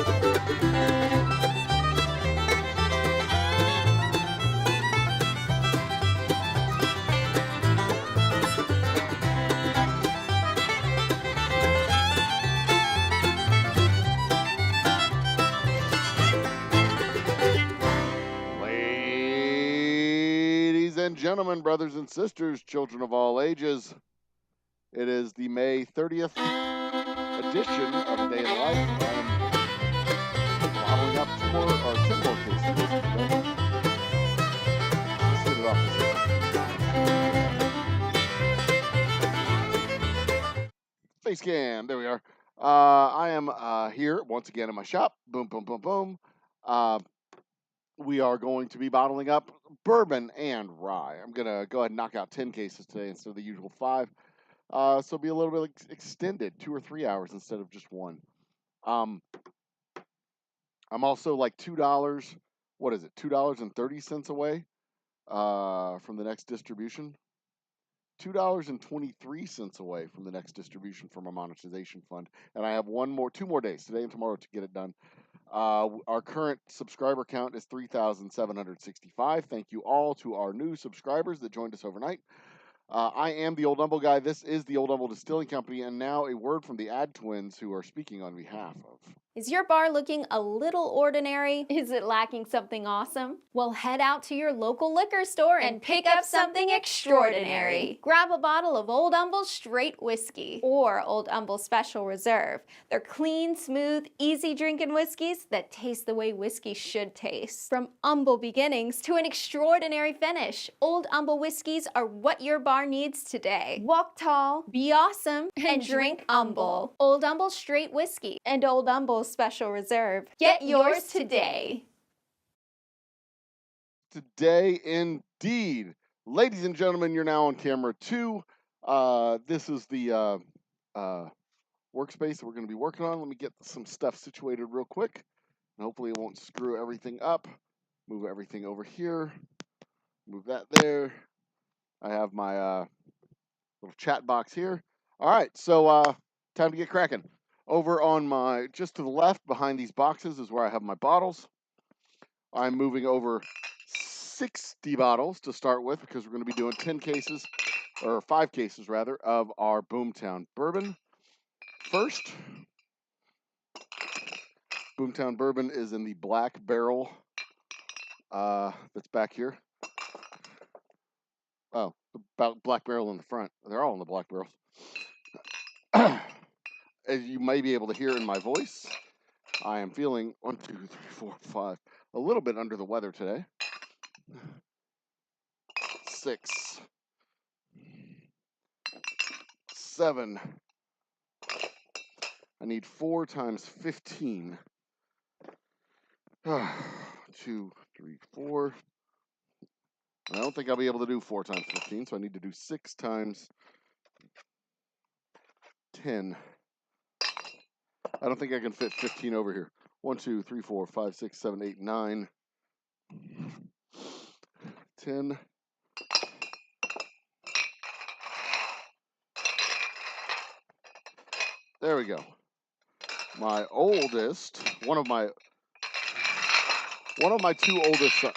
Ladies and gentlemen, brothers and sisters, children of all ages, it is the May 30th edition of A Day in the Life. I'm bottling up 10 more cases today. Let's get it off this face cam. There we are. I am here once again in my shop. Boom, boom, boom, boom. We are going to be bottling up bourbon and rye. I'm going to go ahead and knock out 10 cases today instead of the usual 5. So it'll be a little bit extended, 2 or 3 hours instead of just 1. I'm also like $2, what is it, $2.30 away from the next distribution. $2.23 away from the next distribution for my monetization fund. And I have 2 more days, today and tomorrow, to get it done. Our current subscriber count is 3,765. Thank you all to our new subscribers that joined us overnight. I am the Old Humble Guy. This is the Old Humble Distilling Company. And now a word from the Ad Twins, who are speaking on behalf of... Is your bar looking a little ordinary? Is it lacking something awesome? Well, head out to your local liquor store and pick up something extraordinary. Grab a bottle of Old Humble Straight Whiskey or Old Humble Special Reserve. They're clean, smooth, easy drinking whiskeys that taste the way whiskey should taste. From humble beginnings to an extraordinary finish, Old Humble whiskeys are what your bar needs today. Walk tall, be awesome, and drink humble. Old Humble Straight Whiskey and Old Humble Special Reserve. Get yours today. Today, indeed. Ladies and gentlemen, you're now on camera 2. This is the workspace that we're going to be working on. Let me get some stuff situated real quick. And hopefully it won't screw everything up. Move everything over here. Move that there. I have my little chat box here. All right, so time to get cracking. Over on my, just to the left, behind these boxes is where I have my bottles. I'm moving over 60 bottles to start with, because we're going to be doing 10 cases, or 5 cases rather, of our Boomtown Bourbon. First, Boomtown Bourbon is in the black barrel that's back here. Oh, the black barrel in the front. They're all in the black barrels. As you may be able to hear in my voice, I am feeling 1, 2, 3, 4, 5, a little bit under the weather today. 6, 7. I need 4 times 15. 2, 3, 4. I don't think I'll be able to do 4 times 15, so I need to do 6 times 10. I don't think I can fit 15 over here. 1, 2, 3, 4, 5, 6, 7, 8, 9, 10. There we go. My oldest, one of my 2 oldest sons.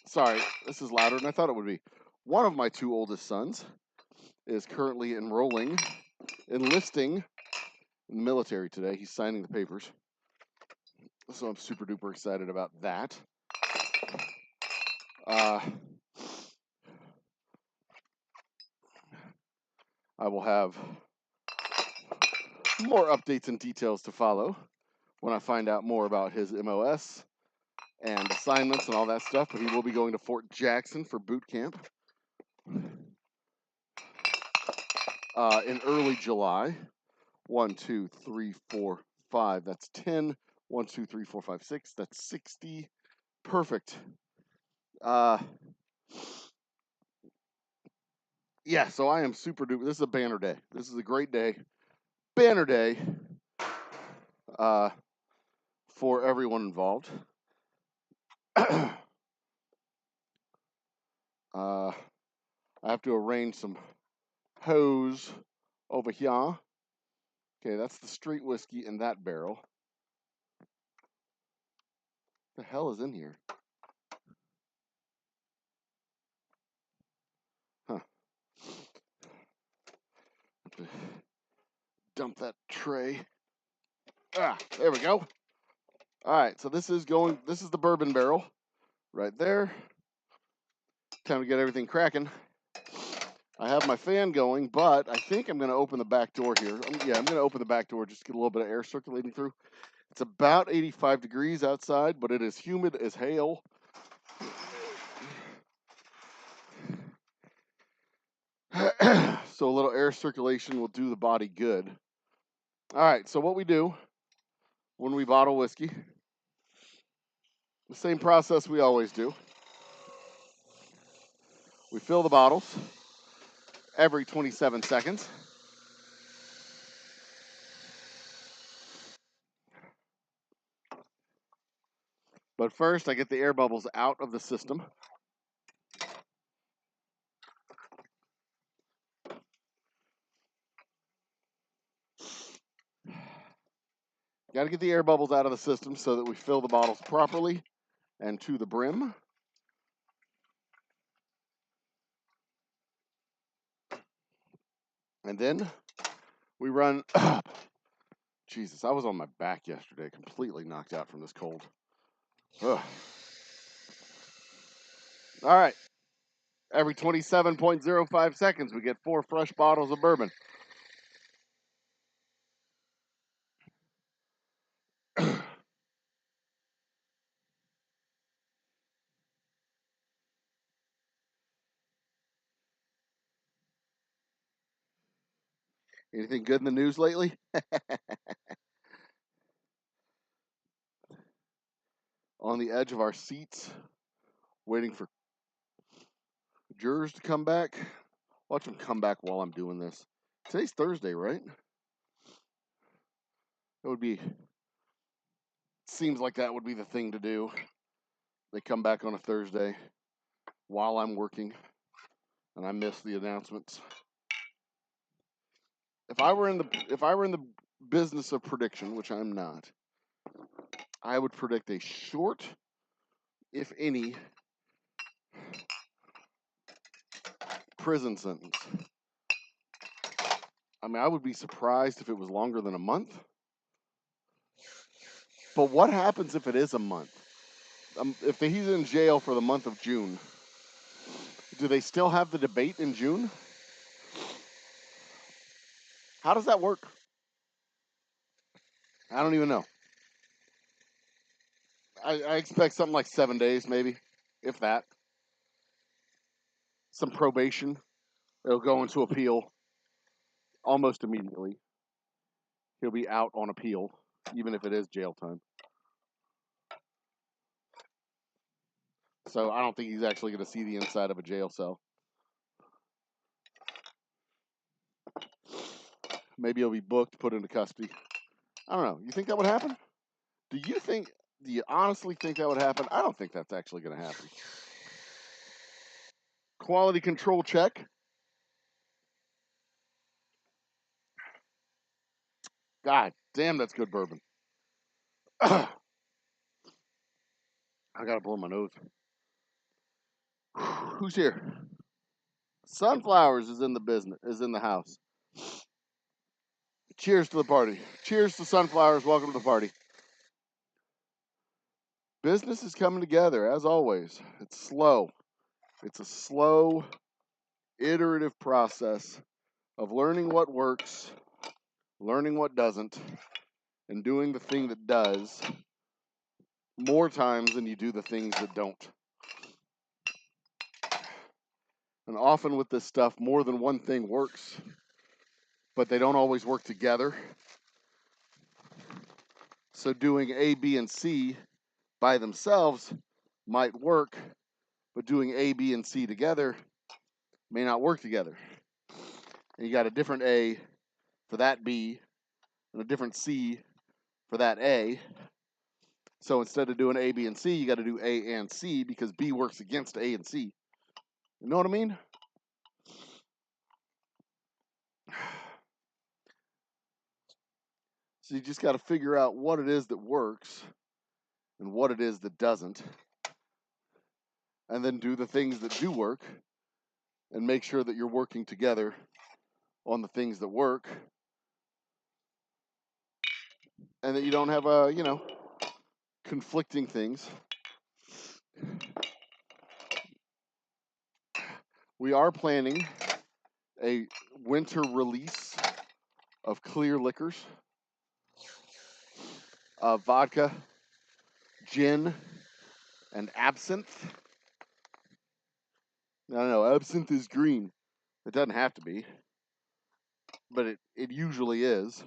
Sorry, this is louder than I thought it would be. One of my 2 oldest sons is currently enlisting in the military today. He's signing the papers. So I'm super duper excited about that. I will have more updates and details to follow when I find out more about his MOS and assignments and all that stuff, but he will be going to Fort Jackson for boot camp in early July. 1, 2, 3, 4, 5. That's 10. 1, 2, 3, 4, 5, 6. That's 60. Perfect. Yeah, so I am super duper. This is a banner day. This is a great day. Banner day for everyone involved. I have to arrange some hose over here. Okay, that's the straight whiskey in that barrel. The hell is in here? Huh. Dump that tray. Ah, there we go. All right, so this is the bourbon barrel right there. Time to get everything cracking. I have my fan going, but I think I'm going to open the back door here. I'm going to open the back door just to get a little bit of air circulating through. It's about 85 degrees outside, but it is humid as hail. So a little air circulation will do the body good. All right, so what we do when we bottle whiskey, the same process we always do. We fill the bottles every 27 seconds. But first, I get the air bubbles out of the system. Got to get the air bubbles out of the system so that we fill the bottles properly and to the brim. And then we run. Jesus, I was on my back yesterday, completely knocked out from this cold. Ugh. All right. Every 27.05 seconds, we get 4 fresh bottles of bourbon. Anything good in the news lately? On the edge of our seats, waiting for jurors to come back. Watch them come back while I'm doing this. Today's Thursday, right? It would be. Seems like that would be the thing to do. They come back on a Thursday while I'm working, and I miss the announcements. If I were in the business of prediction, which I'm not, I would predict a short, if any, prison sentence. I mean, I would be surprised if it was longer than a month. But what happens if it is a month? If he's in jail for the month of June, do they still have the debate in June? How does that work? I don't even know. I expect something like 7 days, maybe, if that. Some probation. It'll go into appeal almost immediately. He'll be out on appeal, even if it is jail time. So I don't think he's actually going to see the inside of a jail cell. Maybe he'll be booked, put into custody. I don't know. You think that would happen? Do you honestly think that would happen? I don't think that's actually going to happen. Quality control check. God damn, that's good bourbon. I gotta blow my nose. Who's here? Sunflowers is in the house. Cheers to the party. Cheers to Sunflowers. Welcome to the party. Business is coming together, as always. It's slow. It's a slow, iterative process of learning what works, learning what doesn't, and doing the thing that does more times than you do the things that don't. And often with this stuff, more than one thing works, but they don't always work together. So doing A, B, and C by themselves might work, but doing A, B, and C together may not work together. And you got a different A for that B and a different C for that A. So instead of doing A, B, and C, you got to do A and C because B works against A and C. You know what I mean? So you just got to figure out what it is that works and what it is that doesn't, and then do the things that do work and make sure that you're working together on the things that work, and that you don't have conflicting things. We are planning a winter release of clear liquors, vodka, gin, and absinthe. No, absinthe is green. It doesn't have to be, but it usually is.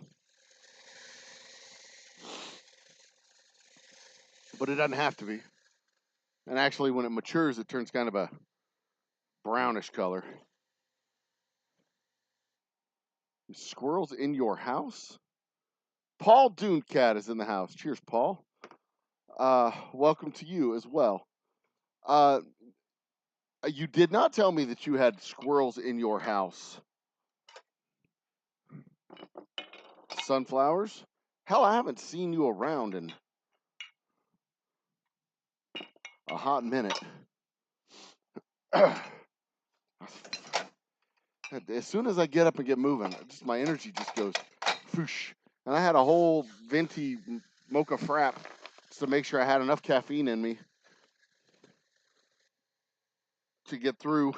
But it doesn't have to be. And actually, when it matures, it turns kind of a brownish color. Squirrels in your house? Paul Dunecat is in the house. Cheers, Paul. Welcome to you as well. You did not tell me that you had squirrels in your house. Sunflowers? Hell, I haven't seen you around in a hot minute. As soon as I get up and get moving, my energy just goes whoosh. And I had a whole venti mocha frap just to make sure I had enough caffeine in me to get through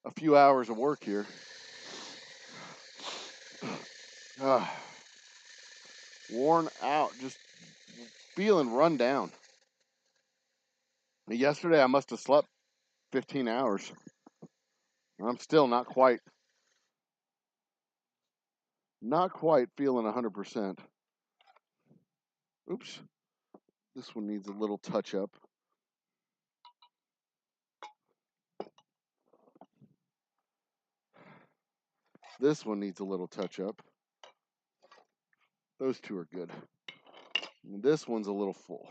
a few hours of work here. Worn out, just feeling run down. Yesterday I must have slept 15 hours. I'm still not quite feeling 100%. Oops. This one needs a little touch up. This one needs a little touch up. Those two are good. And this one's a little full.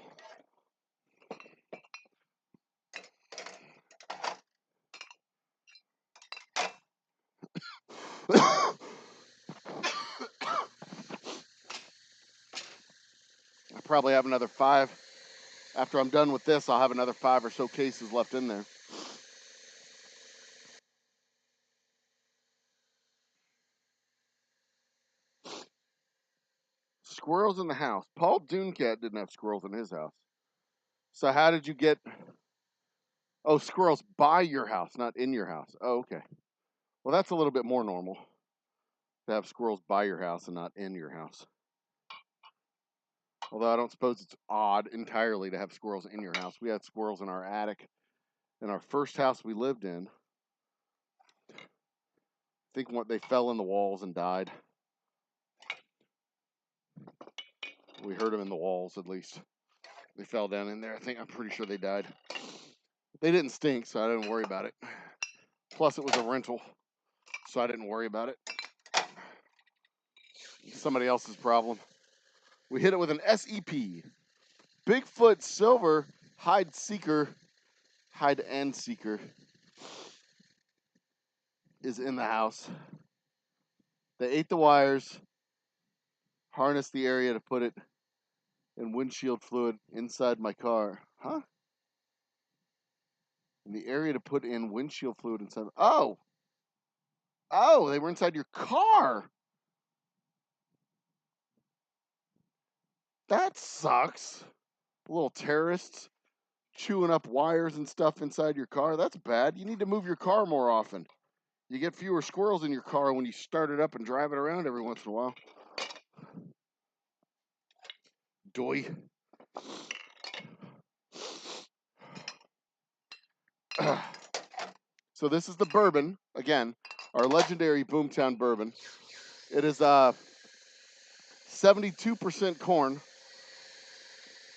I probably have another 5. After I'm done with this, I'll have another 5 or so cases left in there. Squirrels in the house. Paul Dunecat didn't have squirrels in his house. So how did you get... Oh, squirrels by your house, not in your house. Oh, okay. Well, that's a little bit more normal, to have squirrels by your house and not in your house. Although I don't suppose it's odd entirely to have squirrels in your house. We had squirrels in our attic in our first house we lived in. I think they fell in the walls and died. We heard them in the walls, at least. They fell down in there. I'm pretty sure they died. They didn't stink, so I didn't worry about it. Plus, it was a rental, so I didn't worry about it. Somebody else's problem. We hit it with an SEP. Bigfoot Silver Hide and Seeker is in the house. They ate the wires, harnessed the area to put it in windshield fluid inside my car. Huh? In the area to put in windshield fluid inside. Oh, they were inside your car. That sucks. Little terrorists chewing up wires and stuff inside your car. That's bad. You need to move your car more often. You get fewer squirrels in your car when you start it up and drive it around every once in a while. Doy. So this is the bourbon, again, our legendary Boomtown bourbon. It is 72% corn,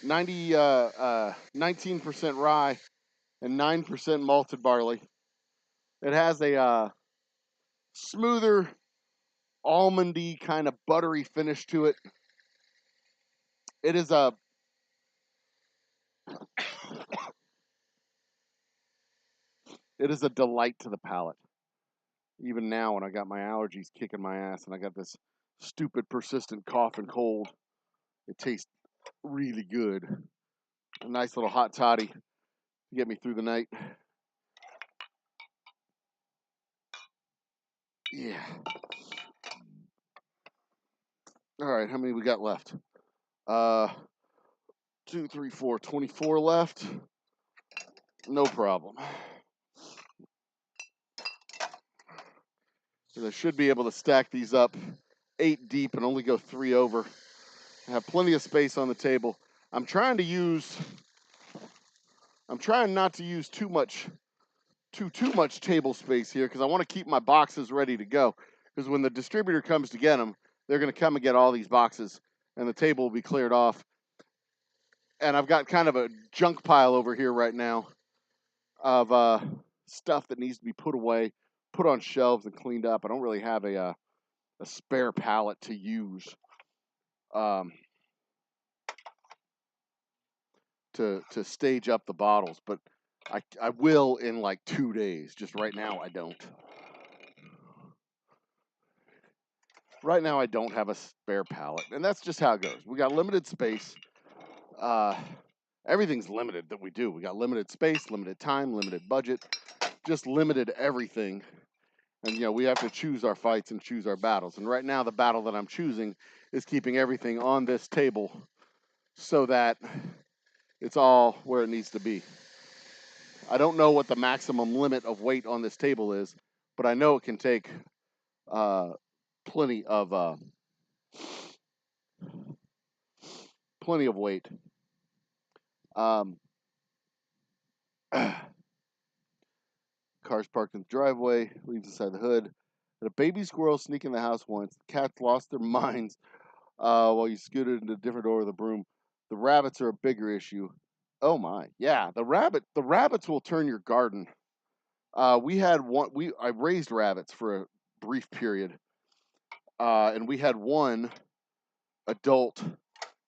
19% rye, and 9% malted barley. It has a smoother, almondy, kind of buttery finish to it. It is a delight to the palate. Even now, when I got my allergies kicking my ass and I got this stupid persistent cough and cold, it tastes really good. A nice little hot toddy to get me through the night. Yeah. All right, how many we got left? 2, 3, 4, 24 left. No problem. I should be able to stack these up 8 deep and only go 3 over. I have plenty of space on the table. I'm trying not to use too much table space here because I want to keep my boxes ready to go. Because when the distributor comes to get them, they're going to come and get all these boxes, and the table will be cleared off. And I've got kind of a junk pile over here right now of stuff that needs to be put away, put on shelves, and cleaned up. I don't really have a spare pallet to use to stage up the bottles, but I will in like 2 days. Just right now, I don't. Right now, I don't have a spare pallet, and that's just how it goes. We got limited space. Everything's limited that we do. We got limited space, limited time, limited budget, just limited everything. And, we have to choose our fights and choose our battles. And right now, the battle that I'm choosing is keeping everything on this table so that it's all where it needs to be. I don't know what the maximum limit of weight on this table is, but I know it can take plenty of weight. Cars parked in the driveway, leaves inside the hood. And a baby squirrel sneaked in the house once. The cats lost their minds while you scooted into a different door of the broom. The rabbits are a bigger issue. Oh my, yeah, the rabbits will turn your garden. We had one. I raised rabbits for a brief period, and we had one adult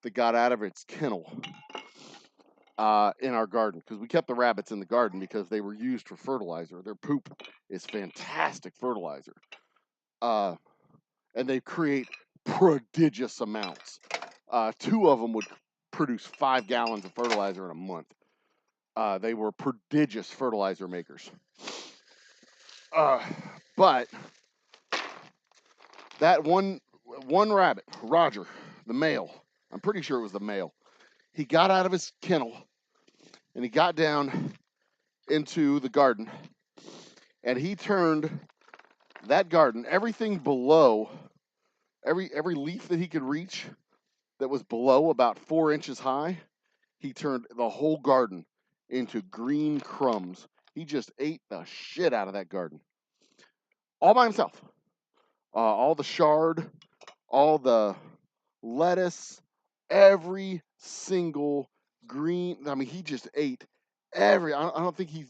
that got out of its kennel in our garden because we kept the rabbits in the garden because they were used for fertilizer. Their poop is fantastic fertilizer, and they create prodigious amounts. 2 of them would produce 5 gallons of fertilizer in a month. They were prodigious fertilizer makers. But that one rabbit, Roger, the male, I'm pretty sure it was the male, he got out of his kennel and he got down into the garden and he turned that garden, everything below, every leaf that he could reach that was below about 4 inches high, he turned the whole garden into green crumbs. He just ate the shit out of that garden. All by himself. All the chard, all the lettuce, every single green. I mean, he just ate every. I don't think he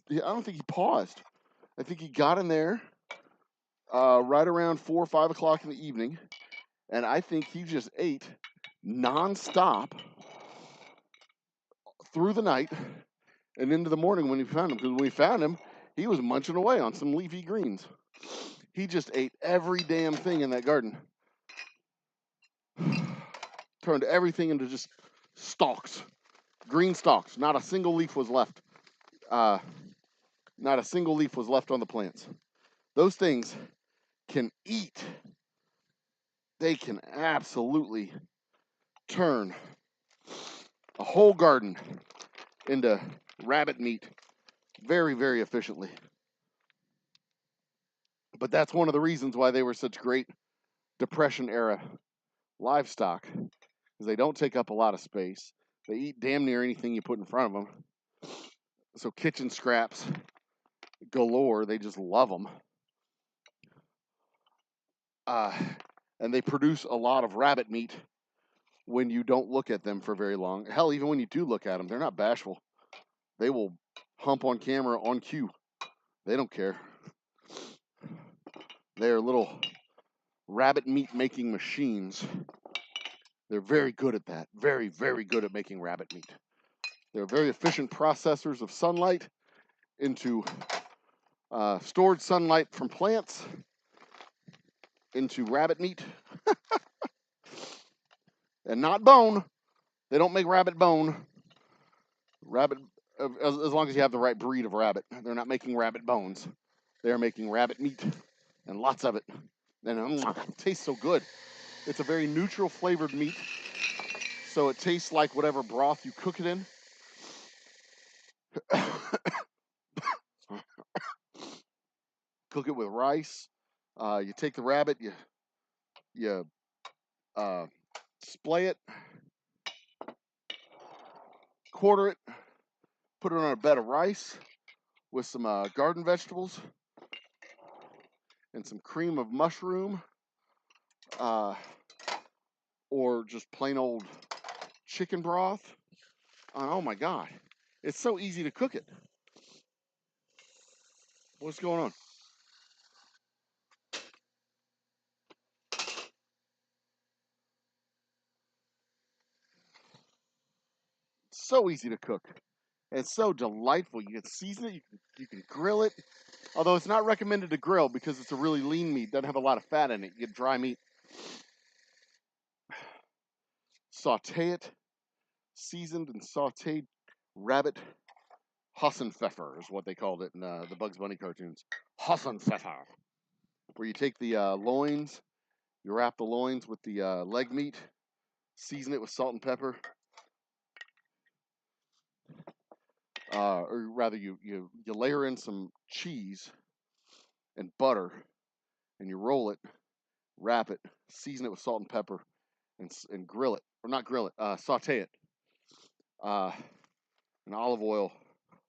paused. I think he got in there right around 4 or 5 o'clock in the evening, and I think he just ate nonstop through the night and into the morning when we found him. Because when we found him, he was munching away on some leafy greens. He just ate every damn thing in that garden. Turned everything into just stalks, green stalks. Not a single leaf was left. Not a single leaf was left on the plants. Those things can eat. They can absolutely turn a whole garden into rabbit meat very, very efficiently. But that's one of the reasons why they were such great Depression era livestock, because they don't take up a lot of space. They eat damn near anything you put in front of them. So kitchen scraps galore. They just love them. And they produce a lot of rabbit meat when you don't look at them for very long. Hell, even when you do look at them, they're not bashful. They will hump on camera on cue. They don't care. They're little rabbit meat making machines. They're very good at that. Very, very good at making rabbit meat. They're very efficient processors of sunlight into stored sunlight from plants into rabbit meat. And not bone. They don't make rabbit bone. Rabbit, as long as you have the right breed of rabbit. They're not making rabbit bones. They're making rabbit meat, and lots of it. And it tastes so good. It's a very neutral flavored meat, so it tastes like whatever broth you cook it in. Cook it with rice. You take the rabbit, you splay it, quarter it, put it on a bed of rice with some garden vegetables and some cream of mushroom, or just plain old chicken broth. Oh my God, it's so easy to cook it. What's going on? It's so easy to cook. It's so delightful. You can season it, you can grill it. Although it's not recommended to grill because it's a really lean meat, doesn't have a lot of fat in it. You get dry meat. Saute it, seasoned and sauteed rabbit Hassenpfeffer is what they called it in the Bugs Bunny cartoons. Hassenpfeffer. Where you take the loins, you wrap the loins with the leg meat, season it with salt and pepper. Or rather, you layer in some cheese and butter, and you roll it, wrap it, season it with salt and pepper, and grill it, or not grill it, saute it in olive oil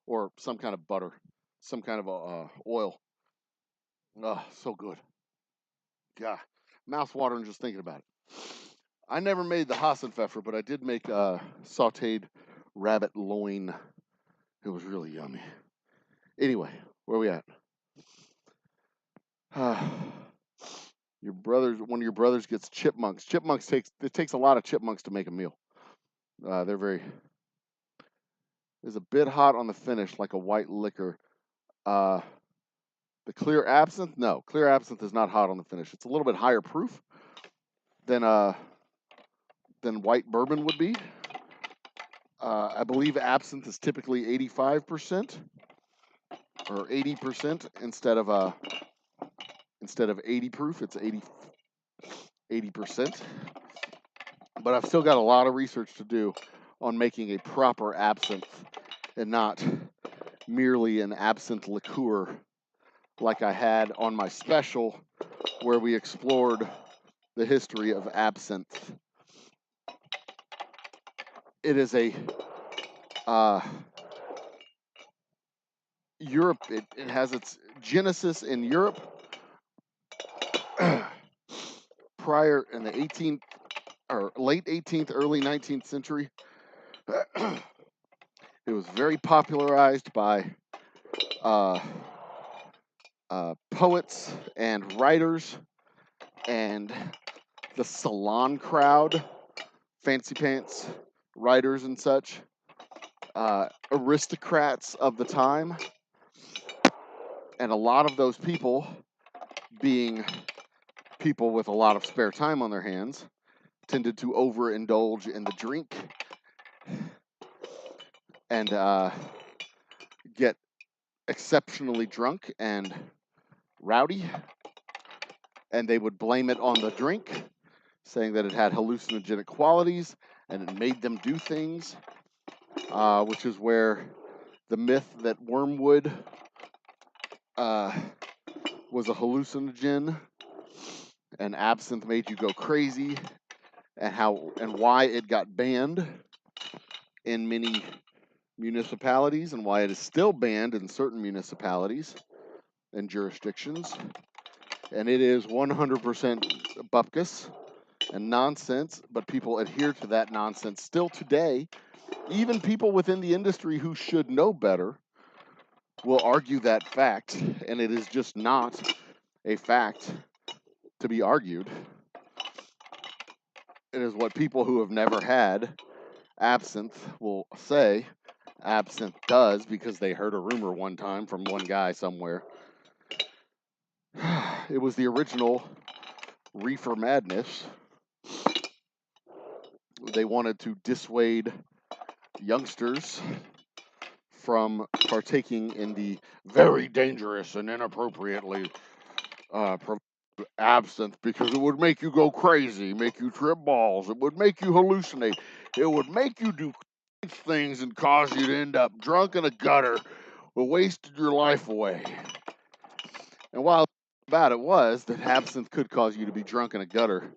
or some kind of butter, some kind of oil. So good. God, mouth watering just thinking about it. I never made the Hassenpfeffer, but I did make sauteed rabbit loin. It was really yummy. Anyway, where we at? One of your brothers gets chipmunks. It takes a lot of chipmunks to make a meal. There's a bit hot on the finish, like a white liquor. The clear absinthe? No, clear absinthe is not hot on the finish. It's a little bit higher proof than white bourbon would be. I believe absinthe is typically 85% or 80% instead of 80 proof. It's 80%. But I've still got a lot of research to do on making a proper absinthe and not merely an absinthe liqueur like I had on my special where we explored the history of absinthe. It is a Europe. It has its genesis in Europe prior in the 18th or late 18th, early 19th century. It was very popularized by poets and writers and the salon crowd, fancy pants writers and such, aristocrats of the time. And a lot of those people, being people with a lot of spare time on their hands, tended to overindulge in the drink and get exceptionally drunk and rowdy. And they would blame it on the drink, saying that it had hallucinogenic qualities and it made them do things, which is where the myth that wormwood was a hallucinogen and absinthe made you go crazy, and why it got banned in many municipalities and why it is still banned in certain municipalities and jurisdictions. And it is 100% bupkis and nonsense, but people adhere to that nonsense still today. Even people within the industry who should know better will argue that fact, and it is just not a fact to be argued. It is what people who have never had absinthe will say absinthe does because they heard a rumor one time from one guy somewhere. It was the original reefer madness. They wanted to dissuade youngsters from partaking in the very dangerous and inappropriately absinthe, because it would make you go crazy, make you trip balls, it would make you hallucinate, it would make you do things and cause you to end up drunk in a gutter, wasted your life away. And while bad it was that absinthe could cause you to be drunk in a gutter,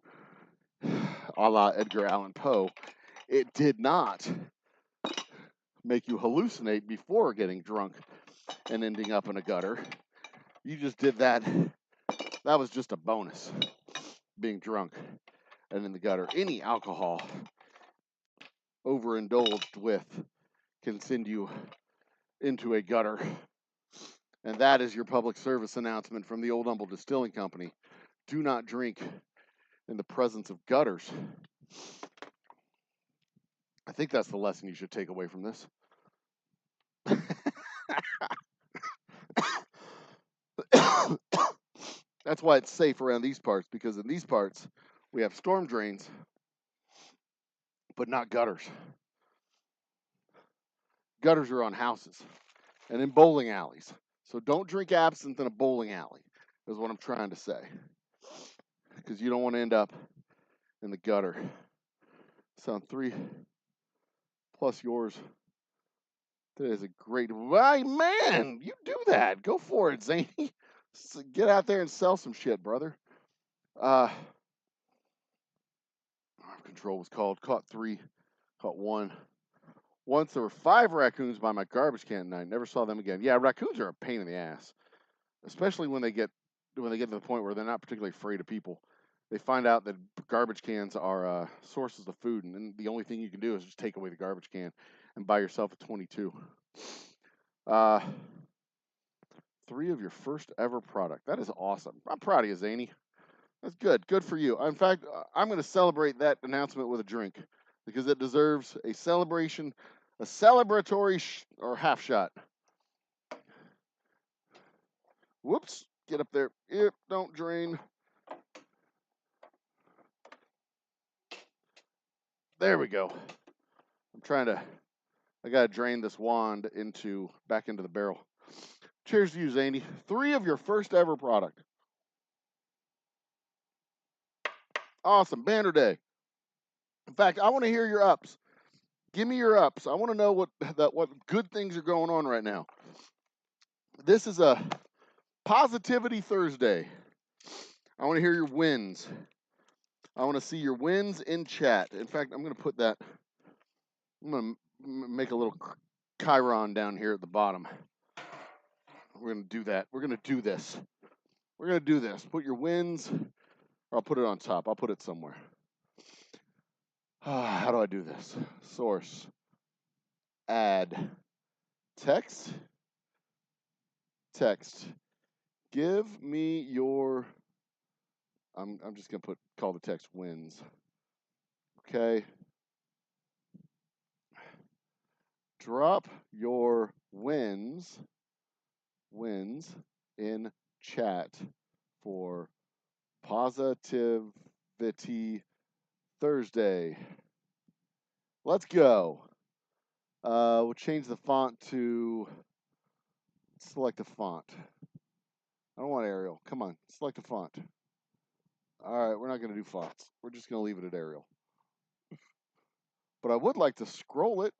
a la Edgar Allan Poe, it did not make you hallucinate before getting drunk and ending up in a gutter. You just did that. That was just a bonus, being drunk and in the gutter. Any alcohol overindulged with can send you into a gutter. And that is your public service announcement from the Old Humble Distilling Company. Do not drink in the presence of gutters. I think that's the lesson you should take away from this. That's why it's safe around these parts, because in these parts we have storm drains, but not gutters. Gutters are on houses and in bowling alleys. So don't drink absinthe in a bowling alley, is what I'm trying to say. Because you don't want to end up in the gutter. Sound 3 plus yours. That is a great. Why, man, you do that. Go for it, Zany. Get out there and sell some shit, brother. Arm control was called. Caught 3. Caught 1. Once there were 5 raccoons by my garbage can tonight. Never saw them again. Yeah, raccoons are a pain in the ass, especially when they get to the point where they're not particularly afraid of people. They find out that garbage cans are sources of food, and then the only thing you can do is just take away the garbage can and buy yourself a 22. 3 of your first ever product. That is awesome. I'm proud of you, Zany. That's good. Good for you. In fact, I'm going to celebrate that announcement with a drink, because it deserves a celebration, a celebratory or half shot. Whoops. Get up there. Yep, don't drain. There we go. I got to drain this wand back into the barrel. Cheers to you, Zany. 3 of your first ever product. Awesome. Banner day. In fact, I want to hear your ups. Give me your ups. I want to know what good things are going on right now. This is a Positivity Thursday. I want to hear your wins. I want to see your wins in chat. In fact, I'm going to make a little chyron down here at the bottom. We're going to do that. We're going to do this. We're going to do this. Put your wins, or I'll put it on top. I'll put it somewhere. How do I do this? Source. Add. Text. Text. Give me your. I'm just going to call the text wins. Okay. Drop your wins in chat for Positivity Thursday. Let's go. We'll change the font to select a font. I don't want Arial. Come on, select a font. All right, we're not going to do fonts. We're just going to leave it at Arial. But I would like to scroll it.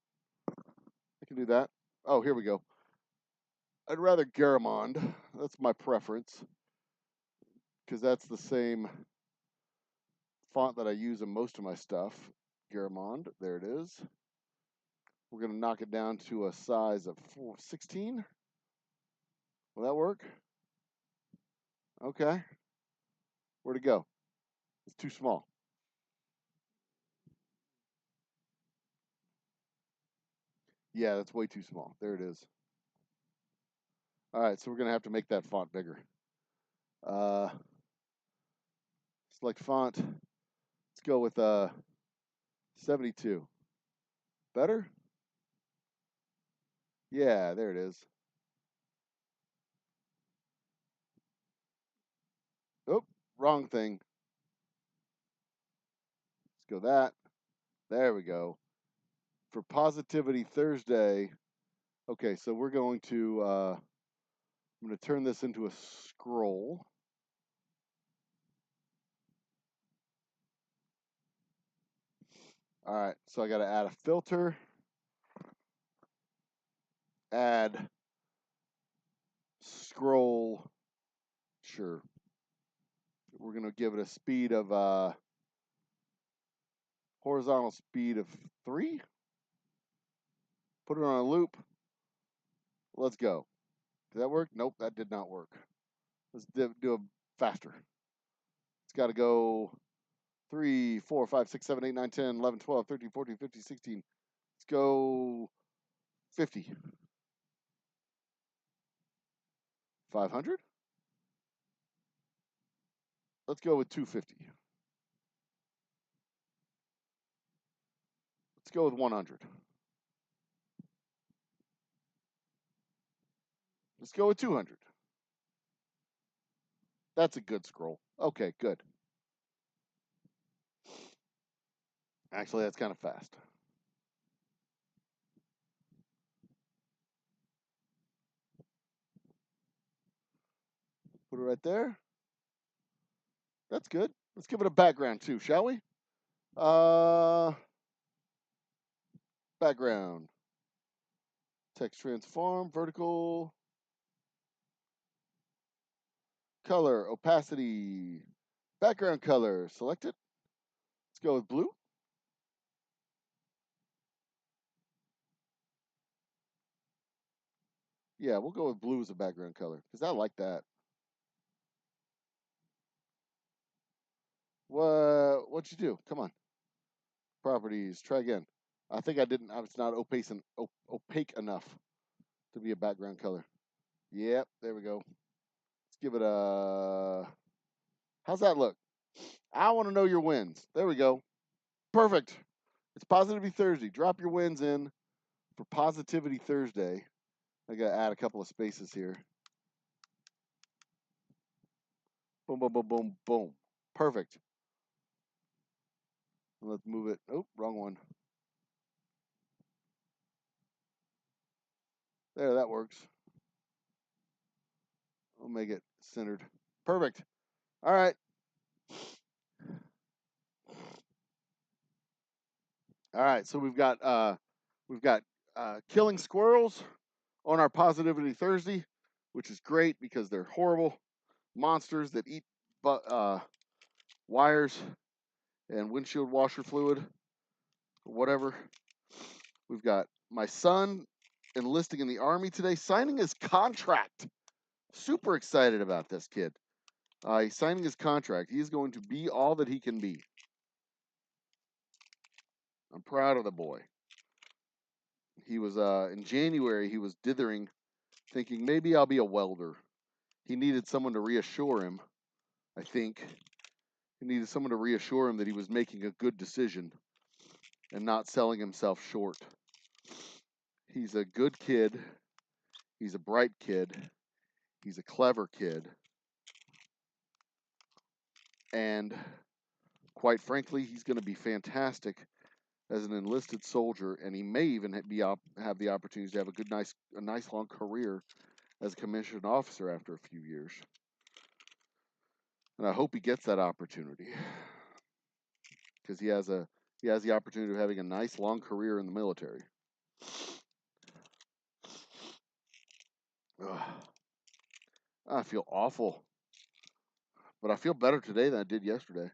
I can do that. Oh, here we go. I'd rather Garamond. That's my preference, because that's the same font that I use in most of my stuff. Garamond. There it is. We're going to knock it down to a size of 16. Will that work? Okay. Where'd it go? It's too small. Yeah, that's way too small. There it is. All right, so we're going to have to make that font bigger. Select font. Let's go with 72. Better? Yeah, there it is. Oh, wrong thing. Let's go that. There we go. For Positivity Thursday, Okay, so we're going to, I'm going to turn this into a scroll. All right, so I got to add a filter, add scroll, sure. We're going to give it a speed of, horizontal speed of 3. Put it on a loop. Let's go. Did that work? Nope, that did not work. Let's do it faster. It's got to go 3, 4, 5, 6, 7, 8, 9, 10, 11, 12, 13, 14, 15, 16. Let's go 50. 500? Let's go with 250. Let's go with 100. Let's go with 200. That's a good scroll. Okay, good. Actually, that's kind of fast. Put it right there. That's good. Let's give it a background too, shall we? Background. Text transform, vertical. Color, opacity. Background color, select it. Let's go with blue. Yeah, we'll go with blue as a background color because I like that. What'd you do? Come on. Properties, try again. I think I didn't, it's not opaque enough to be a background color. Yep, there we go. Let's give it a, how's that look? I want to know your wins. There we go. Perfect. It's Positivity Thursday. Drop your wins in for Positivity Thursday. I got to add a couple of spaces here. Boom, boom, boom, boom, boom. Perfect. Let's move it. Oh, wrong one. There, that works. We'll make it centered. Perfect. All right. All right. So we've got killing squirrels on our Positivity Thursday, which is great because they're horrible monsters that eat wires and windshield washer fluid or whatever. We've got my son enlisting in the Army today, signing his contract. Super excited about this kid. He's signing his contract. He is going to be all that he can be. I'm proud of the boy. He was in January. He was dithering, thinking maybe I'll be a welder. He needed someone to reassure him. I think he needed someone to reassure him that he was making a good decision and not selling himself short. He's a good kid. He's a bright kid. He's a clever kid. And quite frankly, he's going to be fantastic as an enlisted soldier, and he may even have the opportunity to have a nice long career as a commissioned officer after a few years. And I hope he gets that opportunity because he has the opportunity of having a nice long career in the military. Ugh. I feel awful, but I feel better today than I did yesterday.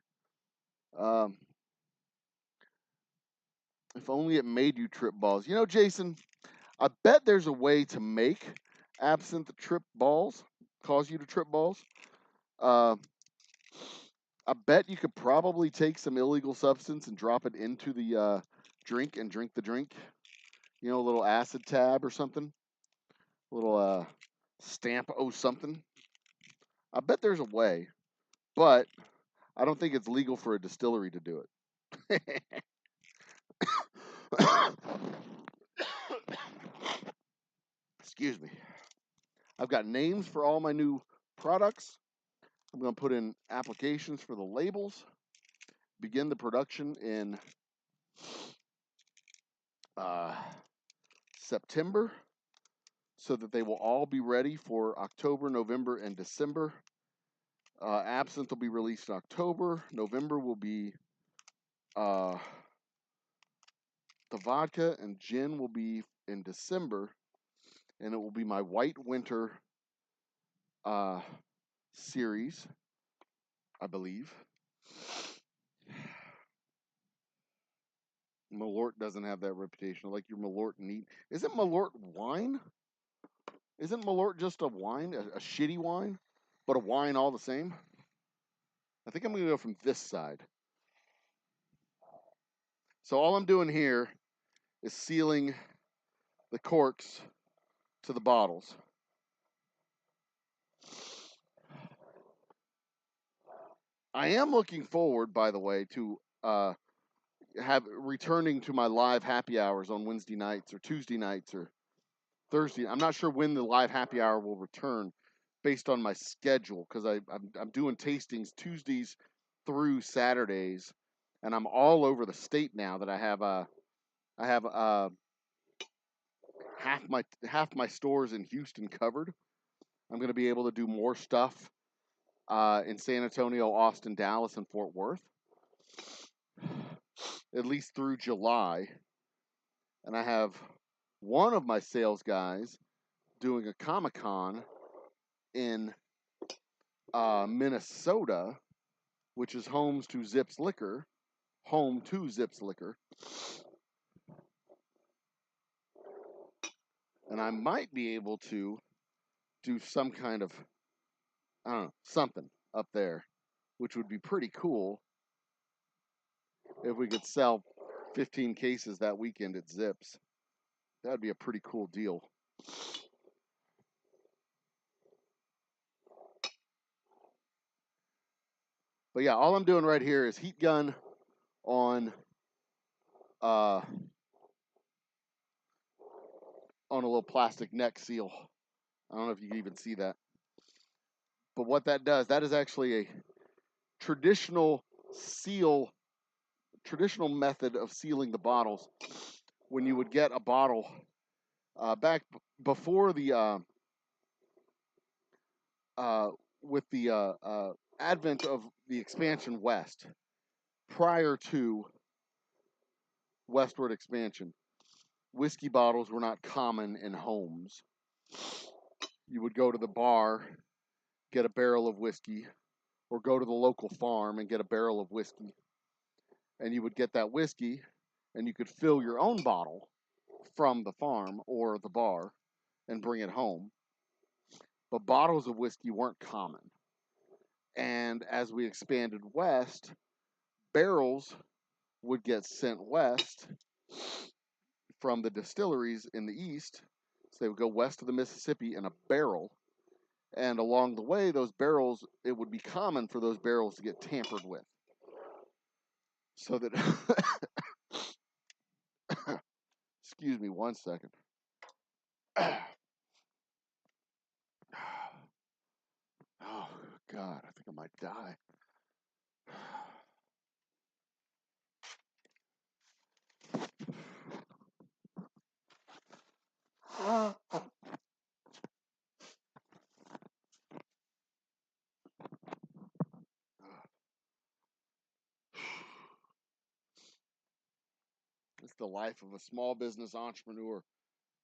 If only it made you trip balls. You know, Jason, I bet there's a way to make absinthe trip balls, cause you to trip balls. I bet you could probably take some illegal substance and drop it into the drink and drink the drink. You know, a little acid tab or something. A little stamp o something. I bet there's a way, but I don't think it's legal for a distillery to do it. Excuse me. I've got names for all my new products. I'm going to put in applications for the labels. Begin the production in September. so that they will all be ready for October, November, and December. Absinthe will be released in October. November will be the vodka, and gin will be in December, and it will be my White Winter series, I believe. Malort doesn't have that reputation. I like your Malort neat. Isn't Malort wine? Isn't Malort just a wine, a shitty wine, but a wine all the same? I think I'm going to go from this side. So all I'm doing here is sealing the corks to the bottles. I am looking forward, by the way, to returning to my live happy hours on Wednesday nights or Tuesday nights or Thursday. I'm not sure when the live happy hour will return, based on my schedule, because I'm doing tastings Tuesdays through Saturdays, and I'm all over the state now. That I have half my stores in Houston covered. I'm going to be able to do more stuff in San Antonio, Austin, Dallas, and Fort Worth, at least through July. And I have one of my sales guys doing a Comic-Con in Minnesota, which is home to Zips Liquor. And I might be able to do some kind of, I don't know, something up there, which would be pretty cool if we could sell 15 cases that weekend at Zips. That'd be a pretty cool deal. But yeah, all I'm doing right here is heat gun on a little plastic neck seal. I don't know if you can even see that. But what that does, that is actually a traditional method of sealing the bottles. When you would get a bottle back before the with the advent of the expansion west, prior to westward expansion, whiskey bottles were not common in homes. You would go to the bar, get a barrel of whiskey, or go to the local farm and get a barrel of whiskey. And you would get that whiskey, and you could fill your own bottle from the farm or the bar and bring it home. But bottles of whiskey weren't common. And as we expanded west, barrels would get sent west from the distilleries in the east. So they would go west of the Mississippi in a barrel. And along the way, those barrels, it would be common for those barrels to get tampered with. So that, excuse me one second. Oh, God, I think I might die. It's the life of a small business entrepreneur.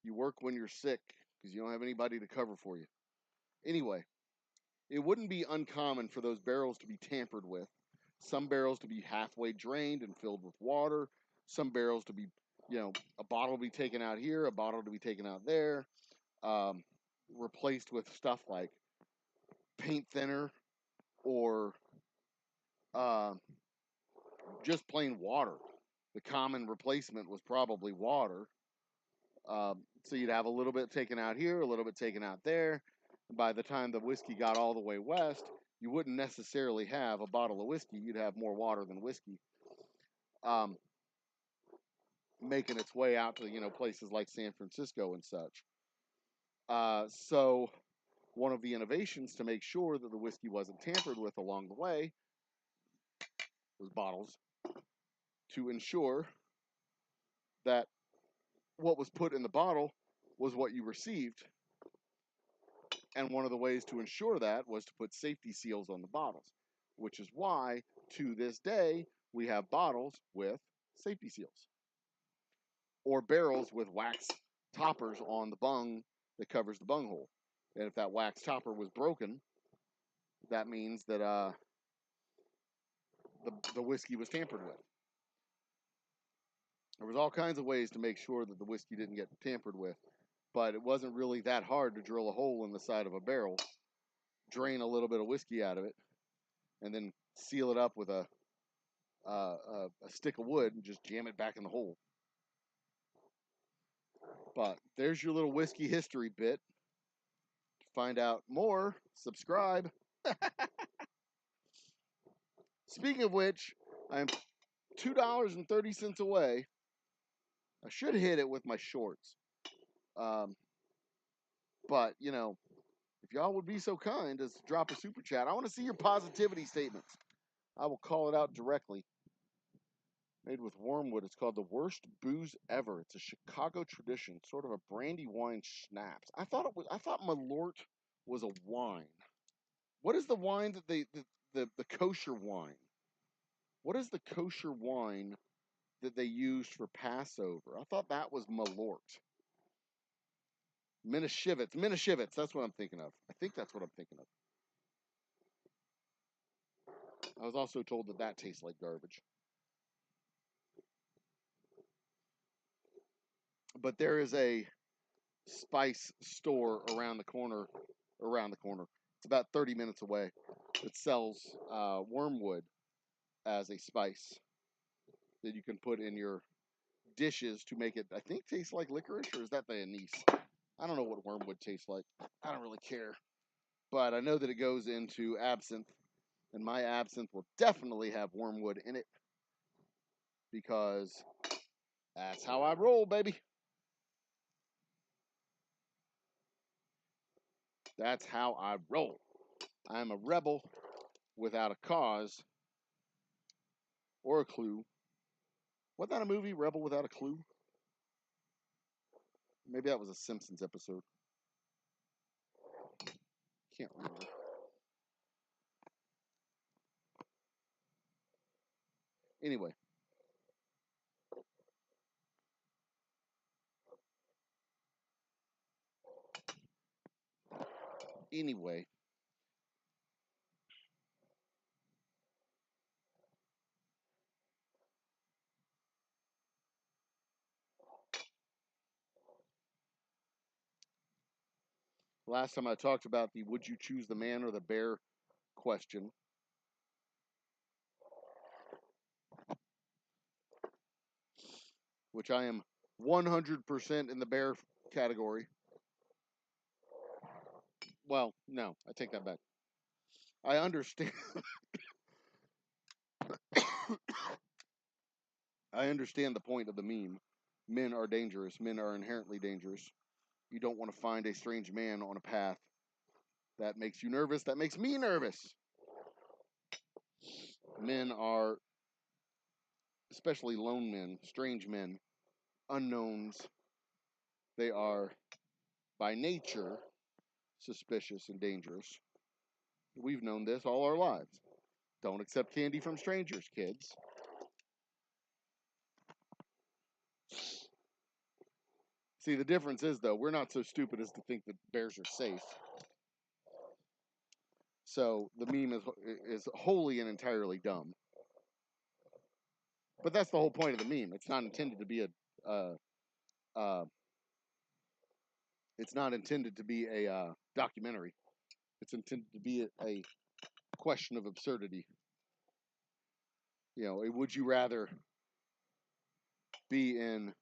You work when you're sick because you don't have anybody to cover for you. Anyway, it wouldn't be uncommon for those barrels to be tampered with. Some barrels to be halfway drained and filled with water. Some barrels to be, a bottle to be taken out here, a bottle to be taken out there, replaced with stuff like paint thinner or just plain water. The common replacement was probably water. So you'd have a little bit taken out here, a little bit taken out there. By the time the whiskey got all the way west, you wouldn't necessarily have a bottle of whiskey. You'd have more water than whiskey, making its way out to places like San Francisco and such. So one of the innovations to make sure that the whiskey wasn't tampered with along the way was bottles, to ensure that what was put in the bottle was what you received. And one of the ways to ensure that was to put safety seals on the bottles, which is why, to this day, we have bottles with safety seals or barrels with wax toppers on the bung that covers the bung hole. And if that wax topper was broken, that means that the whiskey was tampered with. There was all kinds of ways to make sure that the whiskey didn't get tampered with, but it wasn't really that hard to drill a hole in the side of a barrel, drain a little bit of whiskey out of it, and then seal it up with a stick of wood and just jam it back in the hole. But there's your little whiskey history bit. To find out more, subscribe. Speaking of which, I'm $2.30 away. I should hit it with my shorts. But, you know, if y'all would be so kind as to drop a super chat, I want to see your positivity statements. I will call it out directly. Made with wormwood. It's called the worst booze ever. It's a Chicago tradition, sort of a brandy wine schnapps. I thought Malort was a wine. What is the wine that the kosher wine? What is the kosher wine that they used for Passover? I thought that was Malort. Minashivitz. That's what I'm thinking of. I think that's what I'm thinking of. I was also told that tastes like garbage. But there is a spice store around the corner. It's about 30 minutes away. It sells wormwood as a spice that you can put in your dishes to make it, I think, taste like licorice, or is that the anise? I don't know what wormwood tastes like. I don't really care. But I know that it goes into absinthe, and my absinthe will definitely have wormwood in it because that's how I roll, baby. That's how I roll. I'm a rebel without a cause or a clue. Wasn't that a movie, Rebel Without a Clue? Maybe that was a Simpsons episode. Can't remember. Anyway. Last time I talked about the would you choose the man or the bear question. Which I am 100% in the bear category. Well, no, I take that back. I understand. I understand the point of the meme. Men are dangerous. Men are inherently dangerous. You don't want to find a strange man on a path. That makes you nervous. That makes me nervous. Men are, especially lone men, strange men, unknowns. They are, by nature, suspicious and dangerous. We've known this all our lives. Don't accept candy from strangers, kids. See, the difference is, though, we're not so stupid as to think that bears are safe. So the meme is wholly and entirely dumb. But that's the whole point of the meme. It's not intended to be a documentary. It's intended to be a question of absurdity. You know, would you rather be in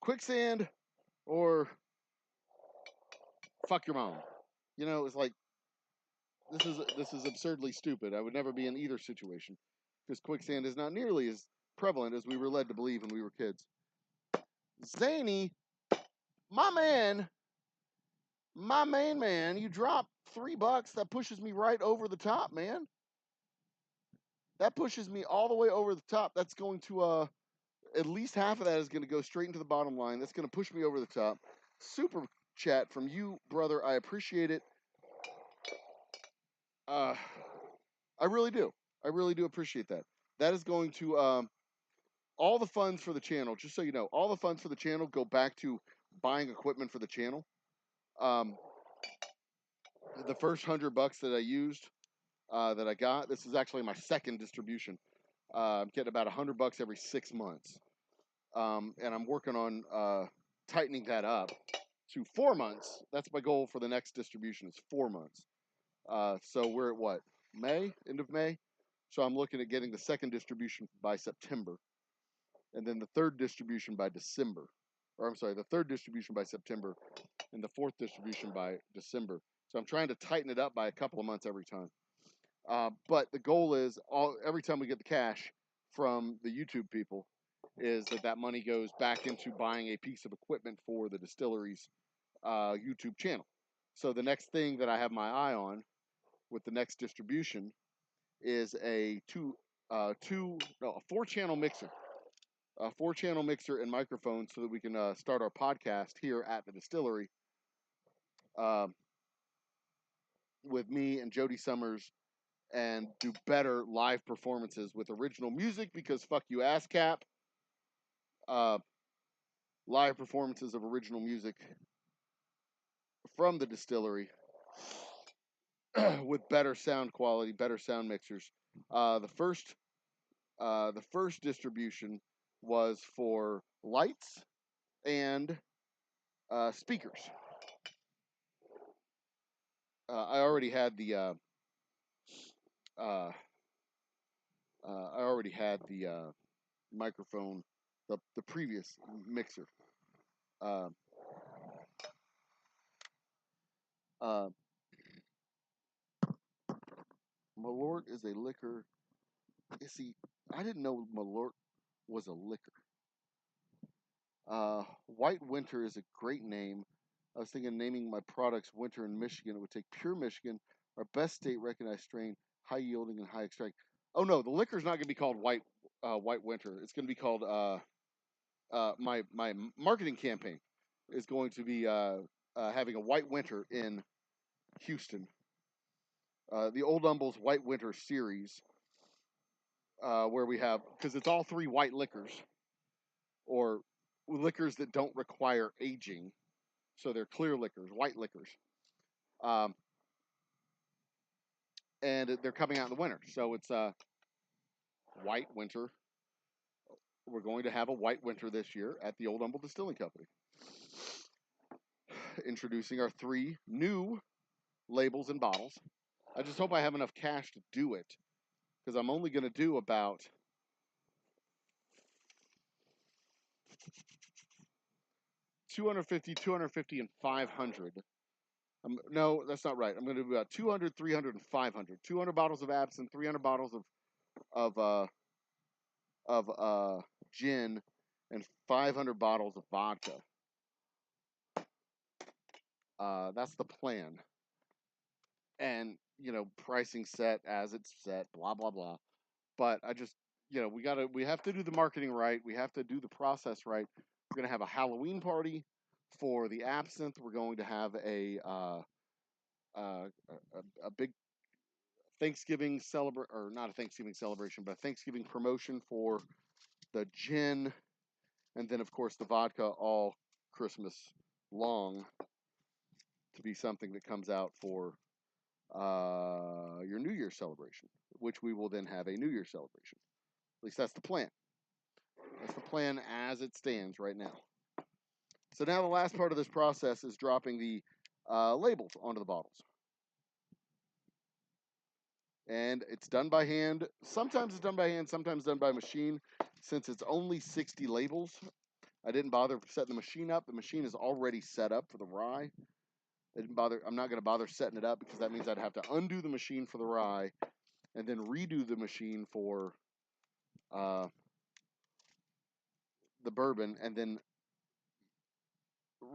quicksand or fuck your mom? You know, it's like this is absurdly stupid. I would never be in either situation because quicksand is not nearly as prevalent as we were led to believe when we were kids. Zany, my main man, you drop $3. That pushes me right over the top, man. That pushes me all the way over the top. That's going to at least half of that is going to go straight into the bottom line. That's going to push me over the top. Super chat from you, brother. I appreciate it. I really do. I really do appreciate that. That is going to all the funds for the channel. Just so you know, all the funds for the channel go back to buying equipment for the channel. The first $100 that I used, that I got. This is actually my second distribution. I'm getting about $100 every 6 months, and I'm working on tightening that up to 4 months. That's my goal for the next distribution. Is 4 months. So we're at what, May, end of May. So I'm looking at getting the second distribution by September, and then the third distribution by December. Or I'm sorry, the third distribution by September, and the fourth distribution by December. So I'm trying to tighten it up by a couple of months every time. But the goal is every time we get the cash from the YouTube people, is that money goes back into buying a piece of equipment for the distillery's YouTube channel. So the next thing that I have my eye on with the next distribution is a 4-channel mixer, a 4-channel mixer and microphone, so that we can start our podcast here at the distillery with me and Jody Summers, and do better live performances with original music, because fuck you, ASCAP. Live performances of original music from the distillery with better sound quality, better sound mixers. The first distribution was for lights and speakers. I already had the microphone, the previous mixer. Uh, Malort is a liquor. You see, I didn't know Malort was a liquor. White Winter is a great name. I was thinking naming my products Winter in Michigan. It would take pure Michigan, our best state recognized strain, high yielding and high extract. Oh no, the liquor is not going to be called White Winter. It's going to be called my marketing campaign is going to be having a White Winter in Houston. The Old Humble's White Winter series, where we have, because it's all 3 white liquors, or liquors that don't require aging. So they're clear liquors, white liquors. And they're coming out in the winter. So it's White Winter. We're going to have a White Winter this year at the Old Humble Distilling Company. Introducing our 3 new labels and bottles. I just hope I have enough cash to do it, because I'm only going to do about $250, and $500. No, that's not right. I'm going to do about 200, 300, and 500. 200 bottles of absinthe, 300 bottles of gin, and 500 bottles of vodka. That's the plan. And, pricing set as it's set, blah, blah, blah. But I just, we have to do the marketing right. We have to do the process right. We're going to have a Halloween party for the absinthe. We're going to have a big Thanksgiving or not a Thanksgiving celebration, but a Thanksgiving promotion for the gin, and then of course the vodka all Christmas long, to be something that comes out for your New Year's celebration, which we will then have a New Year's celebration. At least that's the plan. That's the plan as it stands right now. So now the last part of this process is dropping the labels onto the bottles. And it's done by hand. Sometimes it's done by hand, sometimes done by machine. Since it's only 60 labels, I didn't bother setting the machine up. The machine is already set up for the rye. I'm not going to bother setting it up, because that means I'd have to undo the machine for the rye and then redo the machine for the bourbon, and then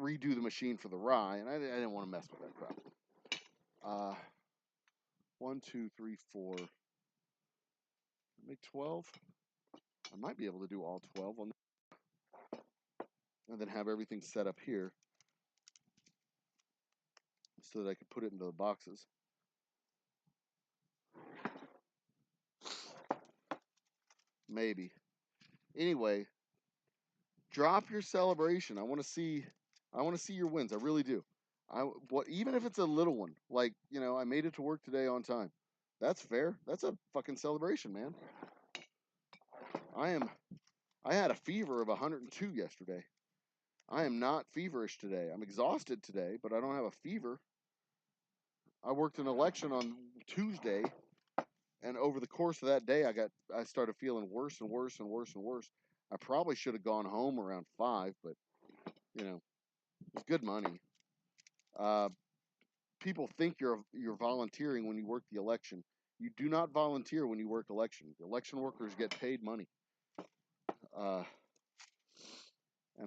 redo the machine for the rye. And I didn't want to mess with that crap. 1, 2, 3, 4. Make 12. I might be able to do all 12 on, and then have everything set up here so that I could put it into the boxes. Maybe. Anyway, drop your celebration. I want to see your wins. I really do. Even if it's a little one, like, I made it to work today on time. That's fair. That's a fucking celebration, man. I had a fever of 102 yesterday. I am not feverish today. I'm exhausted today, but I don't have a fever. I worked an election on Tuesday, and over the course of that day, I started feeling worse and worse and worse and worse. I probably should have gone home around 5, but it's good money. People think you're volunteering when you work the election. You do not volunteer when you work election. The election workers get paid money. And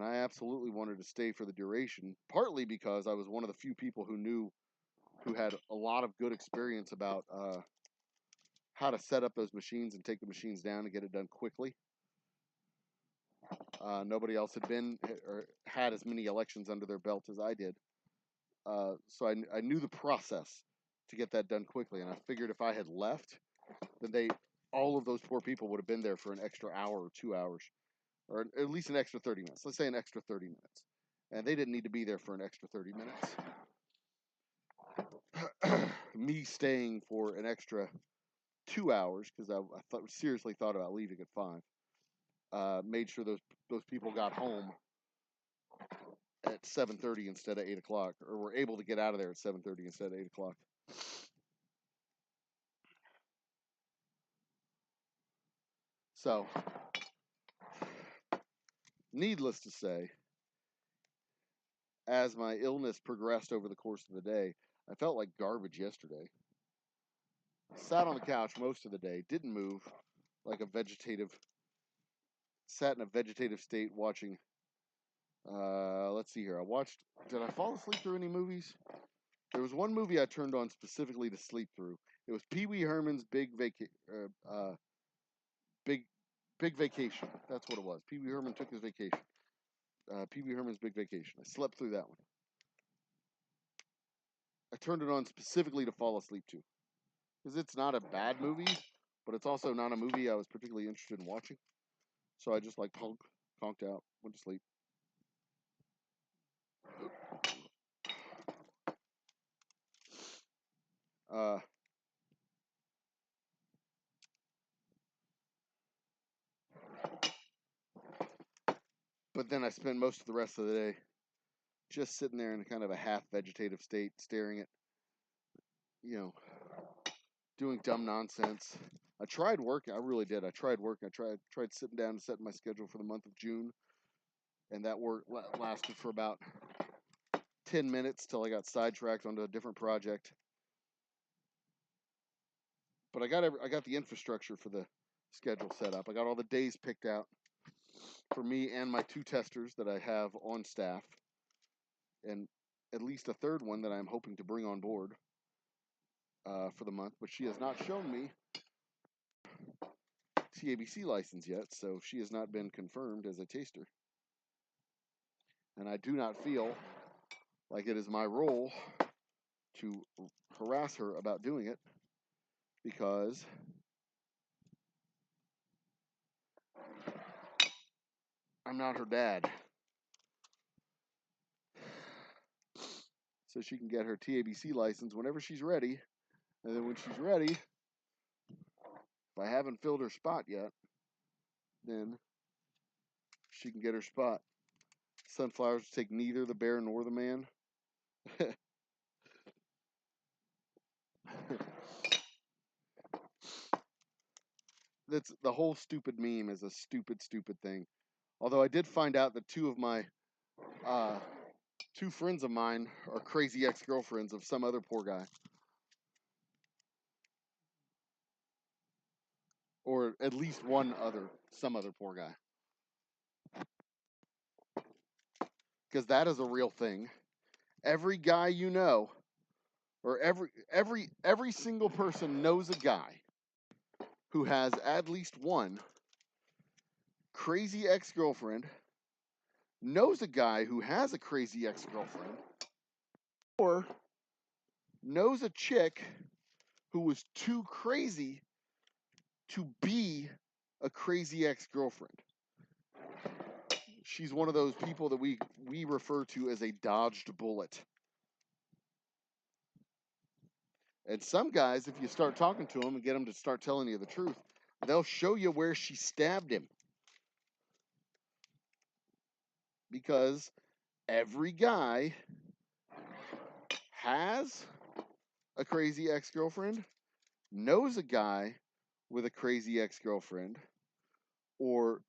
I absolutely wanted to stay for the duration, partly because I was one of the few people who had a lot of good experience about how to set up those machines and take the machines down and get it done quickly. Nobody else had been or had as many elections under their belt as I did. So I knew the process to get that done quickly. And I figured if I had left, then all of those poor people would have been there for an extra hour or 2 hours, or at least an extra 30 minutes. Let's say an extra 30 minutes. And they didn't need to be there for an extra 30 minutes. Me staying for an extra 2 hours, because I seriously thought about leaving at 5. Made sure those people got home at 7:30 instead of 8 o'clock, or were able to get out of there at 7:30 instead of 8 o'clock. So, needless to say, as my illness progressed over the course of the day, I felt like garbage yesterday. Sat on the couch most of the day, didn't move, sat in a vegetative state watching, let's see here, did I fall asleep through any movies? There was one movie I turned on specifically to sleep through. It was Pee Wee Herman's Big Vacation. That's what it was. Pee Wee Herman took his vacation. Pee Wee Herman's Big Vacation. I slept through that one. I turned it on specifically to fall asleep to, because it's not a bad movie, but it's also not a movie I was particularly interested in watching. So I just conked out, went to sleep. But then I spent most of the rest of the day just sitting there in kind of a half vegetative state, staring at, doing dumb nonsense. I tried working. I really did. I tried working. I tried sitting down and setting my schedule for the month of June, and that work lasted for about 10 minutes till I got sidetracked onto a different project. But I got the infrastructure for the schedule set up. I got all the days picked out for me and my 2 testers that I have on staff, and at least a third one that I'm hoping to bring on board for the month, but she has not shown me TABC license yet, so she has not been confirmed as a taster. And I do not feel like it is my role to harass her about doing it, because I'm not her dad. So she can get her TABC license whenever she's ready, and then when she's ready, if I haven't filled her spot yet, then she can get her spot. Sunflowers take neither the bear nor the man. That's the whole stupid meme is a stupid thing. Although I did find out that 2 of my 2 friends of mine are crazy ex-girlfriends of some other poor guy. Or at least some other poor guy. Because that is a real thing. Every guy you know, or every single person knows a guy who has at least one crazy ex-girlfriend, knows a guy who has a crazy ex-girlfriend, or knows a chick who was too crazy to be a crazy ex-girlfriend. She's one of those people that we refer to as a dodged bullet. And some guys, if you start talking to them and get them to start telling you the truth, they'll show you where she stabbed him. Because every guy has a crazy ex-girlfriend, knows a guy with a crazy ex-girlfriend, or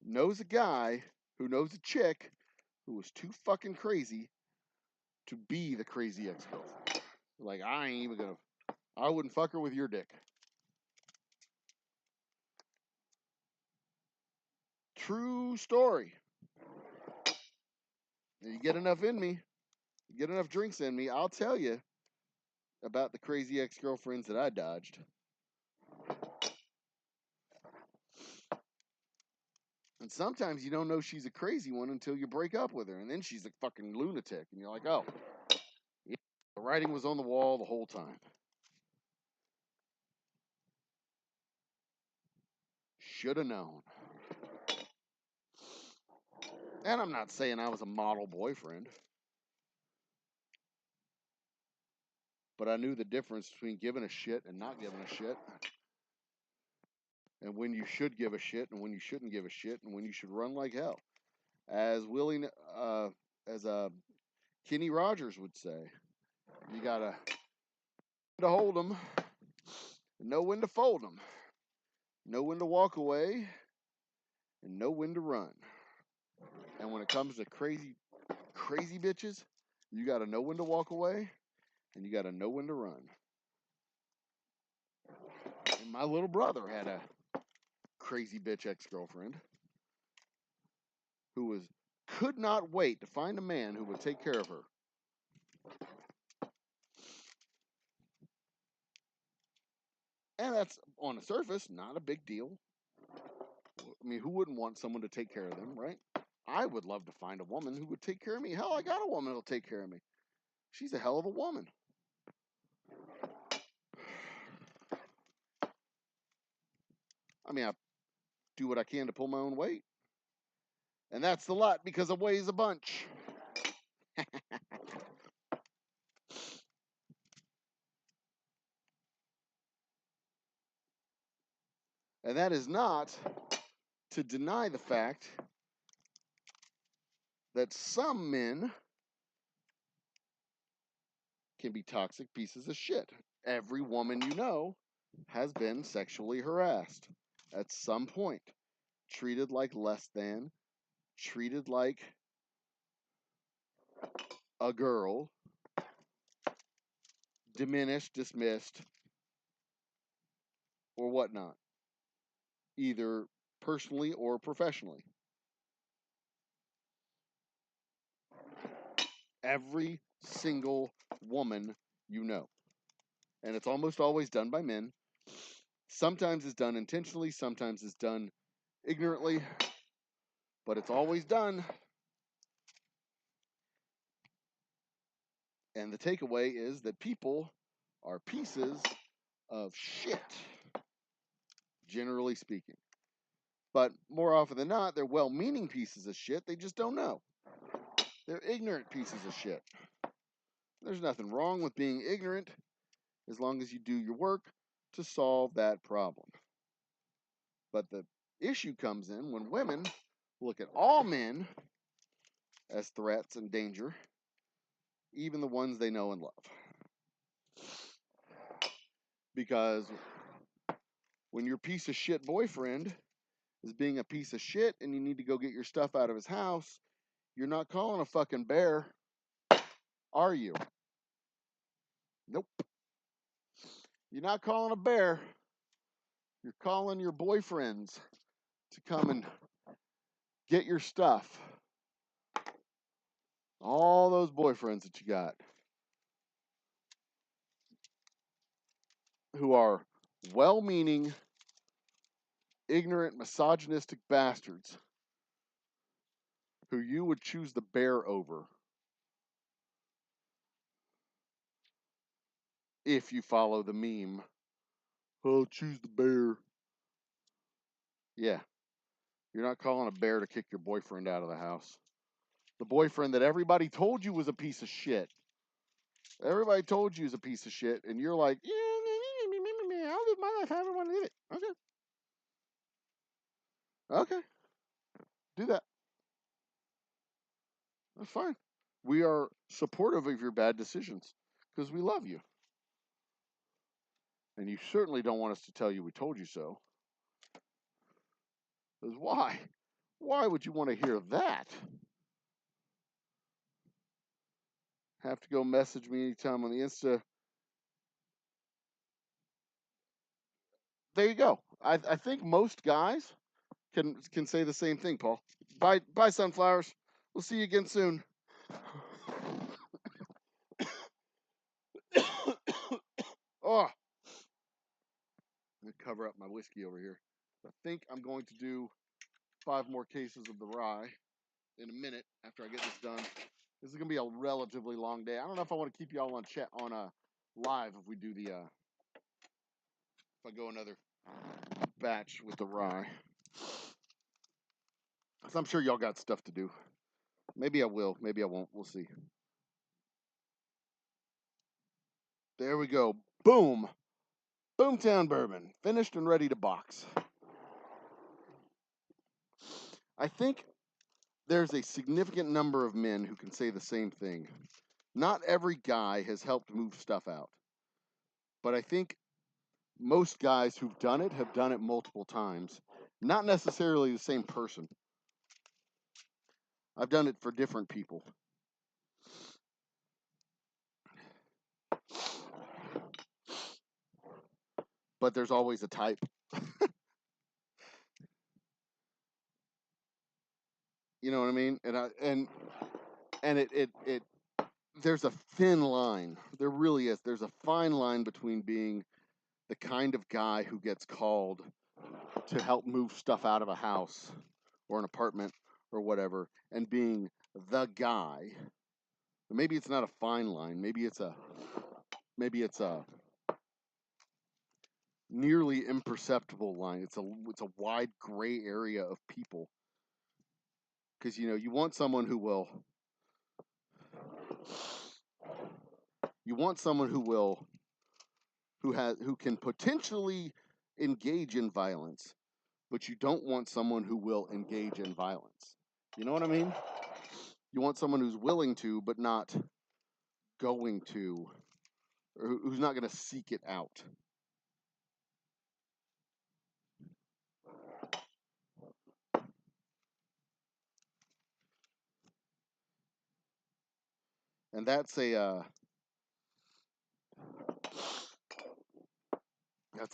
knows a guy who knows a chick who was too fucking crazy to be the crazy ex-girlfriend. Like, I wouldn't fuck her with your dick. True story. You get enough in me, you get enough drinks in me, I'll tell you about the crazy ex-girlfriends that I dodged. And sometimes you don't know she's a crazy one until you break up with her, and then she's a fucking lunatic, and you're like, oh, yeah, the writing was on the wall the whole time. Should have known. And I'm not saying I was a model boyfriend, but I knew the difference between giving a shit and not giving a shit, and when you should give a shit and when you shouldn't give a shit, and when you should run like hell. As Kenny Rogers would say, you gotta hold them, know when to fold them, know when to walk away, and know when to run. And when it comes to crazy bitches, you gotta know when to walk away, and you gotta know when to run. And my little brother had a crazy bitch ex-girlfriend who could not wait to find a man who would take care of her. And that's, on the surface, not a big deal. I mean, who wouldn't want someone to take care of them, right? I would love to find a woman who would take care of me. Hell, I got a woman who'll take care of me. She's a hell of a woman. I mean, I do what I can to pull my own weight. And that's the lot because I weighs a bunch. And that is not to deny the fact that some men can be toxic pieces of shit. Every woman you know has been sexually harassed at some point, treated like less than, treated like a girl, diminished, dismissed, or whatnot, either personally or professionally. Every single woman you know. And it's almost always done by men. Sometimes it's done intentionally, sometimes it's done ignorantly, but it's always done. And the takeaway is that people are pieces of shit, generally speaking. But more often than not, they're well-meaning pieces of shit. They just don't know. They're ignorant pieces of shit. There's nothing wrong with being ignorant as long as you do your work to solve that problem. But the issue comes in when women look at all men as threats and danger, even the ones they know and love. Because when your piece of shit boyfriend is being a piece of shit and you need to go get your stuff out of his house, you're not calling a fucking bear, are you? Nope. You're not calling a bear. You're calling your boyfriends to come and get your stuff. All those boyfriends that you got who are well-meaning, ignorant, misogynistic bastards who you would choose the bear over. if you follow the meme. Oh, choose the bear. Yeah, you're not calling a bear to kick your boyfriend out of the house. The boyfriend that everybody told you was a piece of shit. Everybody told you was a piece of shit, and you're like, yeah, I'll live my life however I want to live it. Okay, do that. That's fine. We are supportive of your bad decisions because we love you. And you certainly don't want us to tell you we told you so. Because why? Why would you want to hear that? Have to go message me anytime on the Insta. There you go. I think most guys can say the same thing, Paul. Bye, sunflowers. We'll see you again soon. Oh, I'm gonna cover up my whiskey over here. I think I'm going to do 5 more cases of the rye in a minute after I get this done. This is gonna be a relatively long day. I don't know if I want to keep y'all on chat on live if we do the if I go another batch with the rye. Cause I'm sure y'all got stuff to do. Maybe I will. Maybe I won't. We'll see. There we go. Boom. Boomtown bourbon. Finished and ready to box. I think there's a significant number of men who can say the same thing. Not every guy has helped move stuff out. But I think most guys who've done it have done it multiple times. Not necessarily the same person. I've done it for different people. But there's always a type. You know what I mean? And it there's a thin line. There really is. There's a fine line between being the kind of guy who gets called to help move stuff out of a house or an apartment or whatever and being the guy. Maybe it's not a fine line. Maybe it's a nearly imperceptible line. It's a wide gray area of people. Cuz you want someone who will who can potentially engage in violence, but you don't want someone who will engage in violence. You know what I mean? You want someone who's willing to, but not going to, or who's not going to seek it out. And that's an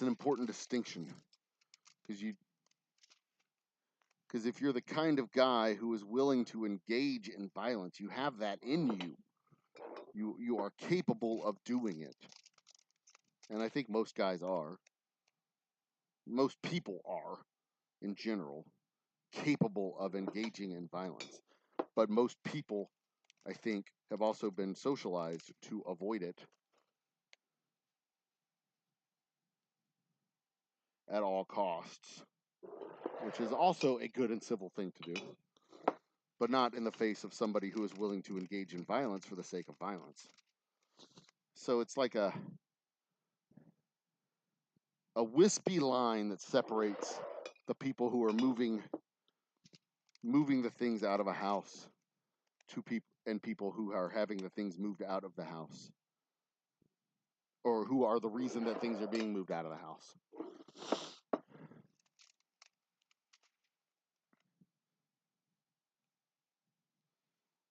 important distinction, because if you're the kind of guy who is willing to engage in violence, you have that in you. You are capable of doing it. And I think most guys are. Most people are, in general, capable of engaging in violence. But most people, I think, have also been socialized to avoid it at all costs, which is also a good and civil thing to do, but not in the face of somebody who is willing to engage in violence for the sake of violence. So it's like a wispy line that separates the people who are moving the things out of a house to people who are having the things moved out of the house, or who are the reason that things are being moved out of the house.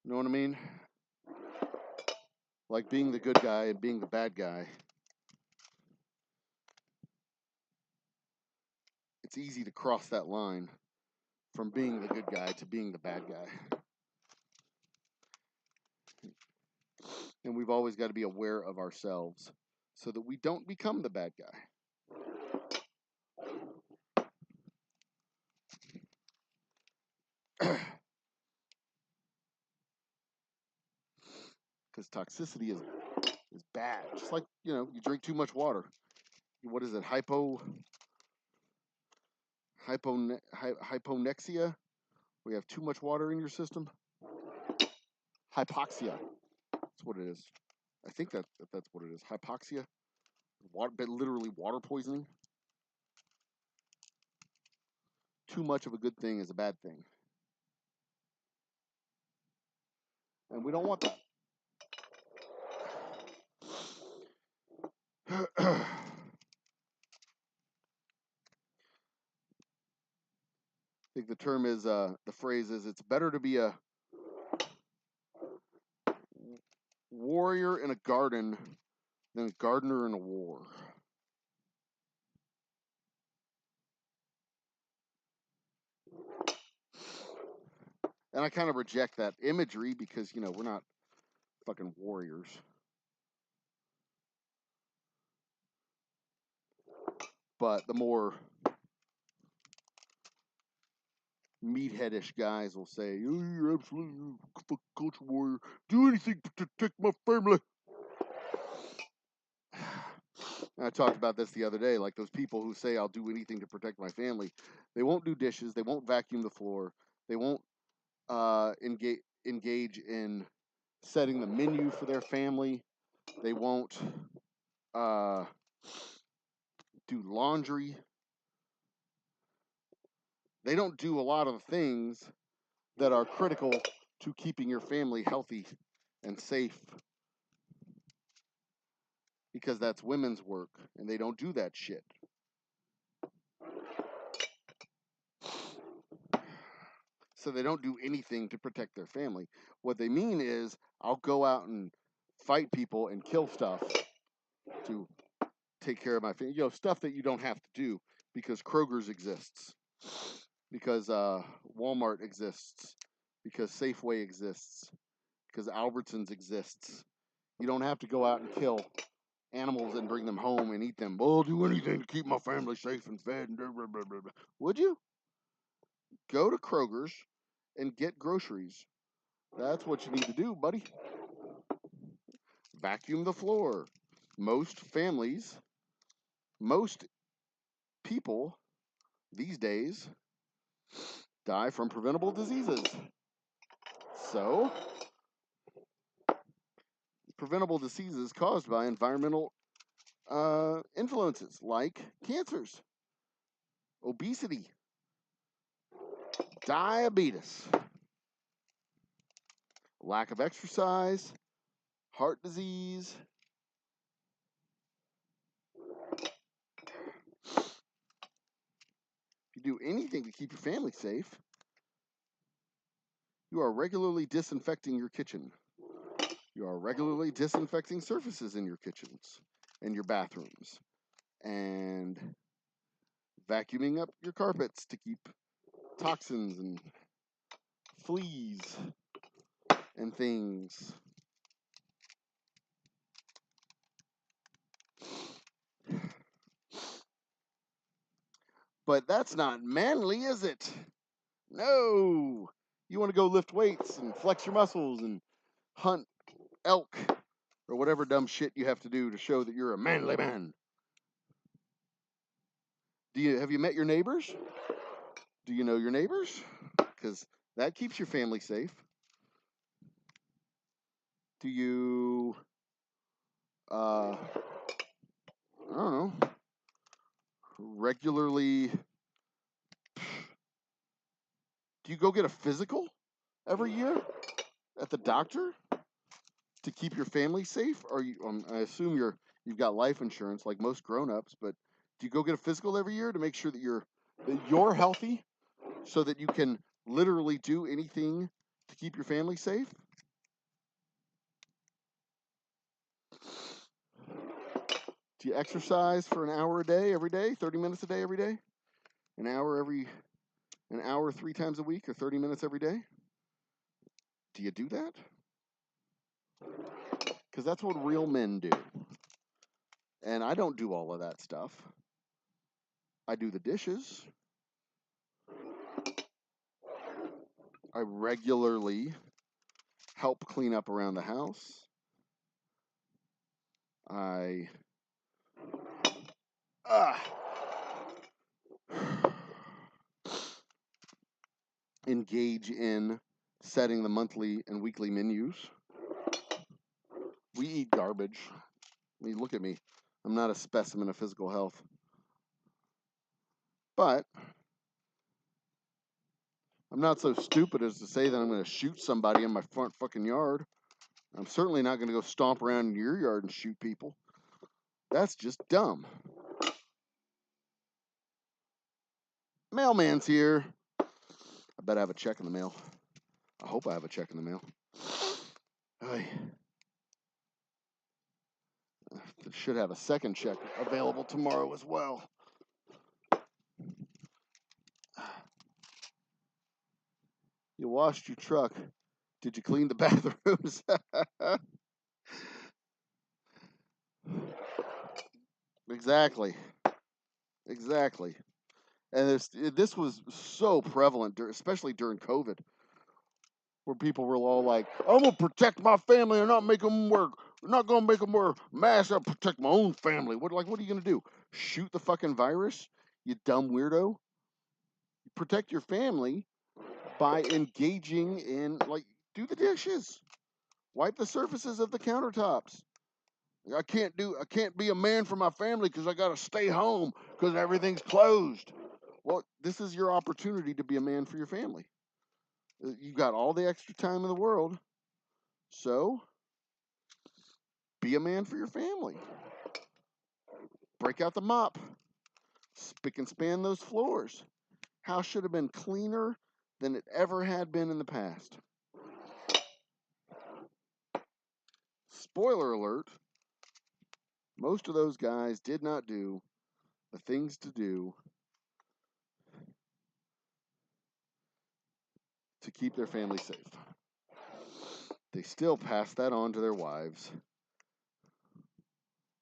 You know what I mean? Like being the good guy and being the bad guy. It's easy to cross that line from being the good guy to being the bad guy. And we've always got to be aware of ourselves so that we don't become the bad guy. Because toxicity is bad. Just like, you drink too much water. What is it? Hyponexia? Where you have too much water in your system? Hypoxia. That's what it is. I think that's what it is. Hypoxia. But literally water poisoning. Too much of a good thing is a bad thing. And we don't want that. I think the term is, the phrase is, it's better to be a warrior in a garden than a gardener in a war. And I kind of reject that imagery because, we're not fucking warriors. But the more meatheadish guys will say, oh, you're absolutely a fucking culture warrior. Do anything to protect my family. And I talked about this the other day, like those people who say, I'll do anything to protect my family. They won't do dishes. They won't vacuum the floor. They won't engage in setting the menu for their family. They won't do laundry. They don't do a lot of things that are critical to keeping your family healthy and safe, because that's women's work and they don't do that shit. So they don't do anything to protect their family. What they mean is, I'll go out and fight people and kill stuff to take care of my family. Stuff that you don't have to do because Kroger's exists, because Walmart exists, because Safeway exists, because Albertsons exists. You don't have to go out and kill animals and bring them home and eat them. I'll do anything to keep my family safe and fed. And blah, blah, blah, blah. Would you? Go to Kroger's and get groceries. That's what you need to do, buddy. Vacuum the floor. Most families, most people these days die from preventable diseases. So, preventable diseases caused by environmental influences like cancers, obesity, diabetes, lack of exercise, heart disease. If you do anything to keep your family safe, you are regularly disinfecting your kitchen. You are regularly disinfecting surfaces in your kitchens and your bathrooms, and vacuuming up your carpets to keep toxins and fleas and things. But that's not manly, is it? No. You want to go lift weights and flex your muscles and hunt elk or whatever dumb shit you have to do to show that you're a manly man. Have you met your neighbors? Do you know your neighbors? Because that keeps your family safe. Do you, I don't know, regularly, do you go get a physical every year at the doctor to keep your family safe? Or I assume you've got life insurance like most grown-ups, but do you go get a physical every year to make sure that you're healthy so that you can literally do anything to keep your family safe? Do you exercise for an hour a day every day, 30 minutes a day every day? An hour 3 times a week, or 30 minutes every day? Do you do that? Because that's what real men do. And I don't do all of that stuff. I do the dishes. I regularly help clean up around the house. I engage in setting the monthly and weekly menus. We eat garbage. I mean, look at me. I'm not a specimen of physical health. But I'm not so stupid as to say that I'm going to shoot somebody in my front fucking yard. I'm certainly not going to go stomp around in your yard and shoot people. That's just dumb. Mailman's here. I bet I have a check in the mail. I hope I have a check in the mail. I should have a second check available tomorrow as well. You washed your truck. Did you clean the bathrooms? Exactly. Exactly. And this was so prevalent, especially during COVID, where people were all like, I'm going to protect my family and not make them work. I'm not going to make them wear masks. I'll protect my own family. What are you going to do? Shoot the fucking virus? You dumb weirdo. Protect your family by engaging in, like, do the dishes. Wipe the surfaces of the countertops. I can't be a man for my family because I got to stay home because everything's closed. Well, this is your opportunity to be a man for your family. You got all the extra time in the world, so be a man for your family. Break out the mop. Spick and span those floors. House should have been cleaner than it ever had been in the past. Spoiler alert, most of those guys did not do the things to do to keep their family safe. They still pass that on to their wives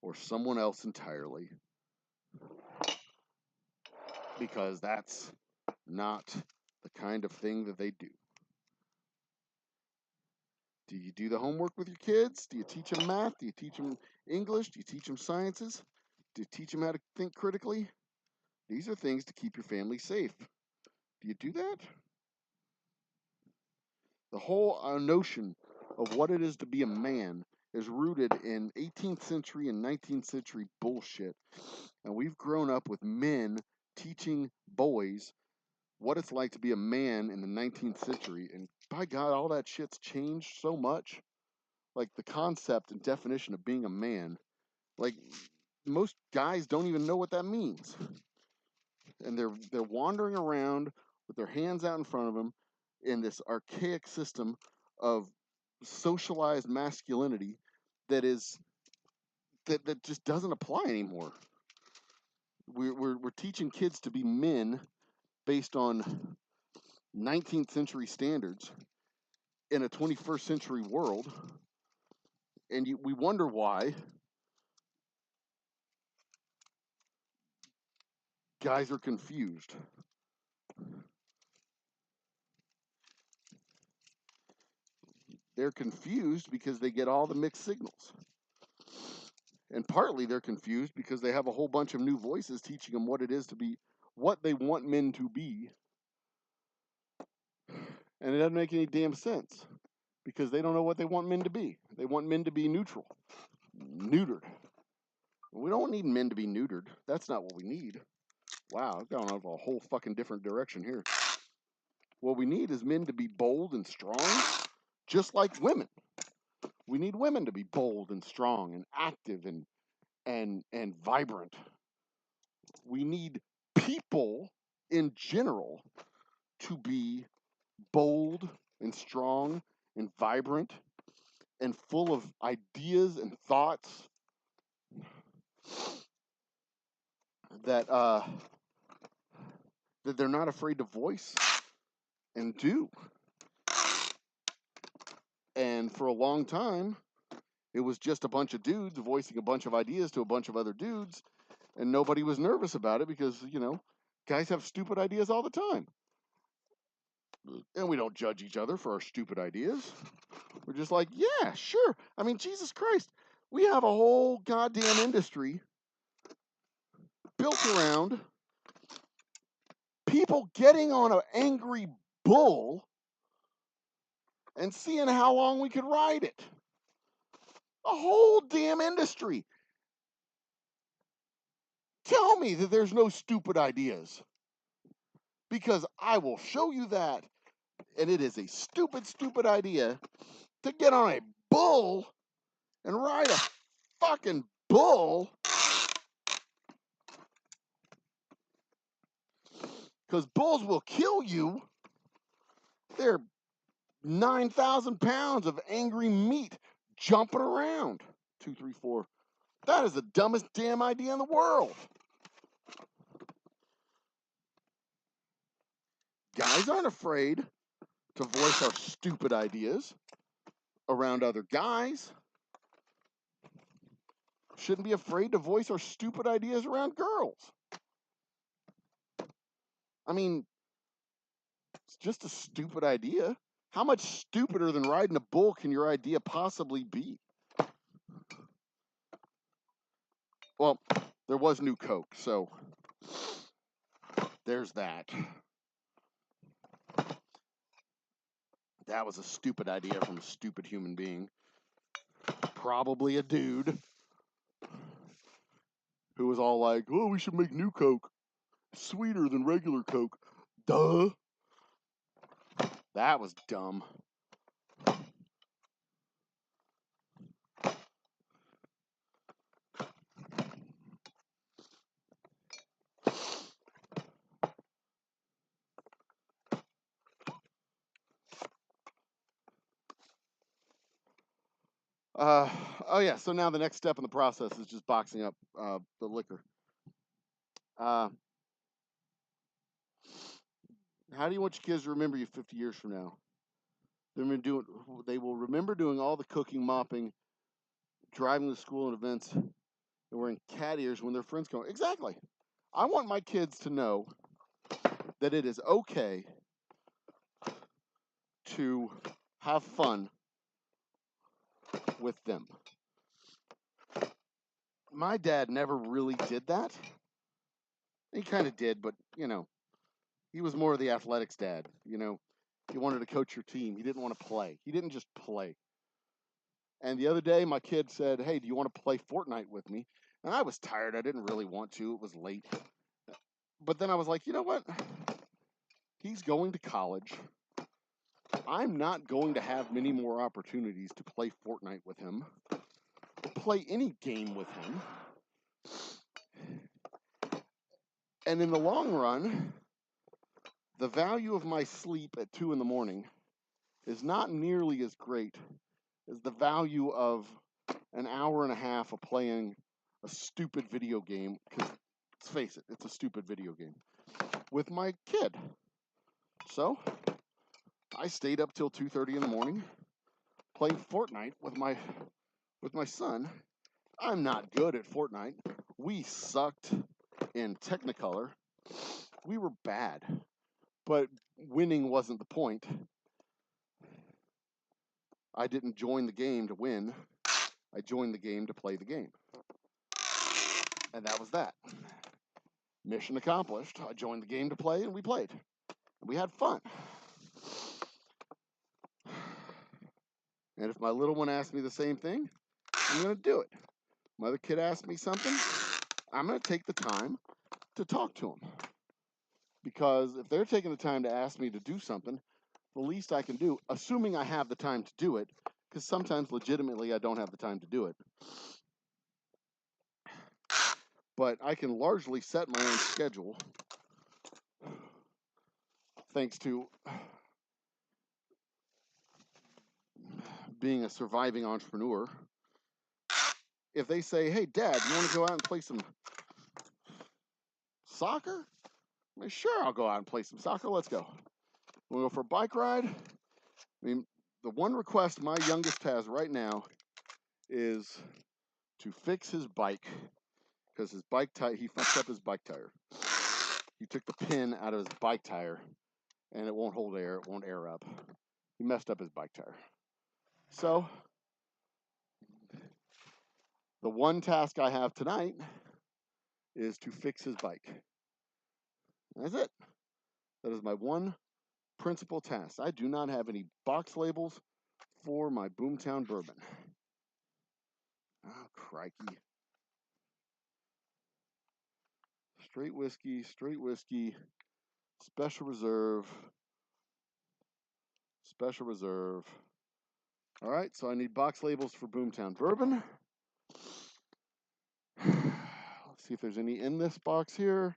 or someone else entirely because that's not the kind of thing that they do. Do you do the homework with your kids? Do you teach them math? Do you teach them English? Do you teach them sciences? Do you teach them how to think critically? These are things to keep your family safe. Do you do that? The whole notion of what it is to be a man is rooted in 18th century and 19th century bullshit. And we've grown up with men teaching boys what it's like to be a man in the 19th century. And by God, all that shit's changed so much. Like the concept and definition of being a man, like most guys don't even know what that means. And they're wandering around with their hands out in front of them in this archaic system of socialized masculinity that just doesn't apply anymore. We're teaching kids to be men based on 19th century standards in a 21st century world, and we wonder why guys are confused. They're confused because they get all the mixed signals. And partly they're confused because they have a whole bunch of new voices teaching them what it is to be, what they want men to be. And it doesn't make any damn sense because they don't know what they want men to be. They want men to be neutral, neutered. We don't need men to be neutered. That's not what we need. Wow, I've gone off a whole fucking different direction here. What we need is men to be bold and strong, just like women. We need women to be bold and strong and active and vibrant. We need people in general to be bold and strong and vibrant and full of ideas and thoughts that they're not afraid to voice and do. And for a long time, it was just a bunch of dudes voicing a bunch of ideas to a bunch of other dudes, and nobody was nervous about it because, guys have stupid ideas all the time. And we don't judge each other for our stupid ideas. We're just like, yeah, sure. I mean, Jesus Christ. We have a whole goddamn industry built around people getting on an angry bull and seeing how long we could ride it. A whole damn industry. Tell me that there's no stupid ideas, because I will show you that. And it is a stupid, stupid idea to get on a bull and ride a fucking bull, because bulls will kill you. They're 9,000 pounds of angry meat jumping around. 2, 3, 4. That is the dumbest damn idea in the world. Guys aren't afraid to voice our stupid ideas around other guys. Shouldn't be afraid to voice our stupid ideas around girls. I mean, it's just a stupid idea. How much stupider than riding a bull can your idea possibly be? Well, there was new Coke, so there's that. That was a stupid idea from a stupid human being. Probably a dude who was all like, oh, we should make new Coke. Sweeter than regular Coke. Duh. That was dumb. Oh yeah, so now the next step in the process is just boxing up the liquor. How do you want your kids to remember you 50 years from now? They will remember doing all the cooking, mopping, driving to school and events, and wearing cat ears when their friends come. Exactly. I want my kids to know that it is okay to have fun with them. My dad never really did that. He kind of did, but, he was more of the athletics dad. He wanted to coach your team. He didn't want to play. He didn't just play. And the other day, my kid said, hey, do you want to play Fortnite with me? And I was tired. I didn't really want to. It was late. But then I was like, you know what? He's going to college. I'm not going to have many more opportunities to play Fortnite with him, play any game with him. And in the long run, the value of my sleep at 2 a.m. is not nearly as great as the value of an hour and a half of playing a stupid video game, because let's face it, it's a stupid video game, with my kid. So I stayed up till 2:30 in the morning playing Fortnite with my son. I'm not good at Fortnite. We sucked in Technicolor. We were bad, but winning wasn't the point. I didn't join the game to win. I joined the game to play the game. And that was that. Mission accomplished. I joined the game to play, and we played. And we had fun. And if my little one asks me the same thing, I'm going to do it. My other kid asks me something, I'm going to take the time to talk to them. Because if they're taking the time to ask me to do something, the least I can do, assuming I have the time to do it, because sometimes legitimately I don't have the time to do it, but I can largely set my own schedule thanks to being a surviving entrepreneur. If they say, hey, Dad, you want to go out and play some soccer? I mean, sure, I'll go out and play some soccer. Let's go. Want to go for a bike ride? I mean, the one request my youngest has right now is to fix his bike, because his bike tire, he fucked up his bike tire. He took the pin out of his bike tire, and it won't hold air. It won't air up. He messed up his bike tire. So The one task I have tonight is to fix his bike. That's it. That is my one principal task. I do not have any box labels for my Boomtown bourbon. Oh, crikey. Straight whiskey, special reserve. All right, so I need box labels for Boomtown bourbon. Let's see if there's any in this box here.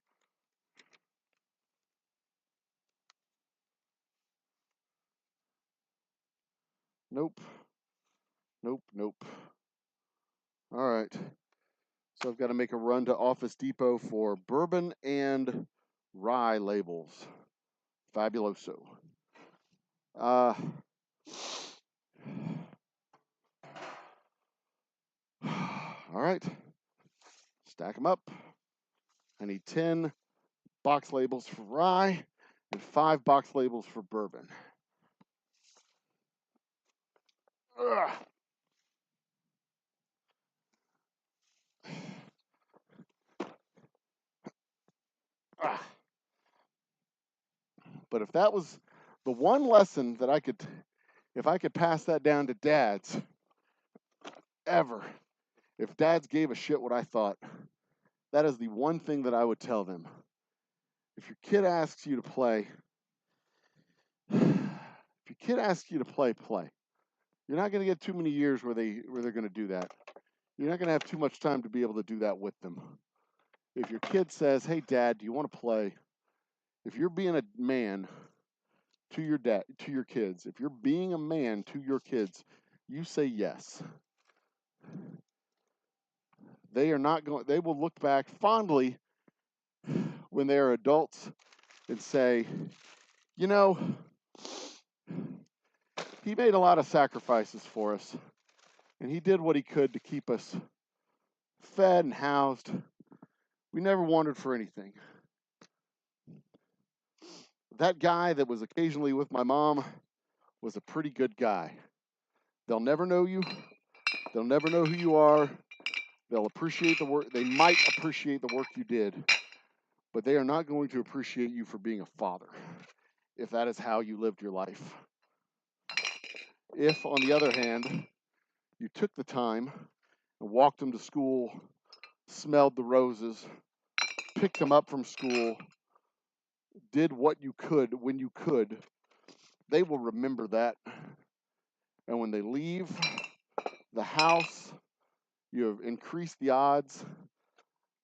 Nope. All right. So I've got to make a run to Office Depot for bourbon and rye labels. Fabuloso. All right. Stack them up. I need 10 box labels for rye and 5 box labels for bourbon. Ugh. But if that was the one lesson that if I could pass that down to dads ever, if dads gave a shit what I thought, that is the one thing that I would tell them. If your kid asks you to play, play. You're not going to get too many years where they're going to do that. You're not going to have too much time to be able to do that with them. If your kid says, "Hey, Dad, do you want to play?" If you're being a man to your kids, if you're being a man to your kids, you say yes. They will look back fondly when they're adults and say, you know, he made a lot of sacrifices for us, and he did what he could to keep us fed and housed. We never wanted for anything. That guy that was occasionally with my mom was a pretty good guy. They'll never know you. They'll never know who you are. They'll appreciate the work. They might appreciate the work you did, but they are not going to appreciate you for being a father if that is how you lived your life. If, on the other hand, you took the time and walked them to school, smelled the roses, picked them up from school, did what you could when you could, they will remember that. And when they leave the house, you have increased the odds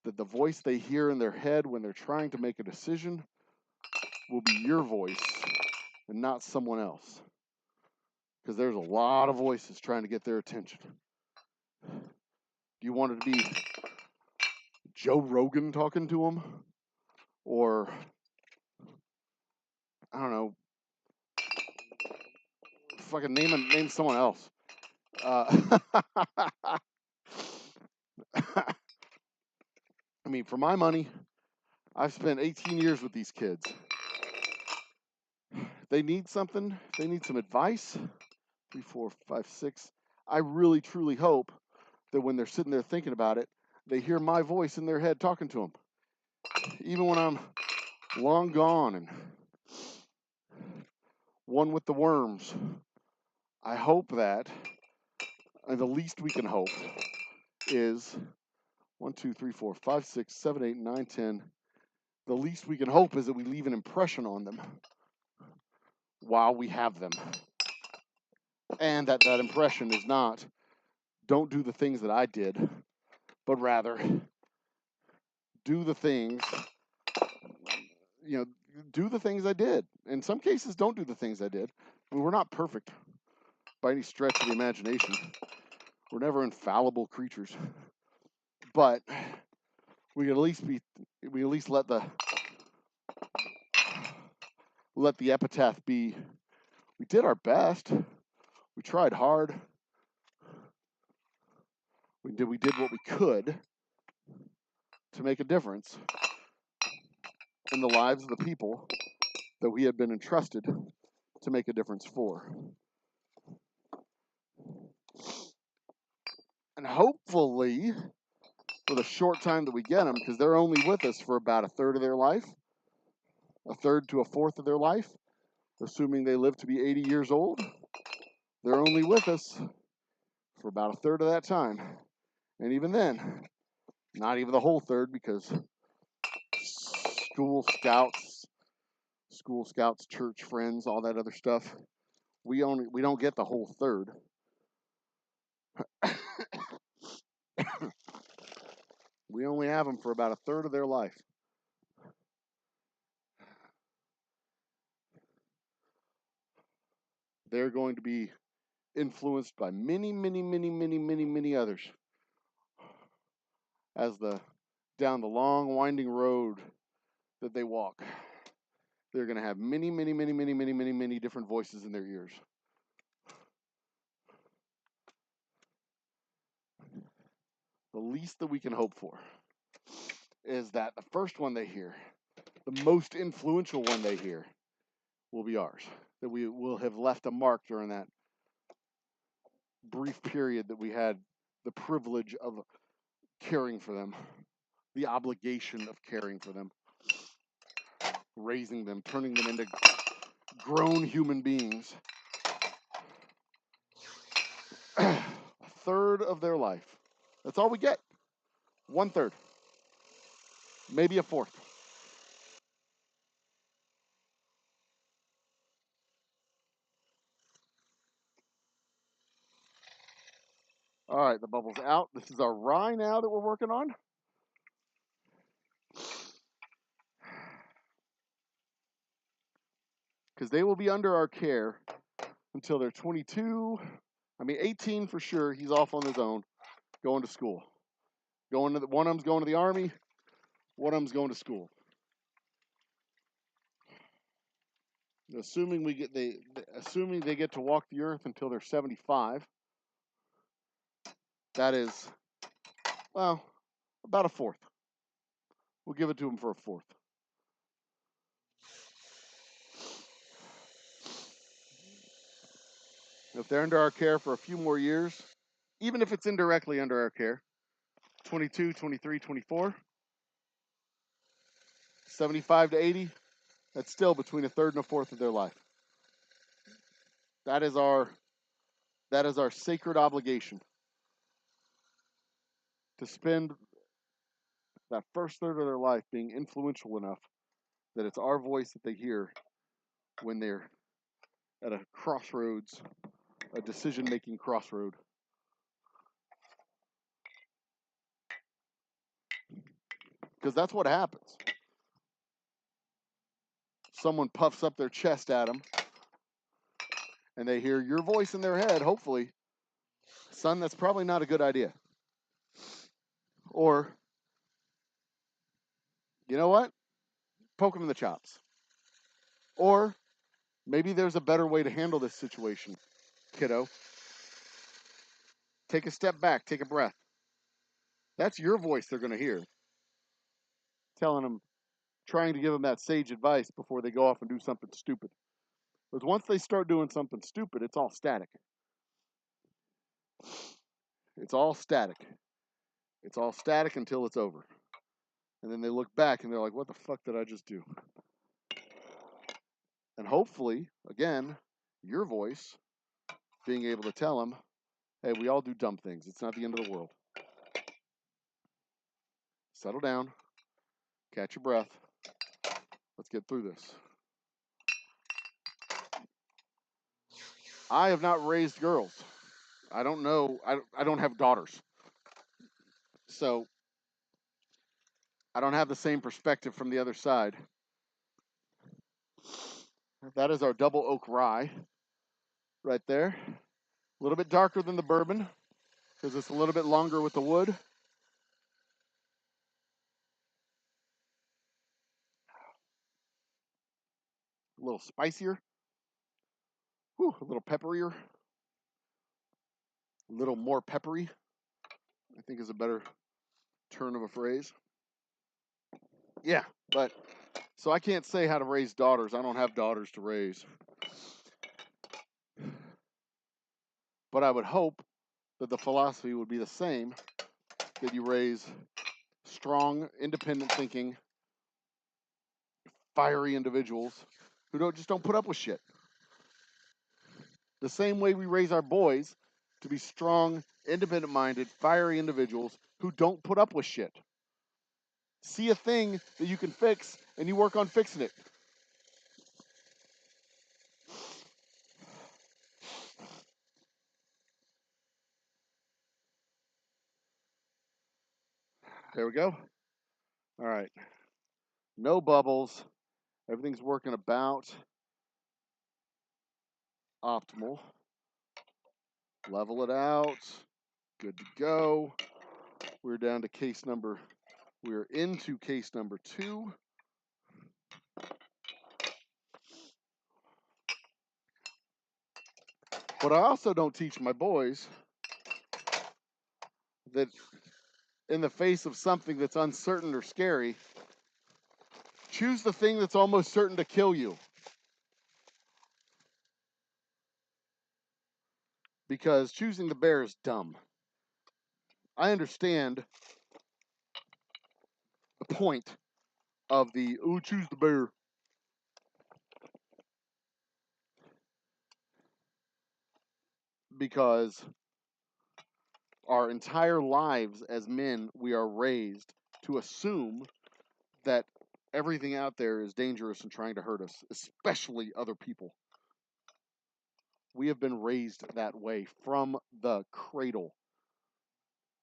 that the voice they hear in their head when they're trying to make a decision will be your voice and not someone else. Because there's a lot of voices trying to get their attention. Do you want it to be Joe Rogan talking to them? Or, I don't know, fucking name someone else. I mean, for my money, I've spent 18 years with these kids. They need something. They need some advice. 3, 4, 5, 6. I really, truly hope that when they're sitting there thinking about it, they hear my voice in their head talking to them. Even when I'm long gone and one with the worms, I hope that, and the least we can hope is 1, 2, 3, 4, 5, 6, 7, 8, 9, 10. The least we can hope is that we leave an impression on them while we have them. And that impression is not, don't do the things that I did, but rather do the things, do the things I did. In some cases, don't do the things I did. I mean, we're not perfect by any stretch of the imagination. We're never infallible creatures. But we at least let the epitaph be, we did our best. We tried hard. We did what we could to make a difference in the lives of the people that we had been entrusted to make a difference for. And hopefully, for the short time that we get them, because they're only with us for about a third of their life, a third to a fourth of their life, assuming they live to be 80 years old, they're only with us for about a third of that time. And even then, not even the whole third, because school scouts, church friends, all that other stuff, we don't get the whole third. We only have them for about a third of their life. They're going to be influenced by many, many, many, many, many, many others as down the long winding road that they walk. They're going to have many, many, many, many, many, many, many different voices in their ears. The least that we can hope for is that the first one they hear, the most influential one they hear, will be ours. That we will have left a mark during that brief period that we had the privilege of caring for them, the obligation of caring for them, raising them, turning them into grown human beings. A third of their life. That's all we get. 1/3. Maybe a fourth. All right, the bubble's out. This is our rye now that we're working on. Because they will be under our care until they're 22. 18 for sure. He's off on his own, going to school. One of them's going to the army. One of them's going to school. Assuming they get to walk the earth until they're 75. That is, well, about a fourth. We'll give it to them for a fourth. If they're under our care for a few more years, even if it's indirectly under our care, 22, 23, 24, 75 to 80, that's still between a third and a fourth of their life. That is our sacred obligation, to spend that first third of their life being influential enough that it's our voice that they hear when they're at a crossroads, a decision-making crossroad. Because that's what happens. Someone puffs up their chest at them, and they hear your voice in their head, hopefully, son, that's probably not a good idea. Or, you know what? Poke them in the chops. Or, maybe there's a better way to handle this situation, kiddo. Take a step back, take a breath. That's your voice they're going to hear. Telling them, trying to give them that sage advice before they go off and do something stupid. Because once they start doing something stupid, it's all static. It's all static. It's all static until it's over. And then they look back and they're like, what the fuck did I just do? And hopefully, again, your voice being able to tell them, hey, we all do dumb things. It's not the end of the world. Settle down. Catch your breath. Let's get through this. I have not raised girls. I don't know. I don't have daughters. So I don't have the same perspective from the other side. That is our double oak rye right there. A little bit darker than the bourbon because it's a little bit longer with the wood. A little spicier. Whew, a little pepperier. A little more peppery, I think is a better turn of a phrase. Yeah, but so I can't say how to raise daughters. I don't have daughters to raise. But I would hope that the philosophy would be the same, that you raise strong, independent thinking, fiery individuals who just don't put up with shit. The same way we raise our boys to be strong, independent-minded, fiery individuals who don't put up with shit. See a thing that you can fix, and you work on fixing it. There we go. All right. No bubbles. Everything's working about optimal. Level it out. Good to go. We're down to case number. We're into case number 2. But I also don't teach my boys that in the face of something that's uncertain or scary, choose the thing that's almost certain to kill you. Because choosing the bear is dumb. I understand the point of the, oh, choose the bear. Because our entire lives as men, we are raised to assume that everything out there is dangerous and trying to hurt us, especially other people. We have been raised that way from the cradle.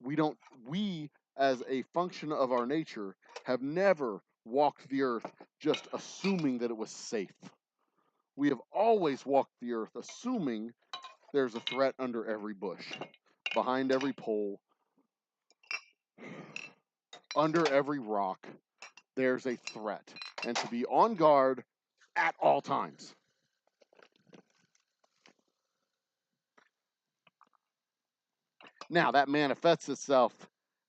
We, as a function of our nature, have never walked the earth just assuming that it was safe. We have always walked the earth assuming there's a threat under every bush, behind every pole, under every rock, there's a threat. And to be on guard at all times. Now, that manifests itself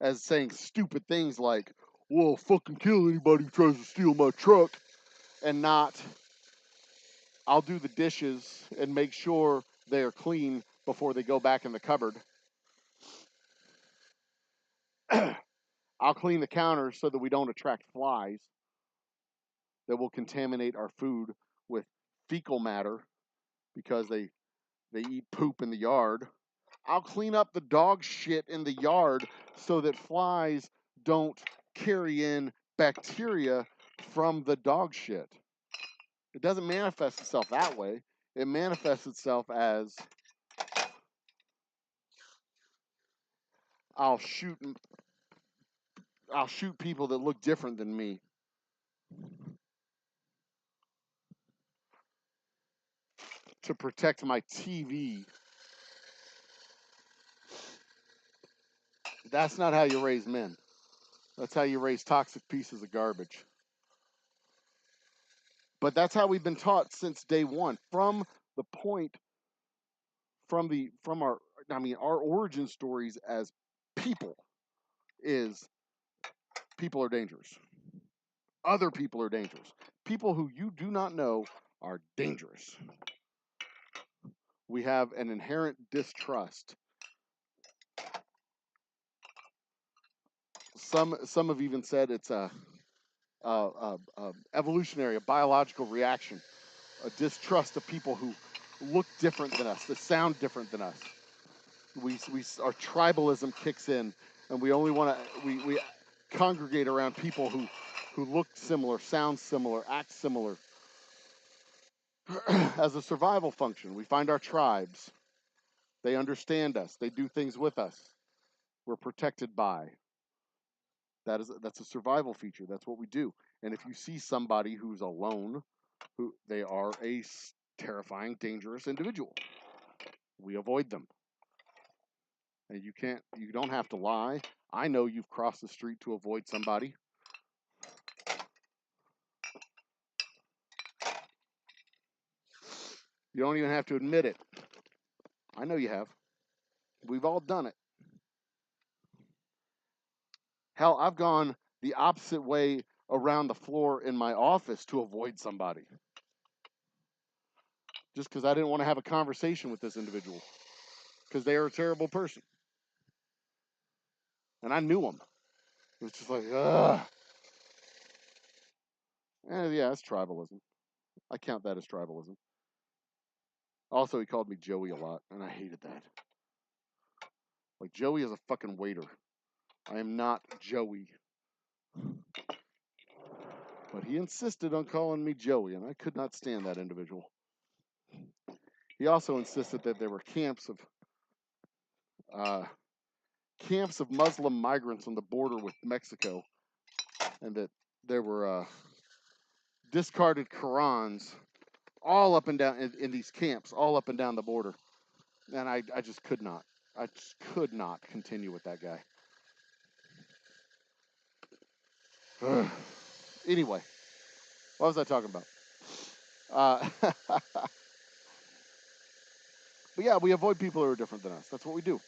as saying stupid things like, well, I'll fucking kill anybody who tries to steal my truck, and not, I'll do the dishes and make sure they are clean before they go back in the cupboard. I'll clean the counters so that we don't attract flies that will contaminate our food with fecal matter because they eat poop in the yard. I'll clean up the dog shit in the yard so that flies don't carry in bacteria from the dog shit. It doesn't manifest itself that way. It manifests itself as I'll shoot people that look different than me. To protect my TV. That's not how you raise men. That's how you raise toxic pieces of garbage. But that's how we've been taught since day one. From the point, our origin stories as people is people are dangerous. Other people are dangerous. People who you do not know are dangerous. We have an inherent distrust. Some have even said it's a evolutionary, a biological reaction, a distrust of people who look different than us, that sound different than us. Our tribalism kicks in, and we only want to we congregate around people who look similar, sound similar, act similar. As a survival function, we find our tribes. They understand us. They do things with us. We're protected by. That's a survival feature. That's what we do. And if you see somebody who's alone, they are a terrifying, dangerous individual. We avoid them. And you don't have to lie. I know you've crossed the street to avoid somebody. You don't even have to admit it. I know you have. We've all done it. Hell, I've gone the opposite way around the floor in my office to avoid somebody. Just because I didn't want to have a conversation with this individual. Because they are a terrible person. And I knew him. It was just like, ugh. And yeah, it's tribalism. I count that as tribalism. Also, he called me Joey a lot, and I hated that. Like, Joey is a fucking waiter. I am not Joey. But he insisted on calling me Joey, and I could not stand that individual. He also insisted that there were camps of Muslim migrants on the border with Mexico, and that there were discarded Qurans all up and down in these camps, all up and down the border. And I just could not. I just could not continue with that guy. Anyway, what was I talking about? But yeah, we avoid people who are different than us. That's what we do.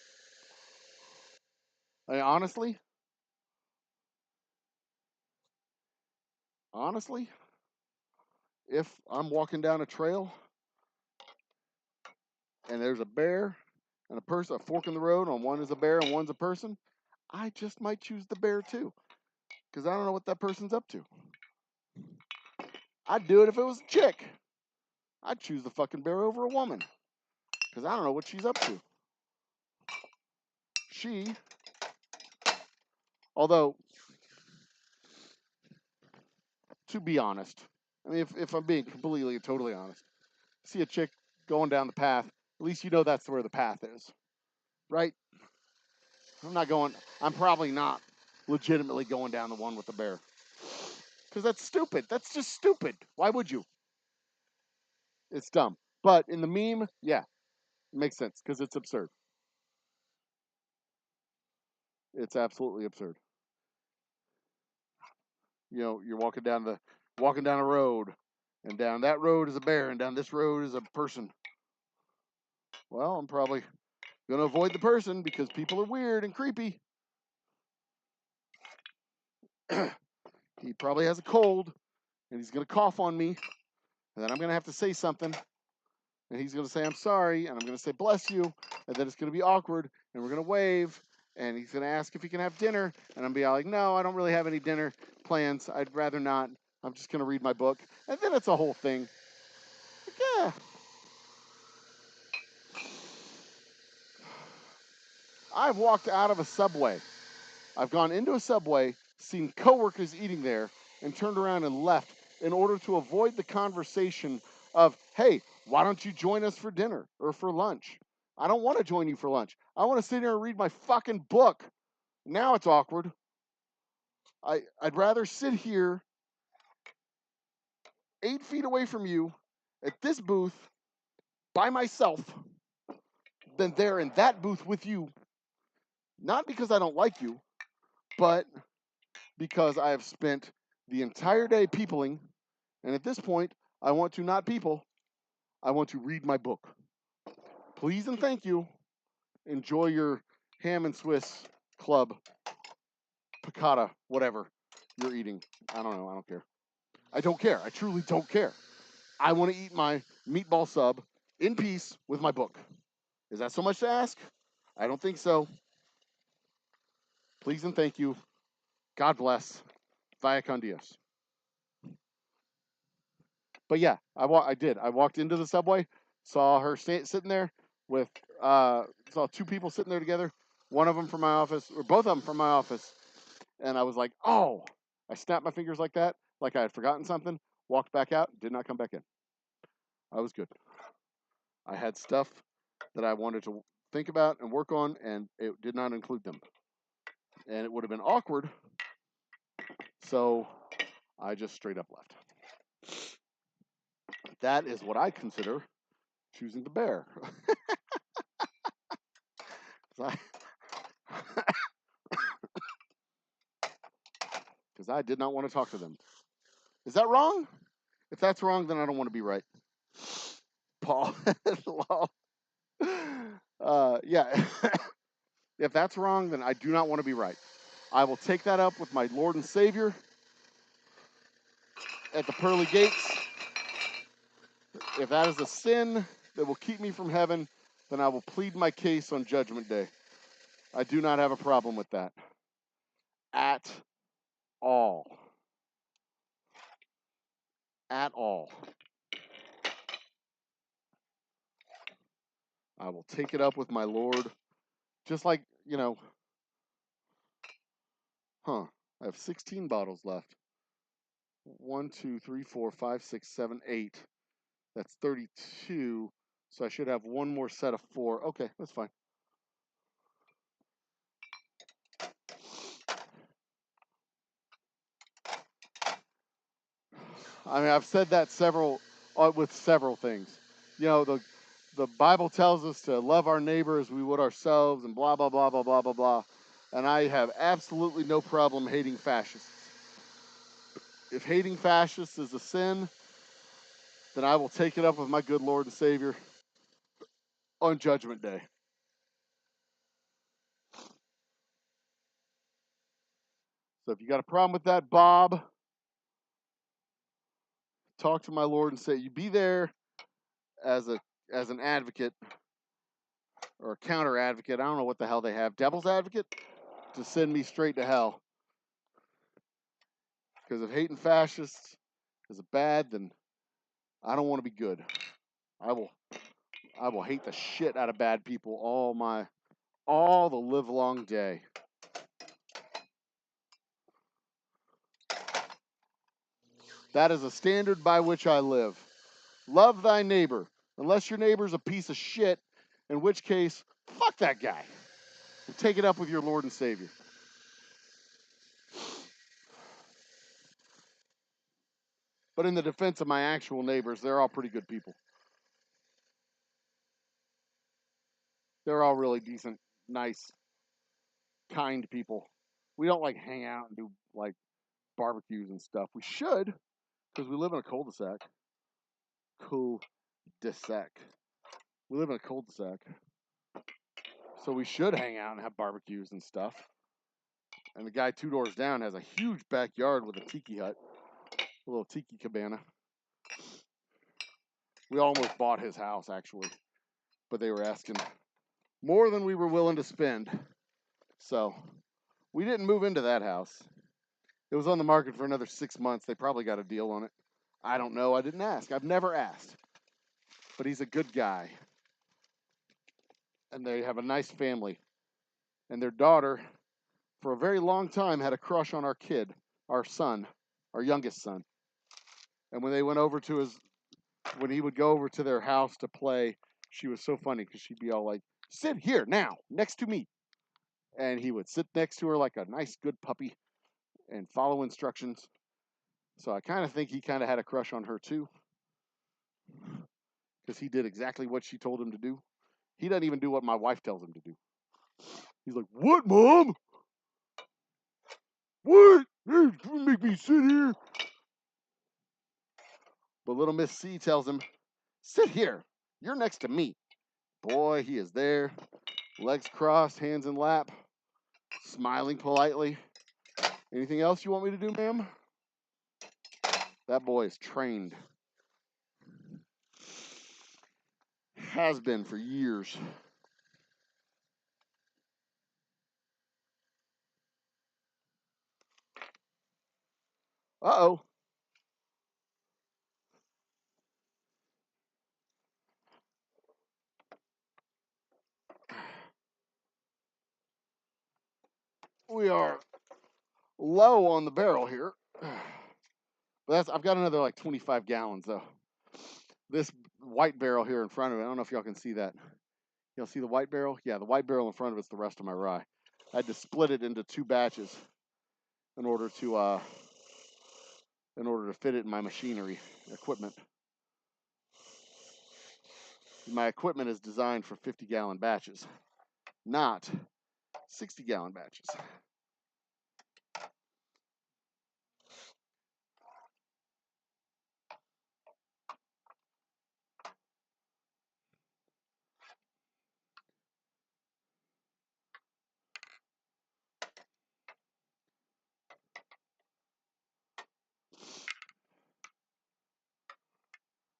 I mean, honestly, if I'm walking down a trail and there's a bear and a person, a fork in the road, on one is a bear and one's a person, I just might choose the bear too, because I don't know what that person's up to. I'd do it if it was a chick. I'd choose the fucking bear over a woman, because I don't know what she's up to. Although, to be honest, I mean, if I'm being completely and totally honest, see a chick going down the path, at least you know that's where the path is, right? I'm probably not legitimately going down the one with the bear. Because that's stupid. That's just stupid. Why would you? It's dumb. But in the meme, yeah, it makes sense because it's absurd. It's absolutely absurd. You know, you're walking down a road, and down that road is a bear, and down this road is a person. Well, I'm probably gonna avoid the person because people are weird and creepy. He probably has a cold, and he's gonna cough on me, and then I'm gonna have to say something, and he's gonna say I'm sorry, and I'm gonna say bless you, and then it's gonna be awkward, and we're gonna wave, and he's gonna ask if he can have dinner, and I'm gonna be like, no, I don't really have any dinner plans. I'd rather not. I'm just gonna read my book, and then it's a whole thing. Like, yeah. I've walked out of a Subway. I've gone into a Subway, seen coworkers eating there, and turned around and left in order to avoid the conversation of, hey, why don't you join us for dinner or for lunch? I don't want to join you for lunch. I want to sit here and read my fucking book. Now it's awkward. I'd rather sit here 8 feet away from you at this booth by myself than there in that booth with you. Not because I don't like you, but because I have spent the entire day peopling, and at this point, I want to not people. I want to read my book. Please and thank you. Enjoy your ham and Swiss club, piccata, whatever you're eating. I don't know. I don't care. I don't care. I truly don't care. I want to eat my meatball sub in peace with my book. Is that so much to ask? I don't think so. Please and thank you. God bless. Vaya con Dios. But yeah, I did. I walked into the Subway, saw her sitting there with, saw two people sitting there together, one of them from my office, or both of them from my office, and I was like, oh, I snapped my fingers like that, like I had forgotten something, walked back out, did not come back in. I was good. I had stuff that I wanted to think about and work on, and it did not include them. And it would have been awkward, so I just straight up left. That is what I consider choosing the bear. Because I did not want to talk to them. Is that wrong? If that's wrong, then I don't want to be right. Paul. Yeah. If that's wrong, then I do not want to be right. I will take that up with my Lord and Savior at the pearly gates. If that is a sin that will keep me from heaven, then I will plead my case on Judgment Day. I do not have a problem with that. at all. At all. I will take it up with my Lord. Just like, I have 16 bottles left. 1, 2, 3, 4, 5, 6, 7, 8. That's 32. So I should have one more set of 4. Okay, that's fine. I mean, I've said that with several things. The Bible tells us to love our neighbor as we would ourselves, and blah blah blah blah blah blah blah. And I have absolutely no problem hating fascists. If hating fascists is a sin, then I will take it up with my good Lord and Savior on Judgment Day. So if you got a problem with that, Bob, talk to my Lord and say, you be there as an advocate or a counter advocate. I don't know what the hell they have. Devil's advocate to send me straight to hell. Because if hating fascists is bad, then I don't want to be good. I will hate the shit out of bad people all the live long day. That is a standard by which I live. Love thy neighbor, unless your neighbor's a piece of shit, in which case, fuck that guy. And take it up with your Lord and Savior. But in the defense of my actual neighbors, they're all pretty good people. They're all really decent, nice, kind people. We don't hang out and do barbecues and stuff. We should, because we live in a cul-de-sac. Cul-de-sac. We live in a cul-de-sac. So we should hang out and have barbecues and stuff. And the guy 2 doors down has a huge backyard with a tiki hut. A little tiki cabana. We almost bought his house, actually. But they were asking more than we were willing to spend. So we didn't move into that house. It was on the market for another 6 months. They probably got a deal on it. I don't know. I didn't ask. I've never asked. But he's a good guy. And they have a nice family. And their daughter, for a very long time, had a crush on our kid, our son, our youngest son. And when he would go over to their house to play, she was so funny because she'd be all like, sit here now, next to me. And he would sit next to her like a nice, good puppy and follow instructions. So I kind of think he kind of had a crush on her too. Because he did exactly what she told him to do. He doesn't even do what my wife tells him to do. He's like, what, Mom? What? You make me sit here. But little Miss C tells him, sit here. You're next to me. Boy, he is there. Legs crossed, hands in lap. Smiling politely. Anything else you want me to do, ma'am? That boy is trained. Has been for years. Uh-oh. We are low on the barrel here. But I've got another 25 gallons though. This white barrel here in front of it, I don't know if y'all can see that. Y'all see the white barrel? Yeah, the white barrel in front of it's the rest of my rye. I had to split it into 2 batches in order to fit it in my machinery equipment. My equipment is designed for 50-gallon batches, not 60-gallon batches.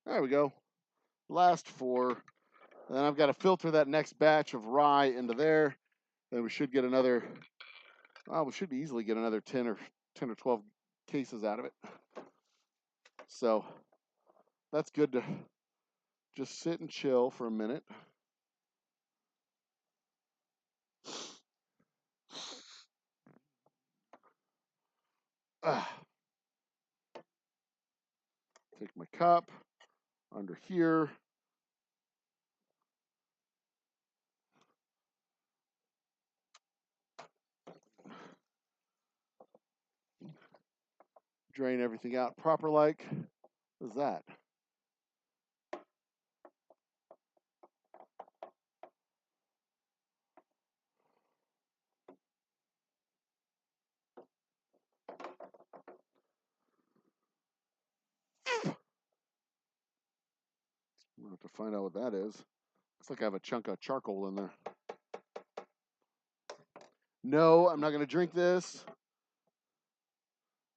There we go. Last 4. And then I've got to filter that next batch of rye into there. Then we should get another We should be easily get another 10 or 12 cases out of it. So that's good to just sit and chill for a minute. Take my cup under here. Drain everything out proper like. What's that? We'll have to find out what that is. Looks like I have a chunk of charcoal in there. No, I'm not going to drink this.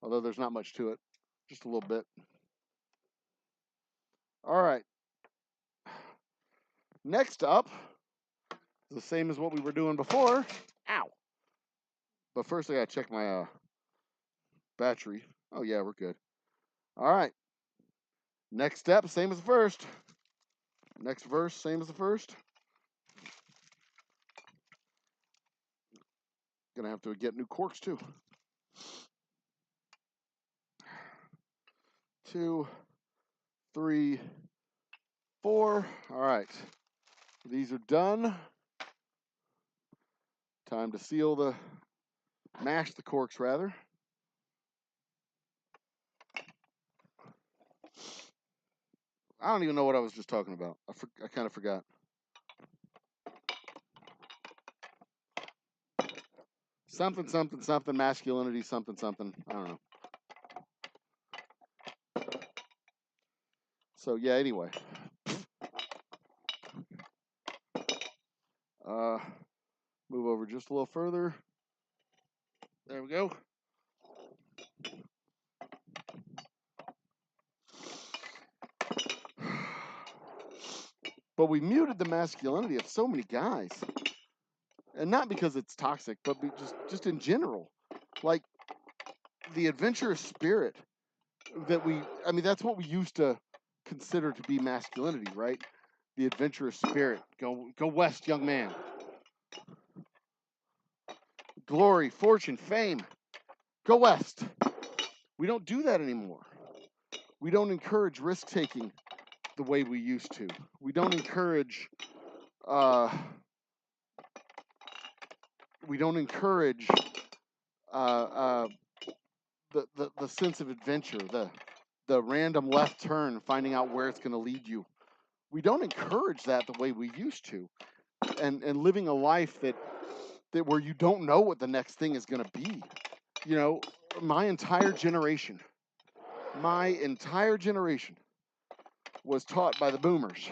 Although there's not much to it. Just a little bit. All right. Next up is the same as what we were doing before. Ow. But first I got to check my battery. Oh, yeah, we're good. All right. Next step, same as the first. Next verse, same as the first. Gonna have to get new corks too. 2, 3, 4. All right. These are done. Time to seal the, mash the corks rather. I don't even know what I was just talking about. I kind of forgot. Something, something, something, masculinity, something, something. I don't know. So, yeah, anyway. Move over just a little further. There we go. But we muted the masculinity of so many guys. And not because it's toxic, but just in general. Like, the adventurous spirit that that's what we used to consider to be masculinity, right? The adventurous spirit. Go west, young man. Glory, fortune, fame. Go west. We don't do that anymore. We don't encourage risk-taking the way we used to. We don't encourage the sense of adventure, the random left turn, finding out where it's going to lead you. We don't encourage that the way we used to, and living a life that where you don't know what the next thing is going to be. You know, my entire generation was taught by the boomers.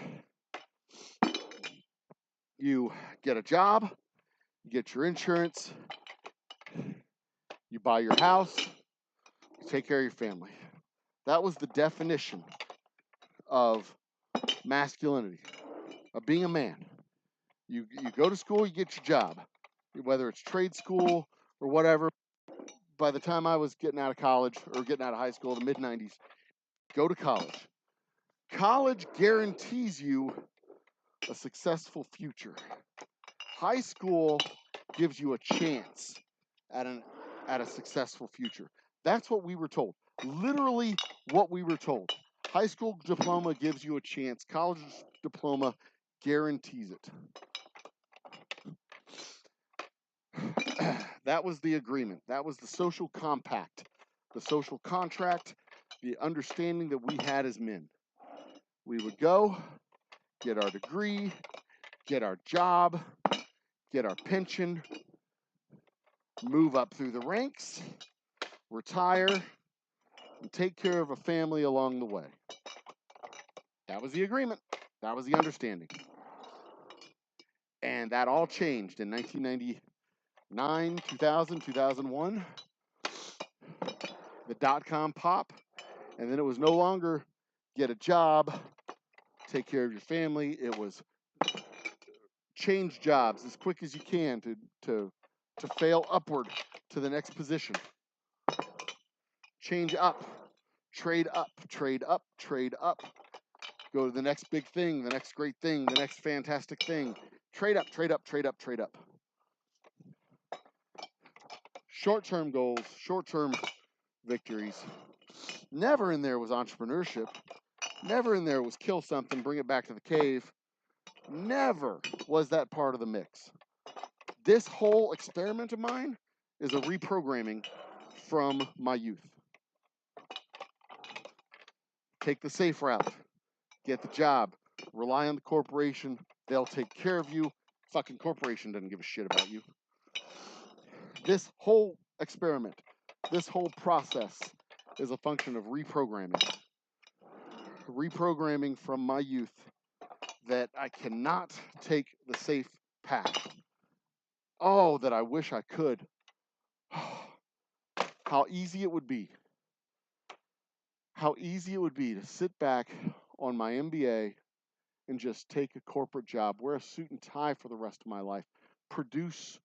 You get a job, you get your insurance, you buy your house, you take care of your family. That was the definition of masculinity, of being a man. You go to school, you get your job, whether it's trade school or whatever. By the time I was getting out of college or getting out of high school, the mid-90s, go to college. College guarantees you a successful future. High school gives you a chance at a successful future. That's what we were told. Literally what we were told. High school diploma gives you a chance. College diploma guarantees it. That was the agreement. That was the social compact, the social contract, the understanding that we had as men. We would go, get our degree, get our job, get our pension, move up through the ranks, retire, and take care of a family along the way. That was the agreement. That was the understanding. And that all changed in 1999, 2000, 2001. The dot-com pop. And then it was no longer get a job, take care of your family. It was change jobs as quick as you can to to fail upward to the next position. Change up, trade up, trade up, trade up. Go to the next big thing, the next great thing, the next fantastic thing. Trade up, trade up, trade up, trade up. Short-term goals, short-term victories. Never in there was entrepreneurship. Never in there was kill something, bring it back to the cave. Never was that part of the mix. This whole experiment of mine is a reprogramming from my youth. Take the safe route. Get the job. Rely on the corporation. They'll take care of you. Fucking corporation doesn't give a shit about you. This whole experiment, this whole process is a function of reprogramming. Reprogramming from my youth that I cannot take the safe path. Oh, that I wish I could. How easy it would be. How easy it would be to sit back on my MBA and just take a corporate job, wear a suit and tie for the rest of my life, produce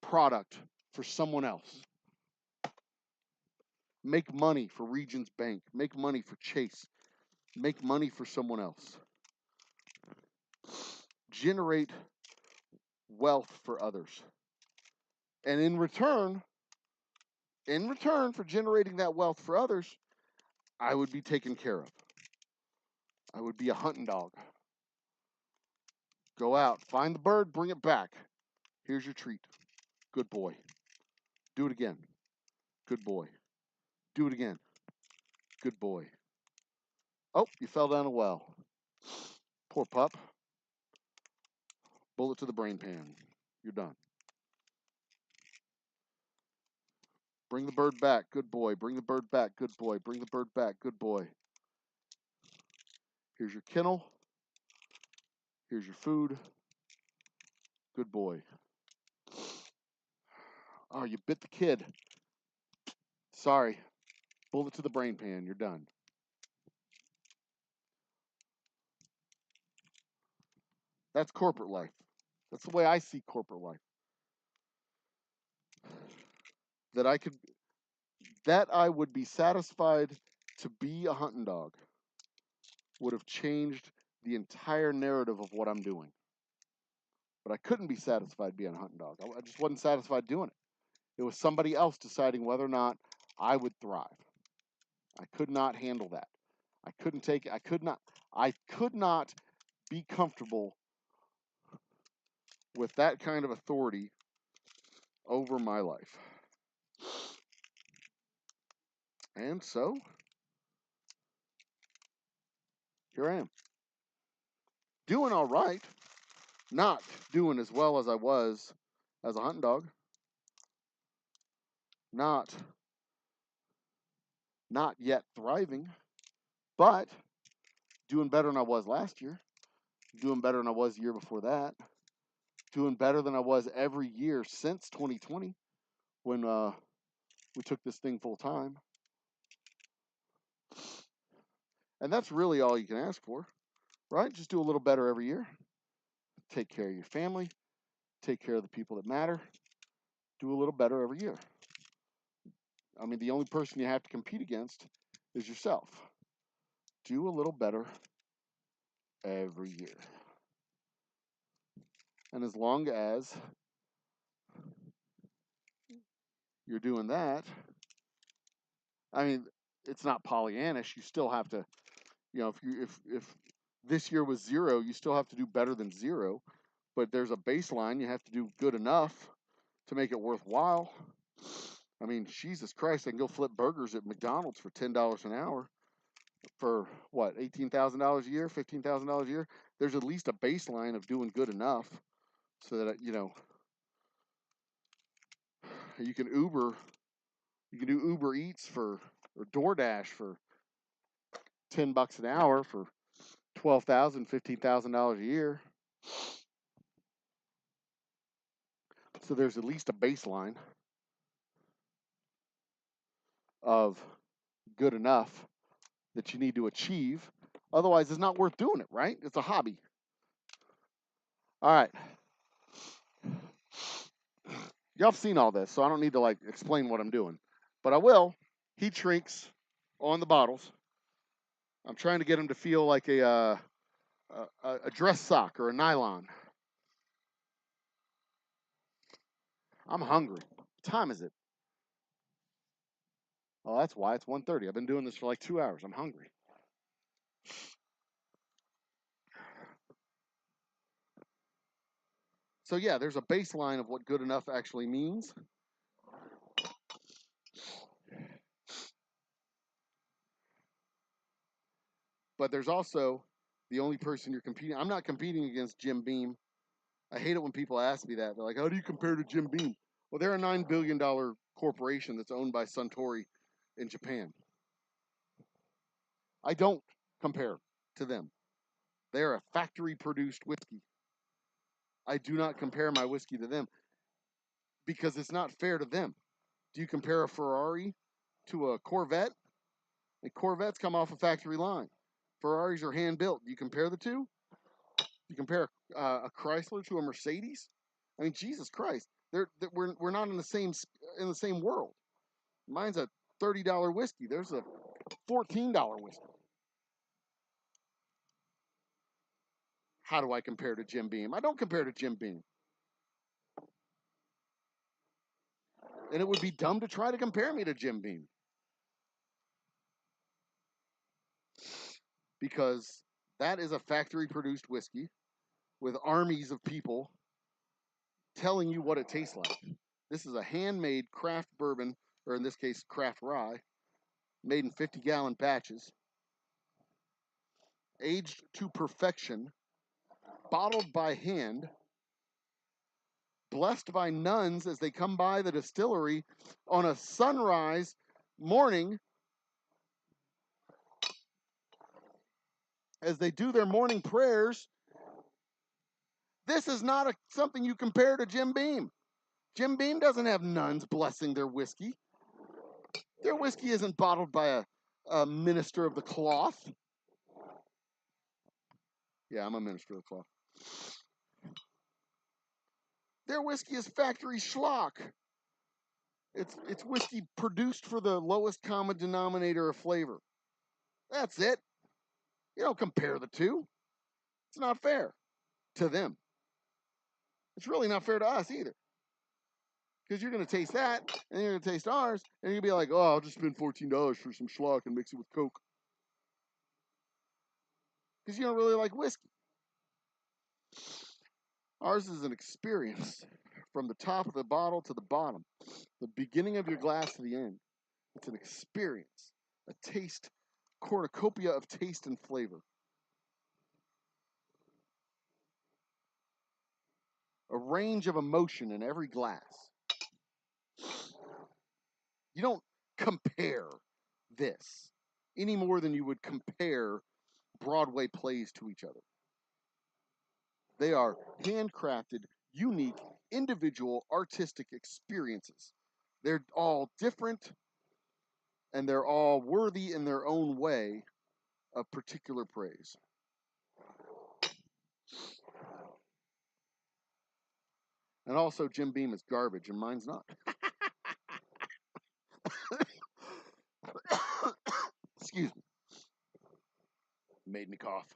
product for someone else, make money for Regions Bank, make money for Chase, make money for someone else, generate wealth for others. And in return for generating that wealth for others, I would be taken care of. I would be a hunting dog. Go out, find the bird, bring it back. Here's your treat. Good boy. Do it again. Good boy. Do it again. Good boy. Oh, you fell down a well. Poor pup. Bullet to the brain pan. You're done. Bring the bird back. Good boy. Bring the bird back. Good boy. Bring the bird back. Good boy. Here's your kennel. Here's your food. Good boy. Oh, you bit the kid. Sorry. Bullet to the brain pan. You're done. That's corporate life. That's the way I see corporate life. That I would be satisfied to be a hunting dog would have changed the entire narrative of what I'm doing. But I couldn't be satisfied being a hunting dog. I just wasn't satisfied doing it. It was somebody else deciding whether or not I would thrive. I could not handle that. I couldn't take it. I could not be comfortable with that kind of authority over my life. And so, here I am. Doing all right. Not doing as well as I was as a hunting dog. Not yet thriving, but doing better than I was last year. Doing better than I was the year before that. Doing better than I was every year since 2020 when we took this thing full time. And that's really all you can ask for, right? Just do a little better every year. Take care of your family. Take care of the people that matter. Do a little better every year. I mean, the only person you have to compete against is yourself. Do a little better every year. And as long as you're doing that, I mean, it's not Pollyannish. You still have to, if this year was 0, you still have to do better than 0. But there's a baseline. You have to do good enough to make it worthwhile. I mean, Jesus Christ, I can go flip burgers at McDonald's for $10 an hour for what, $18,000 a year, $15,000 a year. There's at least a baseline of doing good enough so that, you can do Uber Eats or DoorDash for $10 an hour for $12,000, $15,000 a year. So there's at least a baseline of good enough that you need to achieve. Otherwise, it's not worth doing it, right? It's a hobby. All right. Y'all have seen all this, so I don't need to like explain what I'm doing, but I will. Heat shrinks on the bottles. I'm trying to get them to feel like a dress sock or a nylon. I'm hungry. What time is it? Oh, that's why it's 1:30. I've been doing this for like 2 hours. I'm hungry. So yeah, there's a baseline of what good enough actually means. But there's also the only person you're competing. I'm not competing against Jim Beam. I hate it when people ask me that. They're like, how do you compare to Jim Beam? Well, they're a $9 billion corporation that's owned by Suntory in Japan. I don't compare to them. They're a factory produced whiskey. I do not compare my whiskey to them because it's not fair to them. Do you compare a Ferrari to a Corvette? And Corvettes come off a factory line. Ferraris are hand built. Do you compare the two? You compare a Chrysler to a Mercedes? I mean, Jesus Christ, we're not in the same world. Mine's a $30 whiskey. There's a $14 whiskey. How do I compare to Jim Beam? I don't compare to Jim Beam. And it would be dumb to try to compare me to Jim Beam. Because that is a factory produced whiskey with armies of people telling you what it tastes like. This is a handmade craft bourbon, or in this case, craft rye, made in 50-gallon batches, aged to perfection, bottled by hand, blessed by nuns as they come by the distillery on a sunrise morning as they do their morning prayers. This is not something you compare to Jim Beam. Jim Beam doesn't have nuns blessing their whiskey. Their whiskey isn't bottled by a minister of the cloth. Yeah, I'm a minister of the cloth. Their whiskey is factory schlock. It's whiskey produced for the lowest common denominator of flavor. That's it. You don't compare the two. It's not fair to them. It's really not fair to us either. Because you're going to taste that, and you're going to taste ours, and you're going to be like, oh, I'll just spend $14 for some schlock and mix it with Coke. Because you don't really like whiskey. Ours is an experience from the top of the bottle to the bottom, the beginning of your glass to the end. It's an experience, a taste, cornucopia of taste and flavor. A range of emotion in every glass. You don't compare this any more than you would compare Broadway plays to each other. They are handcrafted, unique, individual, artistic experiences. They're all different, and they're all worthy in their own way of particular praise. And also, Jim Beam is garbage, and mine's not. Excuse me. Made me cough.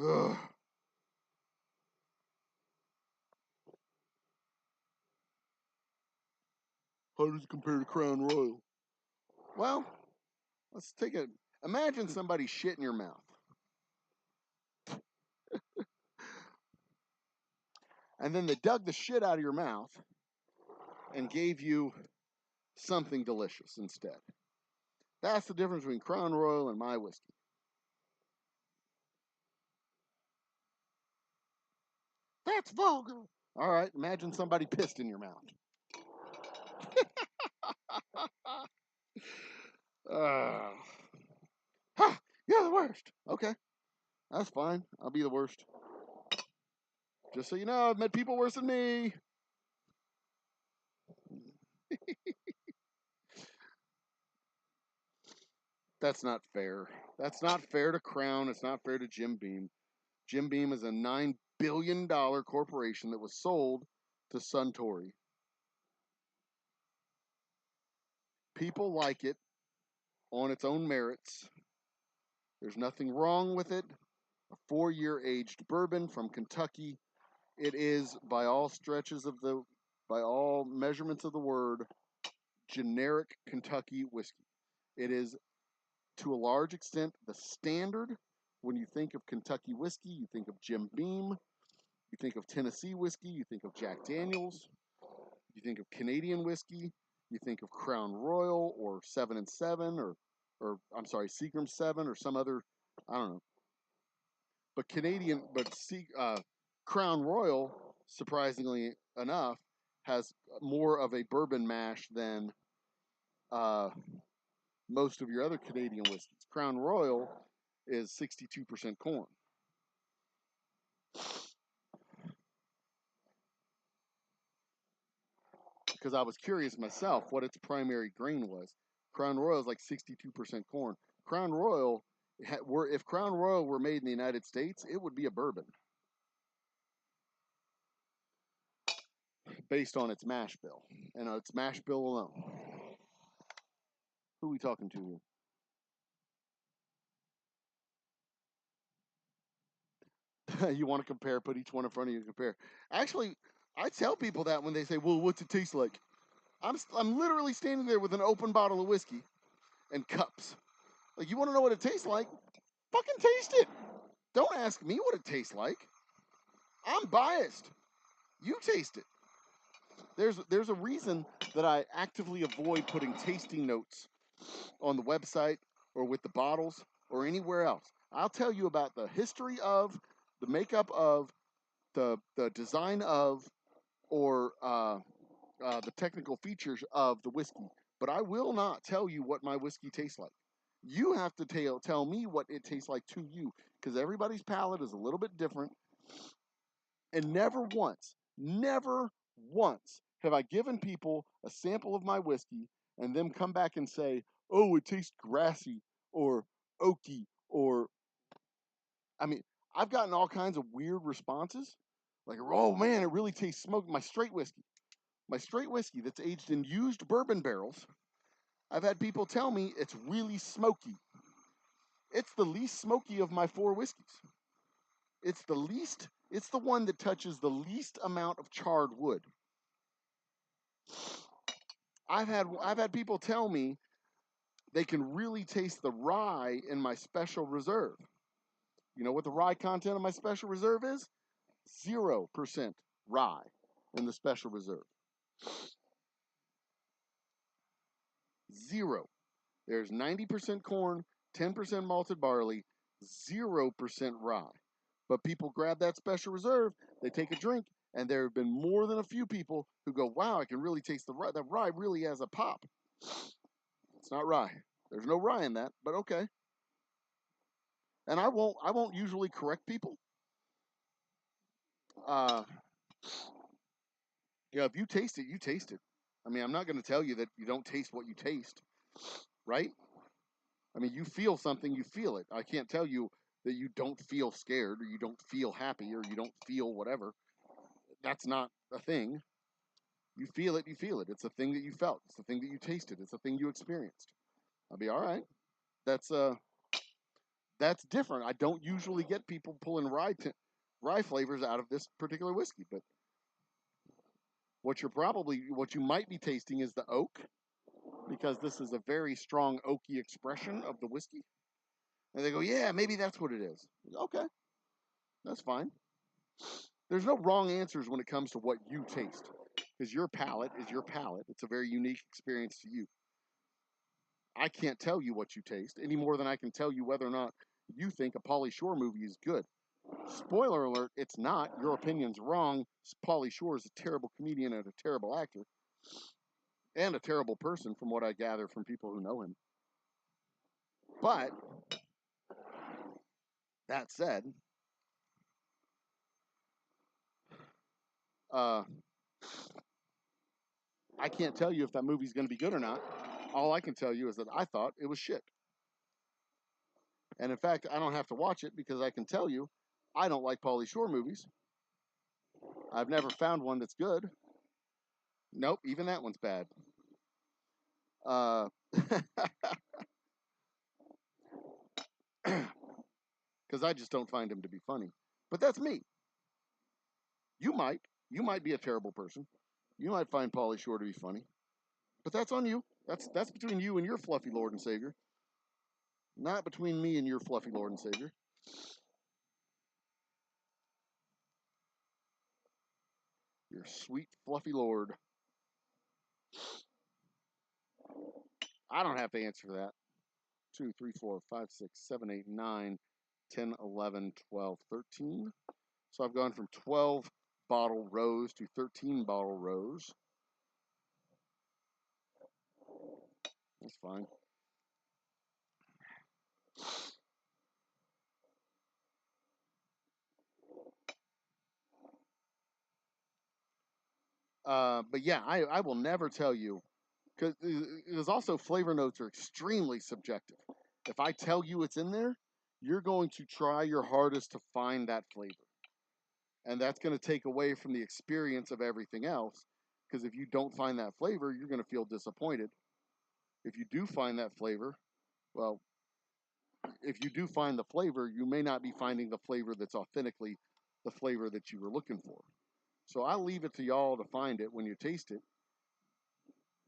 Ugh. How does it compare to Crown Royal? Well, let's take a. Imagine somebody shit in your mouth. And then they dug the shit out of your mouth and gave you something delicious instead. That's the difference between Crown Royal and my whiskey. That's vulgar. All right, imagine somebody pissed in your mouth. You're the worst. Okay, that's fine. I'll be the worst. Just so you know, I've met people worse than me. That's not fair. That's not fair to Crown. It's not fair to Jim Beam. Jim Beam is a $9 billion corporation that was sold to Suntory. People like it on its own merits. There's nothing wrong with it. A 4-year aged bourbon from Kentucky. It is, by all measurements of the word, generic Kentucky whiskey. It is, to a large extent, the standard. When you think of Kentucky whiskey, you think of Jim Beam. You think of Tennessee whiskey. You think of Jack Daniels. You think of Canadian whiskey. You think of Crown Royal or 7 and 7 or I'm sorry, Seagram 7 or some other, I don't know. But Crown Royal, surprisingly enough, has more of a bourbon mash than most of your other Canadian whiskeys. Crown Royal is 62% corn. Because I was curious myself what its primary grain was. Crown Royal is like 62% corn. Crown Royal, if Crown Royal were made in the United States, it would be a bourbon. Based on its mash bill. And its mash bill alone. Who are we talking to here? You want to compare, put each one in front of you and compare. Actually, I tell people that when they say, well, what's it taste like? I'm literally standing there with an open bottle of whiskey and cups. Like, you want to know what it tastes like? Fucking taste it. Don't ask me what it tastes like. I'm biased. You taste it. There's a reason that I actively avoid putting tasting notes on the website or with the bottles or anywhere else. I'll tell you about the history of, the makeup of, the design of, or the technical features of the whiskey. But I will not tell you what my whiskey tastes like. You have to tell me what it tastes like to you, because everybody's palate is a little bit different. And never once have I given people a sample of my whiskey and them come back and say, oh, it tastes grassy or oaky or, I mean, I've gotten all kinds of weird responses. Like, oh man, it really tastes smoky. My straight whiskey that's aged in used bourbon barrels, I've had people tell me it's really smoky. It's the least smoky of my 4 whiskeys. It's the one that touches the least amount of charred wood. I've had people tell me they can really taste the rye in my special reserve. You know what the rye content of my special reserve is? 0% rye in the special reserve. 0. There's 90% corn, 10% malted barley, 0% rye. But people grab that special reserve, they take a drink, and there have been more than a few people who go, wow, I can really taste the rye. That rye really has a pop. It's not rye. There's no rye in that, but okay. And I won't usually correct people. If you taste it, you taste it. I mean, I'm not going to tell you that you don't taste what you taste, right? I mean, you feel something, you feel it. I can't tell you that you don't feel scared or you don't feel happy or you don't feel whatever. That's not a thing. You feel it, you feel it. It's a thing that you felt. It's a thing that you tasted. It's a thing you experienced. I'll be all right. That's different. I don't usually get people pulling rye flavors out of this particular whiskey, but what you might be tasting is the oak, because this is a very strong oaky expression of the whiskey. And they go, yeah, maybe that's what it is. Okay, that's fine. There's no wrong answers when it comes to what you taste, because your palate is your palate. It's a very unique experience to you. I can't tell you what you taste any more than I can tell you whether or not you think a Pauly Shore movie is good. Spoiler alert, it's not. Your opinion's wrong. Pauly Shore is a terrible comedian and a terrible actor. And a terrible person, from what I gather from people who know him. But, that said, I can't tell you if that movie's going to be good or not. All I can tell you is that I thought it was shit. And in fact, I don't have to watch it, because I can tell you I don't like Pauly Shore movies. I've never found one that's good. Nope, even that one's bad. Because I just don't find him to be funny. But that's me. You might. You might be a terrible person. You might find Pauly Shore to be funny. But that's on you. That's between you and your fluffy Lord and Savior. Not between me and your fluffy Lord and Savior. Your sweet fluffy Lord. I don't have to answer that. 2, 3, 4, 5, 6, 7, 8, 9, 10, 11, 12, 13. So I've gone from 12 bottle rows to 13 bottle rows. That's fine. But yeah, I will never tell you, because it is also flavor notes are extremely subjective. If I tell you it's in there, you're going to try your hardest to find that flavor. And that's going to take away from the experience of everything else. Because if you don't find that flavor, you're going to feel disappointed. If you do find that flavor, well, if you do find the flavor, you may not be finding the flavor that's authentically the flavor that you were looking for. So I leave it to y'all to find it when you taste it.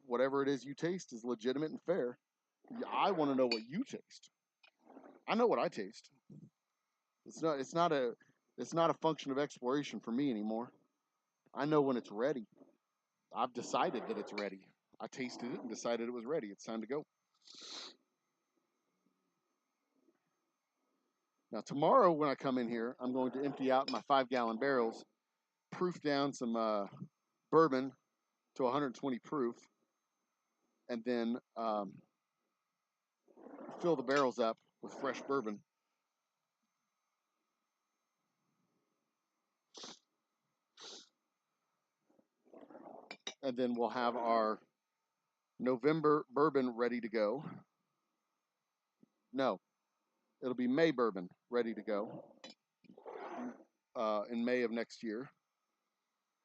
Whatever it is you taste is legitimate and fair. I want to know what you taste. I know what I taste. It's not a function of exploration for me anymore. I know when it's ready. I've decided that it's ready. I tasted it and decided it was ready. It's time to go. Now tomorrow when I come in here, I'm going to empty out my 5-gallon barrels, proof down some bourbon to 120 proof, and then fill the barrels up with fresh bourbon. And then we'll have our November bourbon ready to go. No, it'll be May bourbon ready to go in May of next year.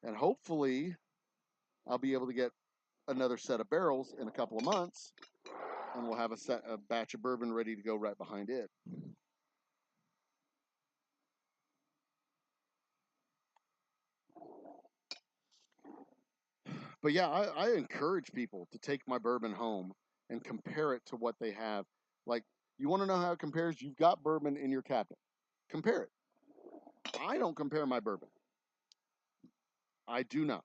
And hopefully I'll be able to get another set of barrels in a couple of months, and we'll have a batch of bourbon ready to go right behind it. But yeah, I encourage people to take my bourbon home and compare it to what they have. Like, you want to know how it compares? You've got bourbon in your cabinet. Compare it. I don't compare my bourbon. I do not.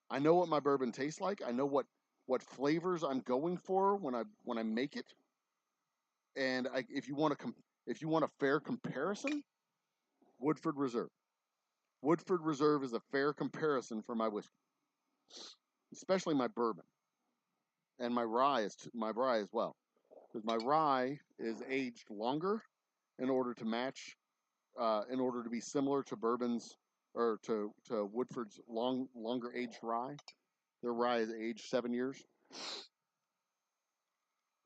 I know what my bourbon tastes like. I know what flavors I'm going for when I make it. And if you want a fair comparison, Woodford Reserve. Woodford Reserve is a fair comparison for my whiskey, especially my bourbon and my rye as well, because my rye is aged longer in order to match, in order to be similar to bourbon's or to Woodford's longer aged rye. Their rye is aged 7 years.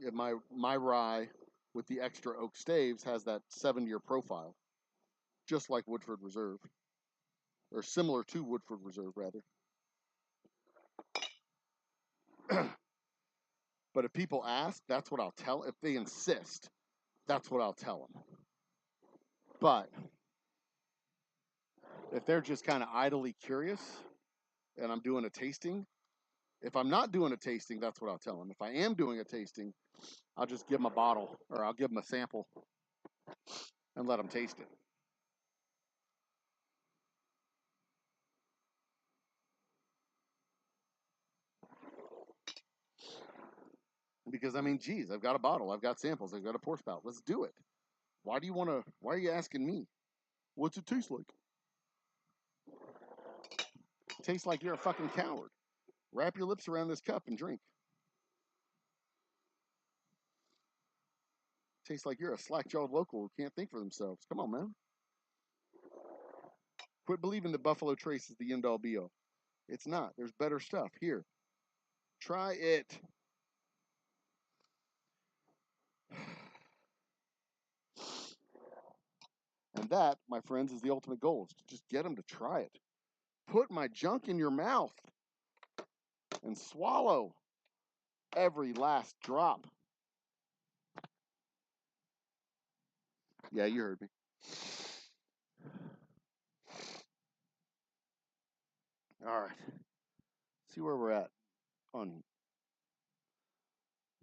Yeah, my rye with the extra oak staves has that 7-year profile, just like Woodford Reserve, or similar to Woodford Reserve rather. But if people ask, that's what I'll tell. If they insist, that's what I'll tell them. But if they're just kind of idly curious and I'm doing a tasting, if I'm not doing a tasting, that's what I'll tell them. If I am doing a tasting, I'll just give them a bottle or I'll give them a sample and let them taste it. Because I mean, geez, I've got a bottle, I've got samples, I've got a pour spout. Let's do it. Why are you asking me? What's it taste like? It tastes like you're a fucking coward. Wrap your lips around this cup and drink. It tastes like you're a slack-jawed local who can't think for themselves. Come on, man. Quit believing that Buffalo Trace is the end-all be-all. It's not. There's better stuff. Here. Try it. And And that, my friends, is the ultimate goal, is to just get them to try it. Put my junk in your mouth and swallow every last drop. Yeah, you heard me. All right. See where we're at on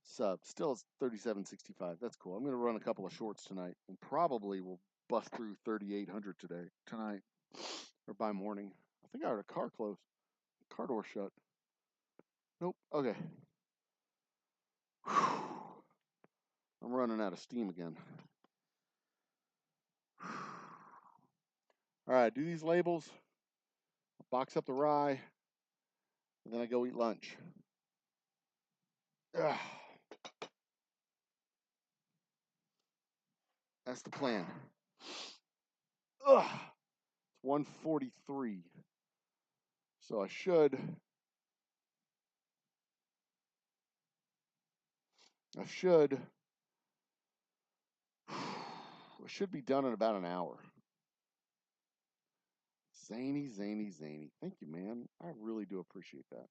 sub. Still it's 37.65. That's cool. I'm going to run a couple of shorts tonight and probably will bust through 3,800 tonight or by morning. I think I heard a car close. Car door shut. Nope. Okay. I'm running out of steam again. All right, do these labels, box up the rye, and then I go eat lunch. Ugh. That's the plan. Ugh. It's 1:43. So I should be done in about an hour. Zany. Thank you, man. I really do appreciate that.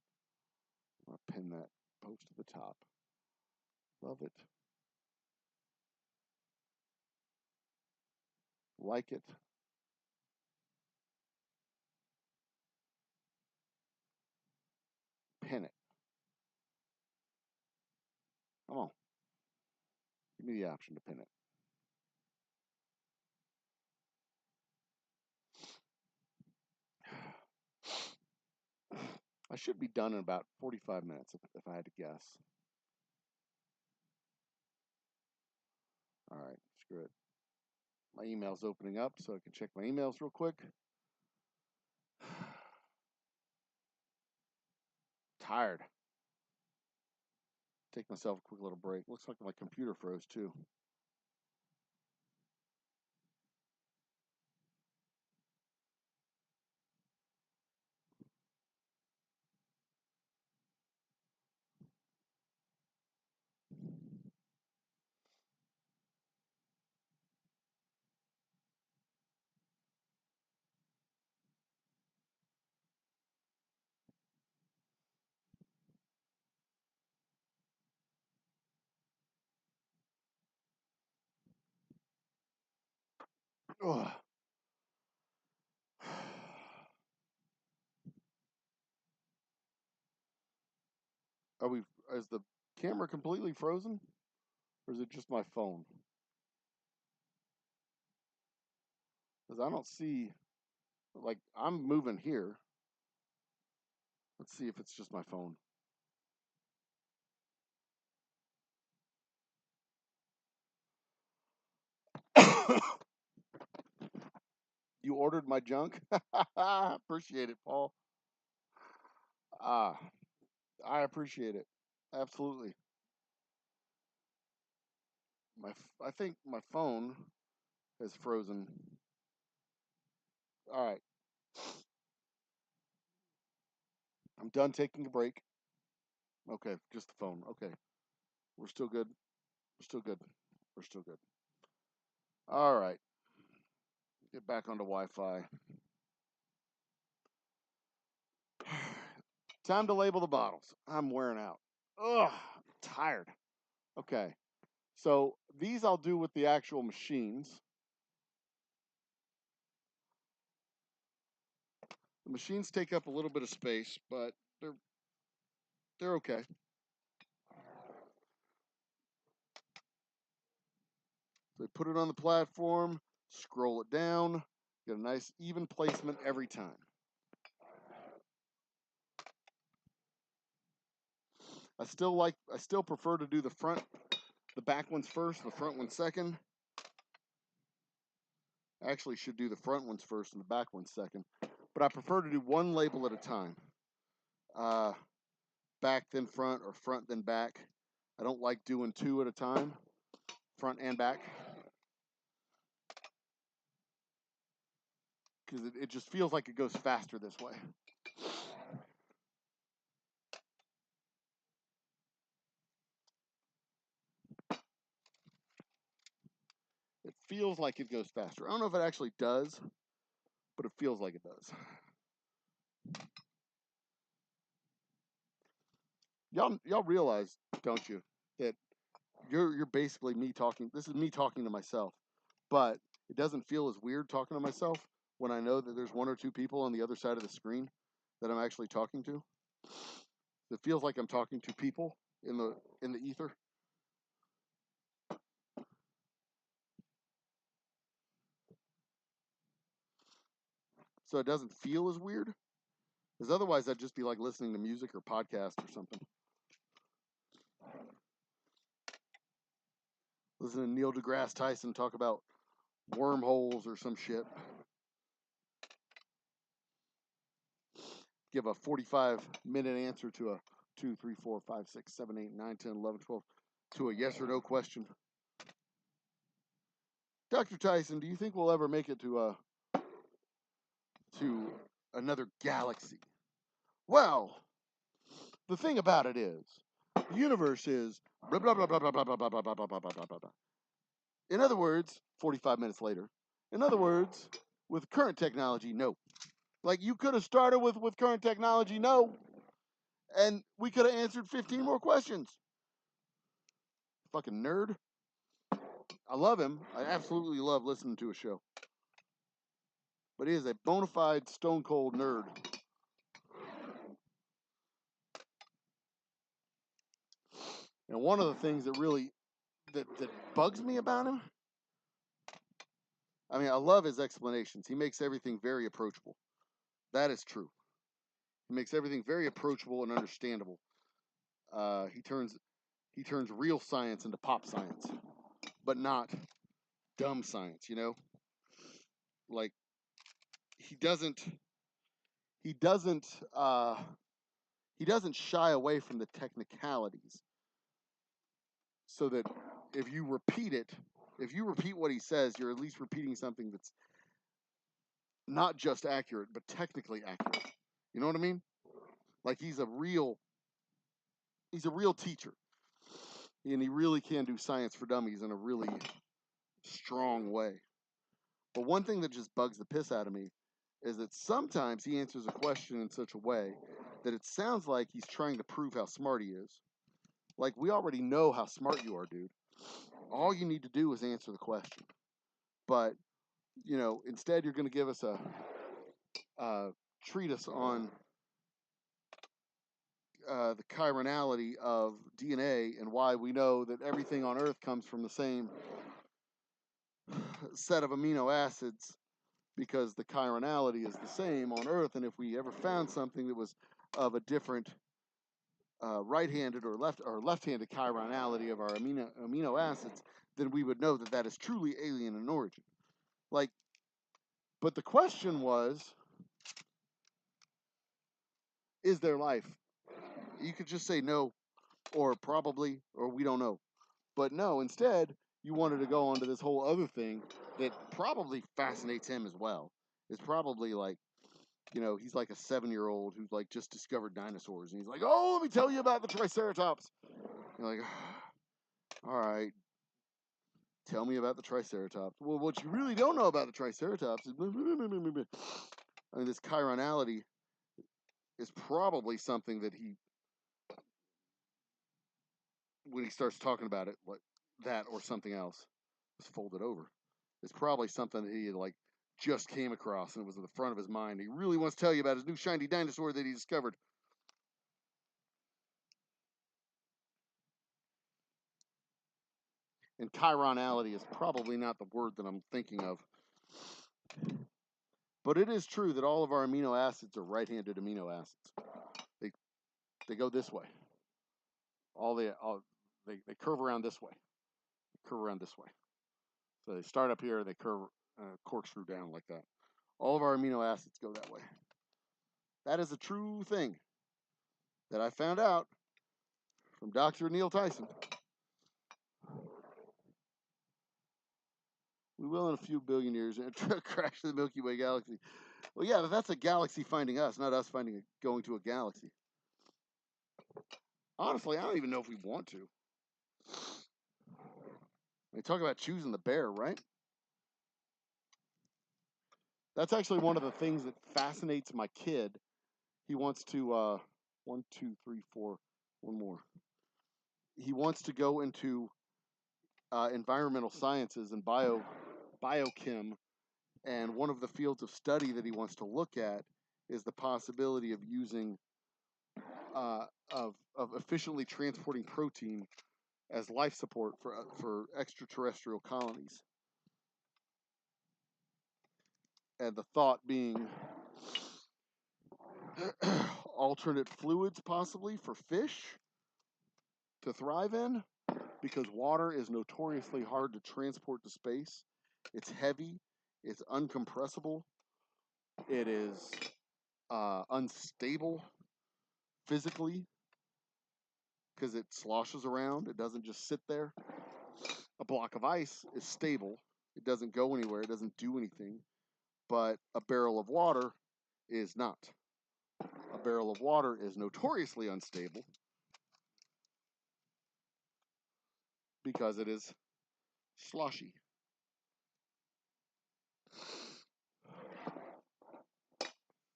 I'm going to pin that post to the top. Love it. Like it. Pin it. Come on. Give me the option to pin it. I should be done in about 45 minutes if I had to guess. All right, screw it. My email's opening up, so I can check my emails real quick. Tired. Take myself a quick little break. Looks like my computer froze too. Ugh. Is the camera completely frozen? Or is it just my phone? Because I don't see, like, I'm moving here. Let's see if it's just my phone. You ordered my junk? Appreciate it, Paul. I appreciate it. Absolutely. I think my phone has frozen. All right. I'm done taking a break. Okay, just the phone. Okay. We're still good. We're still good. We're still good. All right. Get back onto Wi-Fi. Time to label the bottles. I'm wearing out. Ugh, tired. Okay. So these I'll do with the actual machines. The machines take up a little bit of space, but they're okay. So they put it on the platform, scroll it down, get a nice even placement every time. I still prefer to do the back ones first, the front ones second. I actually should do the front ones first and the back ones second, but I prefer to do one label at a time. Back then front or front then back. I don't like doing two at a time, front and back, because it just feels like it goes faster this way. It feels like it goes faster. I don't know if it actually does, but it feels like it does. Y'all realize, don't you, that you're basically me talking. This is me talking to myself, but it doesn't feel as weird talking to myself when I know that there's one or two people on the other side of the screen that I'm actually talking to. It feels like I'm talking to people in the ether. So it doesn't feel as weird. Because otherwise I'd just be like listening to music or podcast or something. Listen to Neil deGrasse Tyson talk about wormholes or some shit. Give a 45-minute answer to a 2, 3, 4, 5, 6, 7, 8, 9, 10, 11, 12 to a yes or no question. Dr. Tyson, do you think we'll ever make it to another galaxy? Well, the thing about it is, the universe is blah blah blah blah blah blah blah blah blah blah blah blah blah blah blah. In other words, 45 minutes later. In other words, with current technology, no. Like you could have started with current technology, no, and we could have answered 15 more questions. Fucking nerd. I love him. I absolutely love listening to a show. But he is a bona fide stone cold nerd. And one of the things that really that bugs me about him, I mean, I love his explanations. He makes everything very approachable. That is true. He makes everything very approachable and understandable. He turns real science into pop science, but not dumb science. You know, like he doesn't shy away from the technicalities, so that if you repeat what he says, you're at least repeating something that's not just accurate, but technically accurate. You know what I mean? Like he's a real teacher, and he really can do science for dummies in a really strong way. But one thing that just bugs the piss out of me is that sometimes he answers a question in such a way that it sounds like he's trying to prove how smart he is. Like, we already know how smart you are, dude. All you need to do is answer the question. But, you know, instead you're going to give us a treatise on the chironality of DNA and why we know that everything on Earth comes from the same set of amino acids, because the chironality is the same on Earth. And if we ever found something that was of a different right-handed or left-handed chironality of our amino acids, then we would know that that is truly alien in origin. Like, but the question was, is there life? You could just say no, or probably, or we don't know. But no, instead, you wanted to go on to this whole other thing that probably fascinates him as well. It's probably like, you know, he's like a 7-year-old who's like just discovered dinosaurs, and he's like, oh, let me tell you about the Triceratops. You're like, all right, tell me about the Triceratops. Well, what you really don't know about the Triceratops is, I mean, this chironality is probably something that when he starts talking about it, like that or something else, was folded over. It's probably something that he had like just came across and it was at the front of his mind. He really wants to tell you about his new shiny dinosaur that he discovered. And chironality is probably not the word that I'm thinking of. But it is true that all of our amino acids are right-handed amino acids. They go this way. They curve around this way. Curve around this way. So they start up here, they curve corkscrew down like that. All of our amino acids go that way. That is a true thing that I found out from Dr. Neil Tyson. We will in a few billion years crash the Milky Way galaxy. Well, yeah, but that's a galaxy finding us, not us going to a galaxy. Honestly, I don't even know if we want to. They talk about choosing the bear, right? That's actually one of the things that fascinates my kid. He wants to, 1, 2, 3, 4, one more. He wants to go into environmental sciences and biochem, and one of the fields of study that he wants to look at is the possibility of using of efficiently transporting protein as life support for extraterrestrial colonies. And the thought being alternate fluids possibly for fish to thrive in, because water is notoriously hard to transport to space. It's heavy, it's uncompressible, it is unstable physically because it sloshes around. It doesn't just sit there. A block of ice is stable. It doesn't go anywhere. It doesn't do anything. But a barrel of water is not. A barrel of water is notoriously unstable because it is sloshy.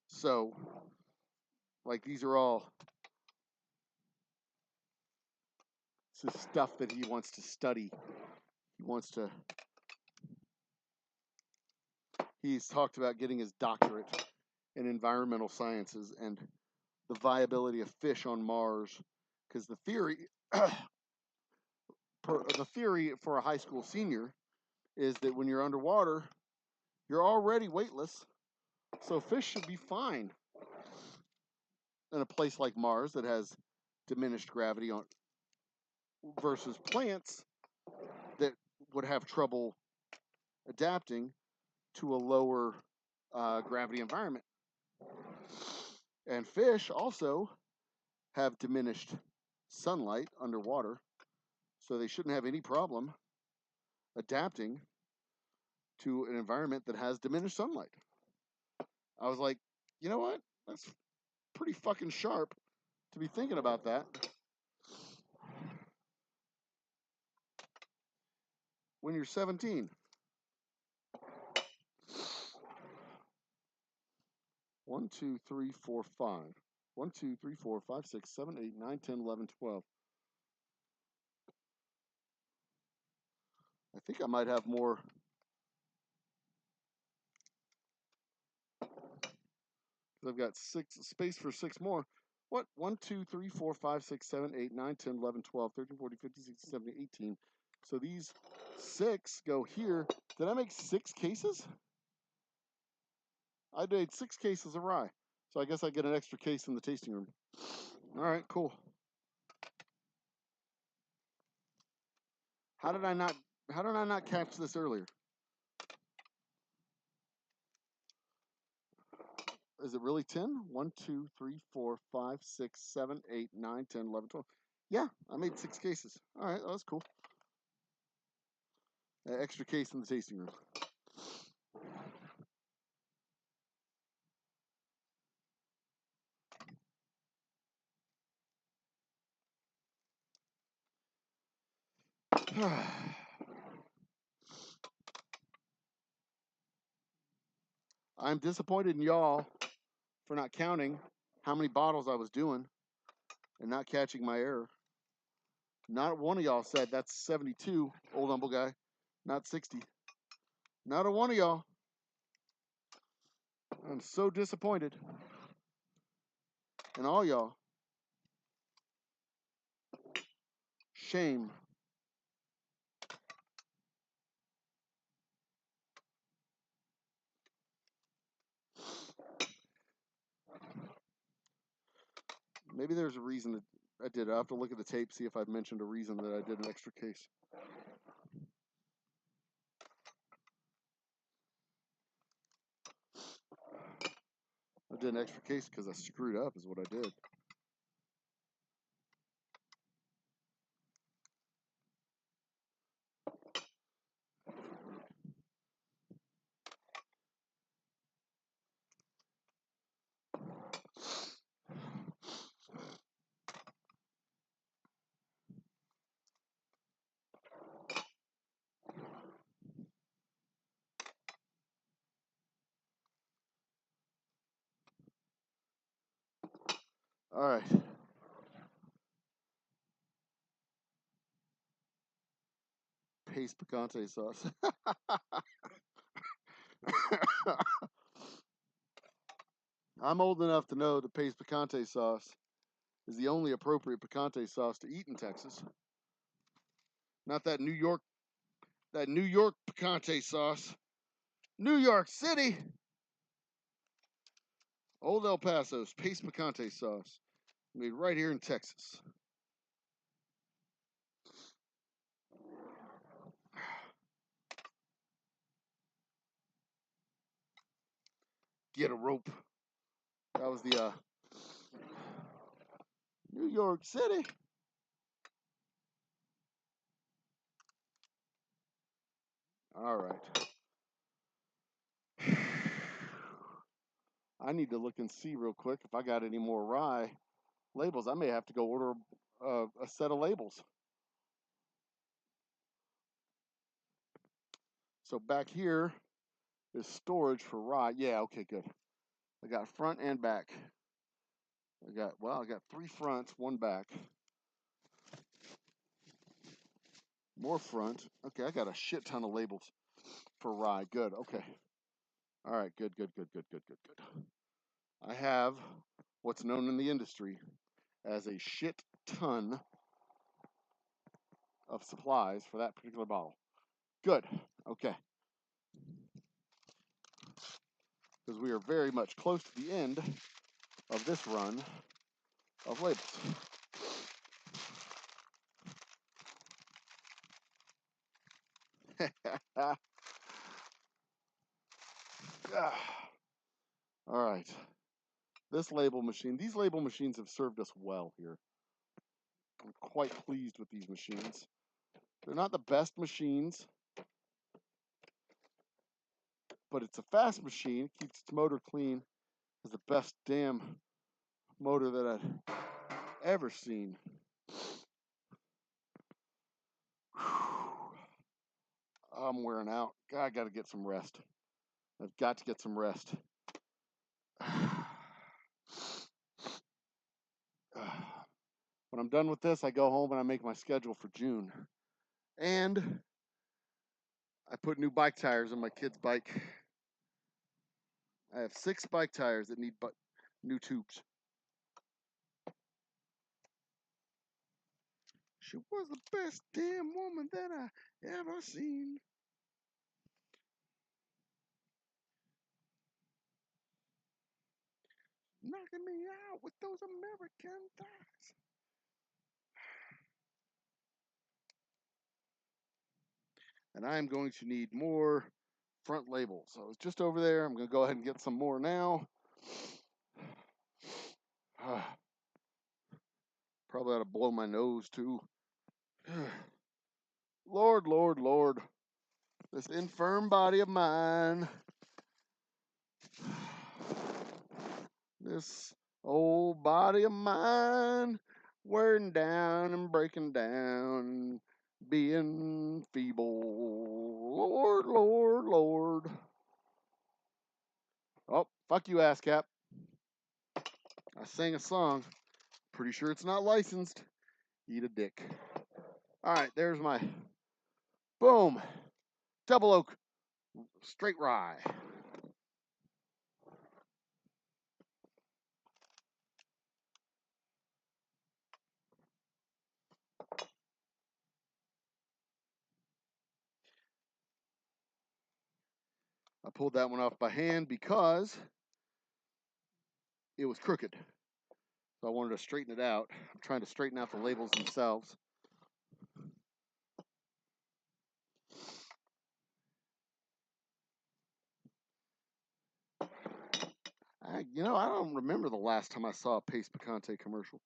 So, like, these are all stuff that he wants to study. He's talked about getting his doctorate in environmental sciences and the viability of fish on Mars, because the theory for a high school senior is that when you're underwater, you're already weightless, so fish should be fine in a place like Mars that has diminished gravity on versus plants that would have trouble adapting to a lower gravity environment. And fish also have diminished sunlight underwater, so they shouldn't have any problem adapting to an environment that has diminished sunlight. I was like, you know what? That's pretty fucking sharp to be thinking about that. When you're 17. 1, 2, 3, 4, 5. 1, 2, 3, 4, 5, 6, 7, 8, 9, 10, 11, 12. I think I might have more. I've got space for 6 more. What? 1, 2, 3, 4, 5, 6, 7, 8, 9, 10, 11, 12, 13, 14, 15, 16, 17, 18. So these 6 go here. Did I make 6 cases? I made 6 cases of rye. So I guess I get an extra case in the tasting room. All right, cool. How did I not catch this earlier? Is it really 10? 1, 2, 3, 4, 5, 6, 7, 8, 9, 10, 11, 12. Yeah, I made 6 cases. All right, that's cool. An extra case in the tasting room. I'm disappointed in y'all for not counting how many bottles I was doing and not catching my error. Not one of y'all said that's 72, Old Humble guy, not 60. Not a one of y'all. I'm so disappointed in all y'all. Shame. Maybe there's a reason that I did it. I'll have to look at the tape, see if I've mentioned a reason that I did an extra case. I did an extra case because I screwed up is what I did. All right. Paste picante sauce. I'm old enough to know the paste picante sauce is the only appropriate picante sauce to eat in Texas. Not that New York picante sauce. New York City. Old El Paso's paste picante sauce. Made right here in Texas. Get a rope. That was the New York City. All right. I need to look and see real quick if I got any more rye labels. I may have to go order a set of labels. So back here is storage for rye. Yeah, okay, good. I got front and back. I got 3 fronts, 1 back. More front. Okay, I got a shit ton of labels for rye. Good, okay. All right, good. I have what's known in the industry as a shit ton of supplies for that particular bottle. Good, okay. Because we are very much close to the end of this run of labels. All right. This label machine, these label machines have served us well here. I'm quite pleased with these machines. They're not the best machines, but it's a fast machine. It keeps its motor clean. It's the best damn motor that I've ever seen. I'm wearing out. I got to get some rest. I've got to get some rest. When I'm done with this, I go home and I make my schedule for June. And I put new bike tires on my kid's bike. I have 6 bike tires that need new tubes. She was the best damn woman that I ever seen. Knocking me out with those American thighs. And I'm going to need more front labels. So it's just over there. I'm going to go ahead and get some more now. Probably ought to blow my nose too. Lord. This infirm body of mine. This old body of mine. Wearing down and breaking down. Being feeble. Lord. Oh, fuck you, ASCAP. I sang a song. Pretty sure it's not licensed. Eat a dick. All right, there's my boom. Double oak straight rye. I pulled that one off by hand because it was crooked. So I wanted to straighten it out. I'm trying to straighten out the labels themselves. I don't remember the last time I saw a Pace Picante commercial.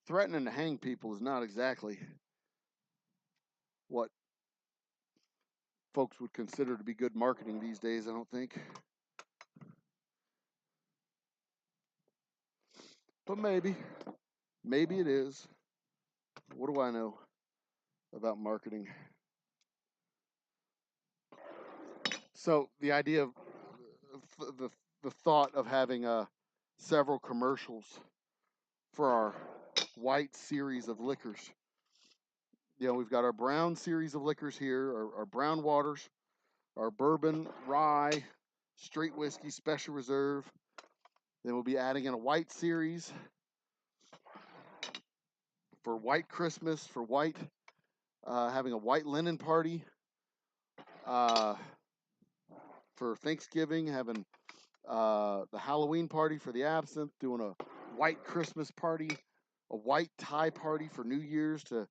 Threatening to hang people is not exactly what folks would consider to be good marketing these days, I don't think. But maybe it is. What do I know about marketing? So the idea of the thought of having several commercials for our white series of liquors. You know, we've got our brown series of liquors here, our brown waters, our bourbon, rye, straight whiskey, special reserve. Then we'll be adding in a white series for white Christmas, for white, having a white linen party. For Thanksgiving, having the Halloween party for the absinthe, doing a white Christmas party, a white tie party for New Year's to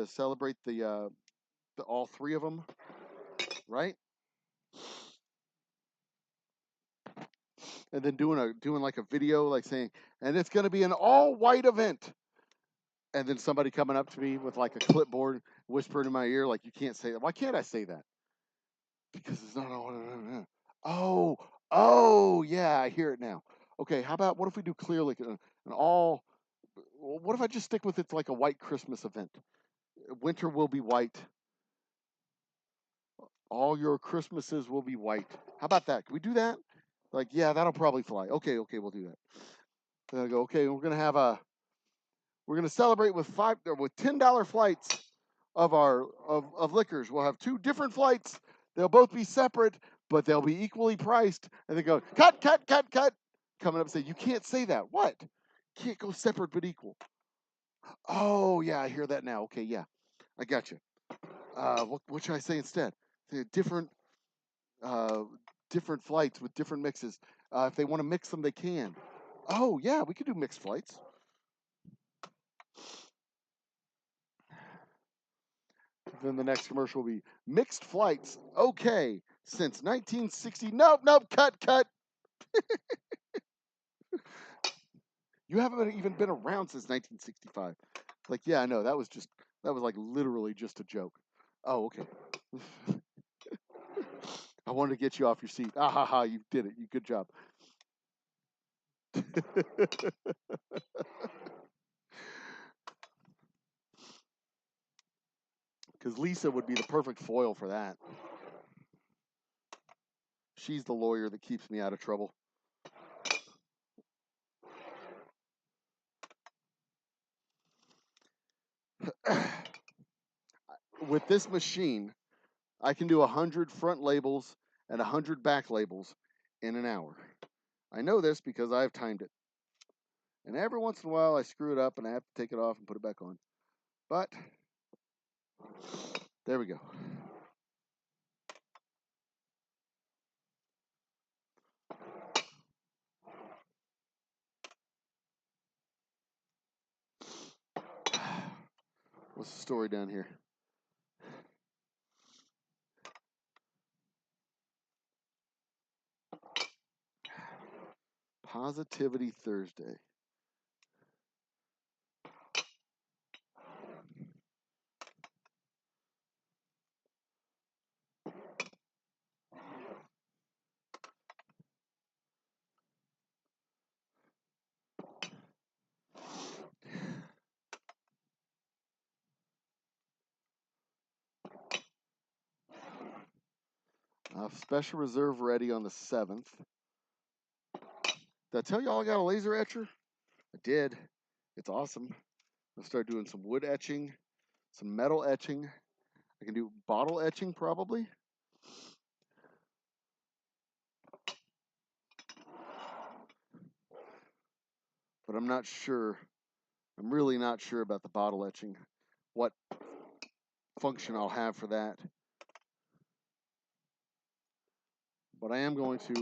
celebrate the all three of them, right? And then doing like a video, like saying, and it's going to be an all white event. And then somebody coming up to me with like a clipboard, whispering in my ear, like, you can't say that. Why can't I say that? Because it's not all. Oh, yeah, I hear it now. Okay, how about, what if we do clear liquor, an all, what if I just stick with it's like a white Christmas event? Winter will be white. All your Christmases will be white. How about that? Can we do that? Like, yeah, that'll probably fly. Okay, we'll do that. Then I go, okay, we're gonna celebrate with $10 flights of liquors. We'll have 2 different flights. They'll both be separate, but they'll be equally priced. And they go, cut. Coming up and say, you can't say that. What? Can't go separate but equal. Oh, yeah, I hear that now. Okay, yeah, I got you. What should I say instead? Say different flights with different mixes. If they want to mix them, they can. Oh, yeah, we could do mixed flights. Then the next commercial will be mixed flights. Okay, since 1960. Nope, cut. You haven't even been around since 1965. Like, yeah, I know. That was like literally just a joke. Oh, okay. I wanted to get you off your seat. Ah ha ha, you did it. You good job. Because Lisa would be the perfect foil for that. She's the lawyer that keeps me out of trouble. With this machine, I can do 100 front labels and 100 back labels in an hour. I know this because I've timed it. And every once in a while I screw it up and I have to take it off and put it back on. But there we go. What's the story down here? Positivity Thursday. Special reserve ready on the 7th. Did I tell y'all I got a laser etcher? I did. It's awesome. I'll start doing some wood etching, some metal etching. I can do bottle etching probably. But I'm not sure. I'm really not sure about the bottle etching. What function I'll have for that. But I am going to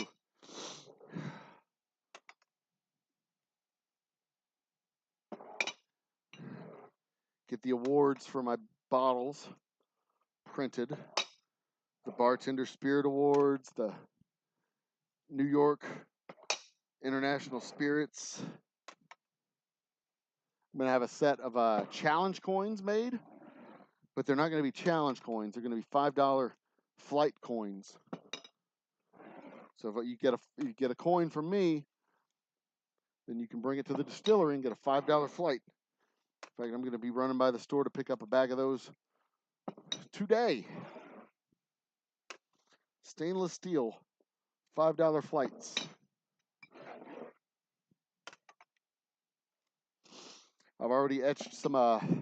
get the awards for my bottles printed. The Bartender Spirit Awards, the New York International Spirits. I'm going to have a set of challenge coins made, but they're not going to be challenge coins. They're going to be $5 flight coins. So if you get a coin from me, then you can bring it to the distillery and get a $5 flight. In fact, I'm going to be running by the store to pick up a bag of those today. Stainless steel $5 flights. I've already etched some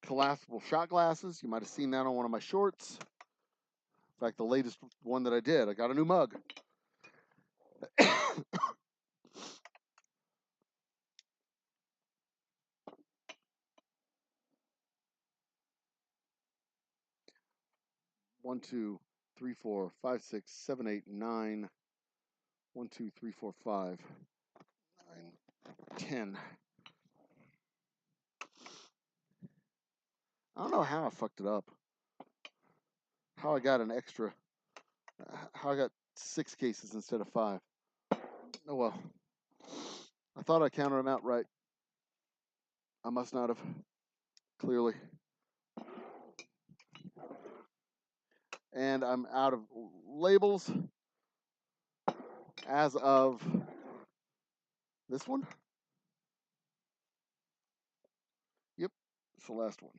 collapsible shot glasses. You might have seen that on one of my shorts. In fact, the latest one that I did, I got a new mug. One, two, three, four, five, six, seven, eight, nine. 1, 2, 3, 4, 5, 9, 10. I don't know how I fucked it up. How I got an extra. How I got 6 cases instead of 5. Oh well. I thought I counted them out right. I must not have. Clearly. And I'm out of labels as of this one. Yep, it's the last one.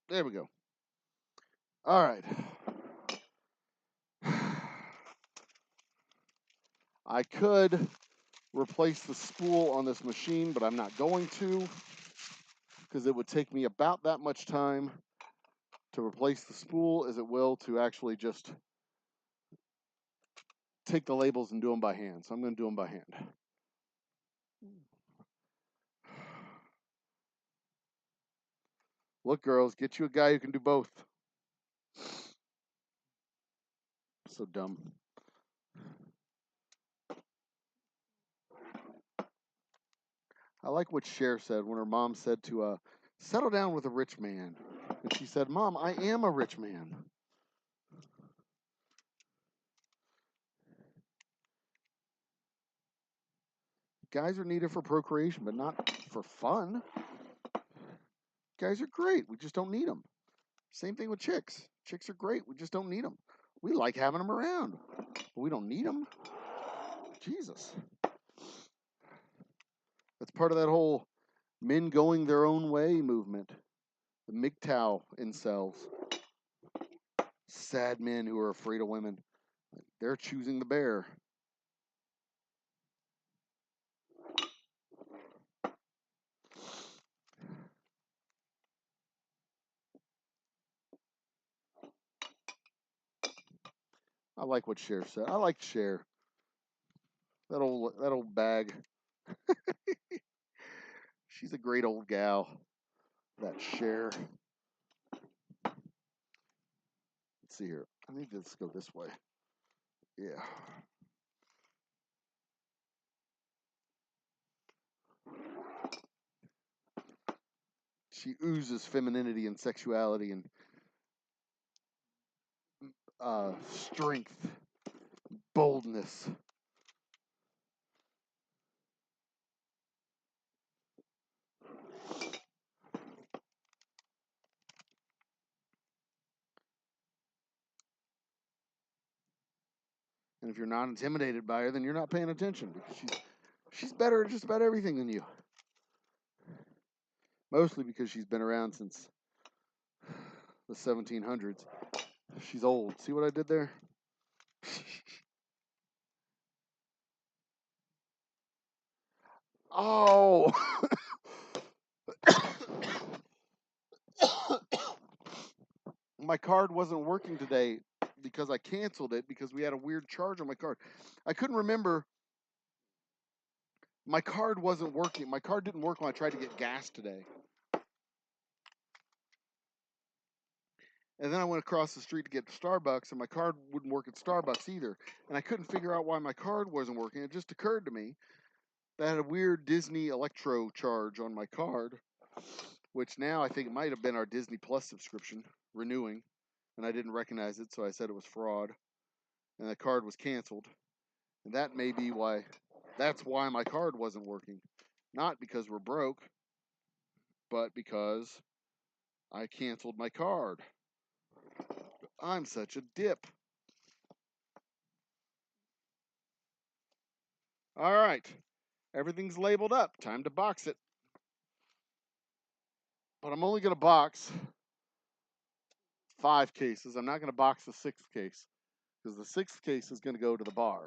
There we go. All right. I could replace the spool on this machine, but I'm not going to, because it would take me about that much time to replace the spool as it will to actually just take the labels and do them by hand. So I'm going to do them by hand. Look, girls, get you a guy who can do both. So dumb. I like what Cher said when her mom said to settle down with a rich man. And she said, Mom, I am a rich man. Guys are needed for procreation, but not for fun. Guys are great. We just don't need them. Same thing with chicks. Chicks are great. We just don't need them. We like having them around, but we don't need them. Jesus. That's part of that whole men going their own way movement. The MGTOW incels. Sad men who are afraid of women. They're choosing the bear. I like what Cher said. I like Cher. That old bag. She's a great old gal. That Cher. Let's see here. I need to go this way. Yeah. She oozes femininity and sexuality and strength, boldness. And if you're not intimidated by her, then you're not paying attention because she's better at just about everything than you. Mostly because she's been around since the 1700s. She's old. See what I did there? Oh! My card wasn't working today because I canceled it because we had a weird charge on my card. I couldn't remember. My card wasn't working. My card didn't work when I tried to get gas today. And then I went across the street to get Starbucks, and my card wouldn't work at Starbucks either. And I couldn't figure out why my card wasn't working. It just occurred to me that I had a weird Disney Electro charge on my card, which now I think it might have been our Disney Plus subscription renewing. And I didn't recognize it, so I said it was fraud. And the card was canceled. And that may be why, that's why my card wasn't working. Not because we're broke, but because I canceled my card. I'm such a dip. All right. Everything's labeled up. Time to box it. But I'm only going to box 5 cases. I'm not going to box the 6th case because the 6th case is going to go to the bar.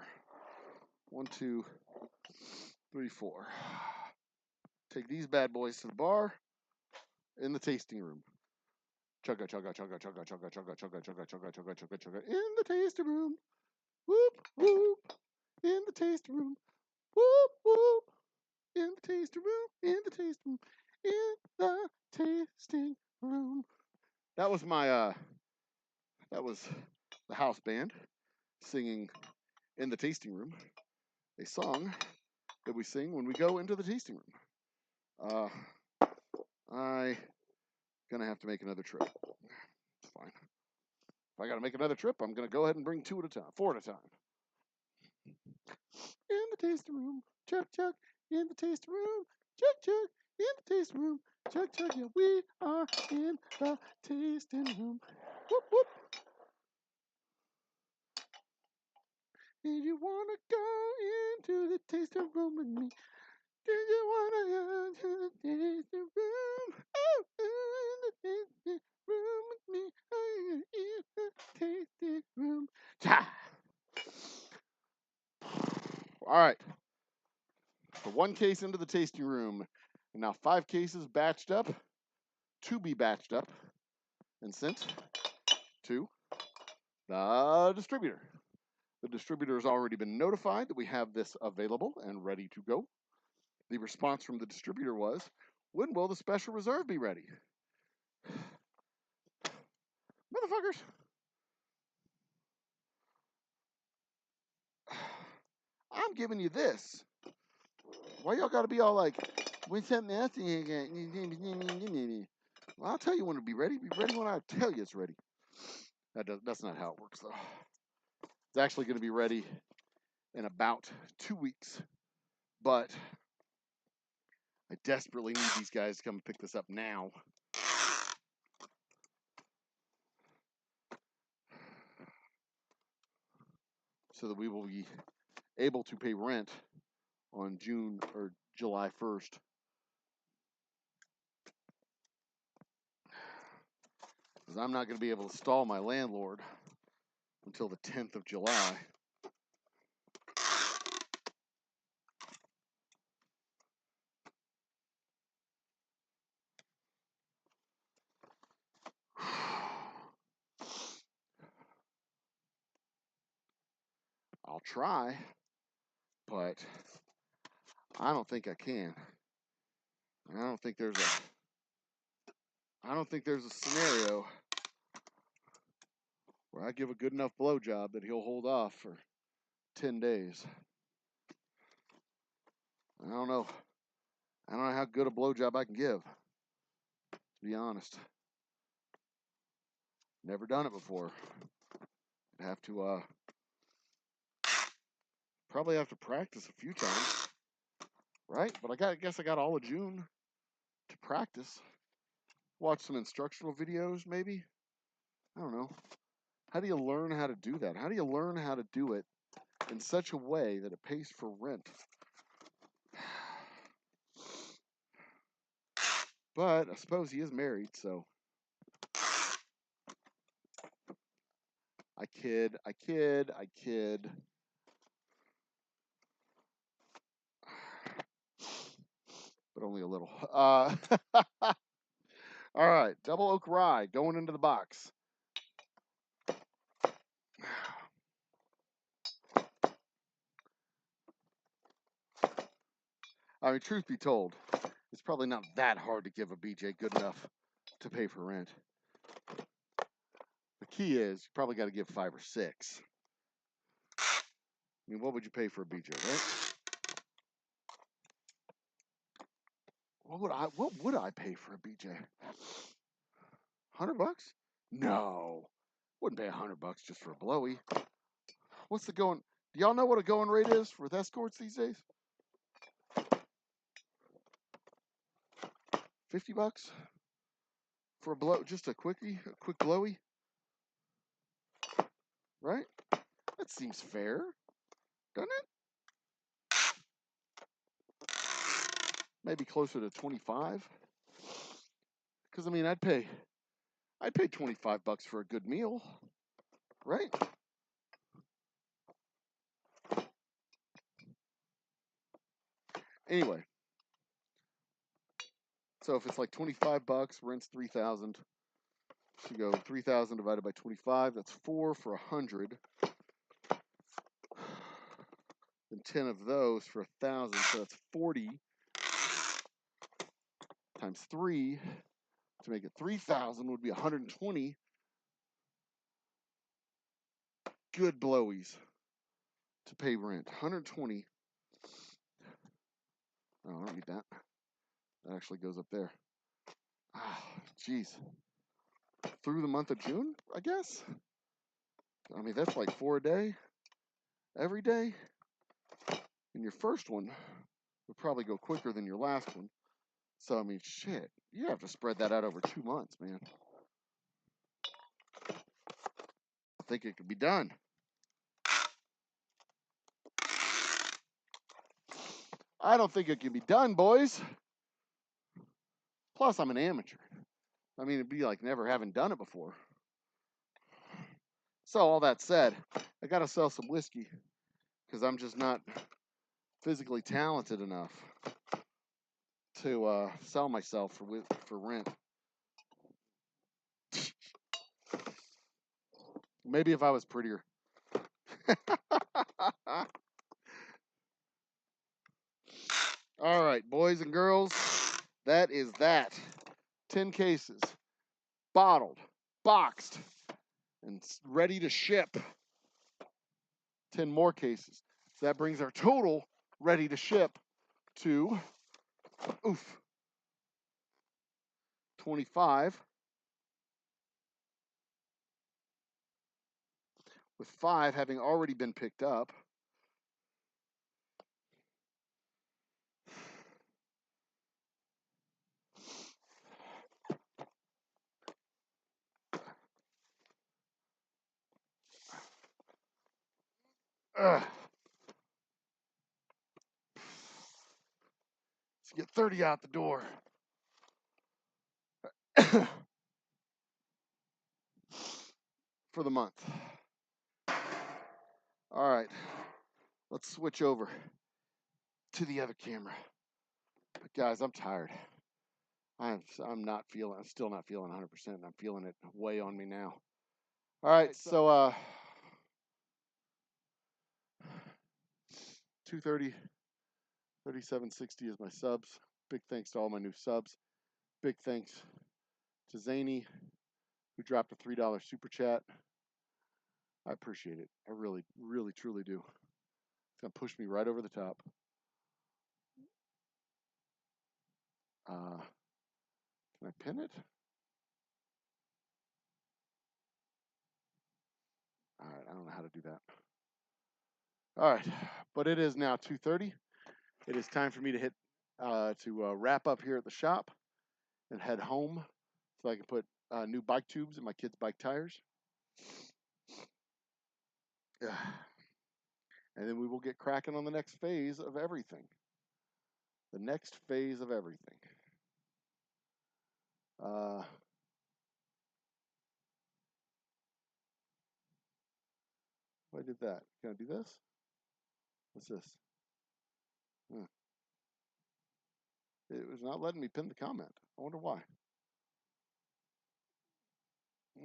1, 2, 3, 4. Take these bad boys to the bar in the tasting room. Chugga, chugga, chugga, chugga, chugga, chugga, chugga, chugga, chugga, chugga, chugga, chugga, in the tasting room. Whoop, whoop, in the tasting room. Whoop, whoop, in the tasting room, in the tasting room, in the tasting room. That was the house band singing in the tasting room, a song that we sing when we go into the tasting room. I gonna have to make another trip. It's fine. If I gotta make another trip, I'm gonna go ahead and bring 4 at a time. In the tasting room, chug chug. In the tasting room, chug chug. In the tasting room, chug chug. Yeah, we are in the tasting room. Whoop whoop. Did you wanna go into the tasting room with me? Did you wanna go to the tasting room? Oh, in the tasting room with me. Oh, in the tasting room. Cha. All right. So 1 case into the tasting room, and now 5 cases batched up, to be batched up, and sent to the distributor. The distributor has already been notified that we have this available and ready to go. The response from the distributor was, when will the special reserve be ready? Motherfuckers. I'm giving you this. Why y'all gotta be all like, when something else you got? Well, I'll tell you when it'll be ready. Be ready when I tell you it's ready. That's not how it works, though. It's actually going to be ready in about 2 weeks, but I desperately need these guys to come pick this up now. So that we will be able to pay rent on June or July 1st. Because I'm not going to be able to stall my landlord until the 10th of July. I'll try, but I don't think I can. I don't think there's a scenario where I give a good enough blowjob that he'll hold off for 10 days. I don't know how good a blowjob I can give, to be honest. Never done it before. I'd have to probably have to practice a few times, right? But I guess I got all of June to practice. Watch some instructional videos, maybe. I don't know. How do you learn how to do that? How do you learn how to do it in such a way that it pays for rent? But I suppose he is married, so I kid. But only a little. All right, double oak rye going into the box. I mean, truth be told, it's probably not that hard to give a BJ good enough to pay for rent. The key is you probably got to give 5 or 6. I mean, what would you pay for a BJ, right? What would I pay for a BJ? $100? No, wouldn't pay $100 just for a blowy. What's the going? Do y'all know what a going rate is with escorts these days? $50 for a blow, just a quick blowy. right? That seems fair, doesn't it? Maybe closer to 25. Because I mean, I'd pay $25 for a good meal, right? Anyway, so if it's like $25, rent's $3,000. So you go 3,000 divided by 25. That's 4 for 100. Then 10 of those for 1,000. So that's 40 times 3 to make it 3,000 would be 120 good blowies to pay rent. 120. Oh, I don't need that. That actually goes up there. Ah, jeez. Through the month of June, I guess. I mean, that's like 4 a day, every day. And your first one would probably go quicker than your last one. So, I mean, shit, you have to spread that out over 2 months, man. I think it could be done. I don't think it can be done, boys. Plus, I'm an amateur. I mean, it'd be like never having done it before. So, all that said, I got to sell some whiskey because I'm just not physically talented enough to sell myself for rent. Maybe if I was prettier. All right, boys and girls, that is that. 10 cases, bottled, boxed, and ready to ship. 10 more cases. So that brings our total ready to ship to 25, with 5 having already been picked up. Let's get 30 out the door. For the month. All right, let's switch over to the other camera. But guys, I'm tired. I'm still not feeling 100%. And I'm feeling it way on me now. All right, so 230, 3760 is my subs. Big thanks to all my new subs. Big thanks to Zany, who dropped a $3 super chat. I appreciate it. I really, really, truly do. It's gonna push me right over the top. Can I pin it? All right, I don't know how to do that. All right, but it is now 2:30. It is time for me to hit wrap up here at the shop and head home so I can put new bike tubes in my kids' bike tires. And then we will get cracking on the next phase of everything. The next phase of everything. I did that. Can I do this? What's this? It was not letting me pin the comment. I wonder why.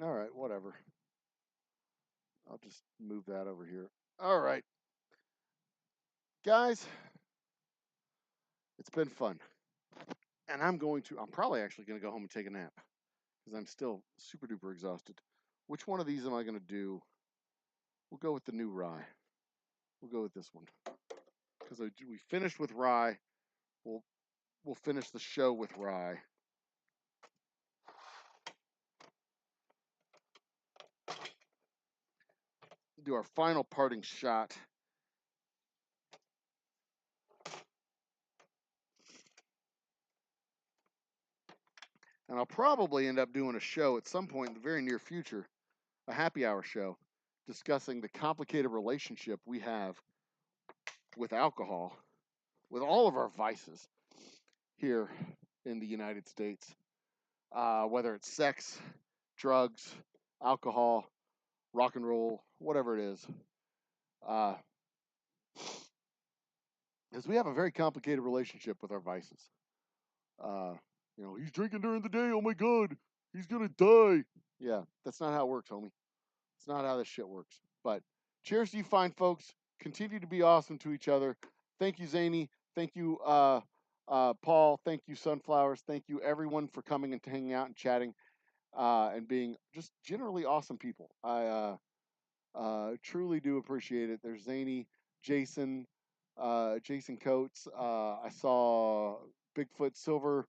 All right, whatever. I'll just move that over here. All right. Guys, it's been fun. And I'm probably actually going to go home and take a nap because I'm still super duper exhausted. Which one of these am I going to do? We'll go with the new rye. We'll go with this one. Because we finished with rye. We'll finish the show with rye. Do our final parting shot. And I'll probably end up doing a show at some point in the very near future, a happy hour show, discussing the complicated relationship we have with alcohol, with all of our vices here in the United States, whether it's sex, drugs, alcohol, rock and roll, whatever it is. Because we have a very complicated relationship with our vices. He's drinking during the day. Oh my God, he's gonna die. Yeah, that's not how it works, homie. It's not how this shit works. But cheers to you fine folks. Continue to be awesome to each other. Thank you, Zany. Thank you, Paul. Thank you, Sunflowers. Thank you, everyone, for coming and hanging out and chatting and being just generally awesome people. I truly do appreciate it. There's Zany, Jason, Jason Coates. I saw Bigfoot Silver,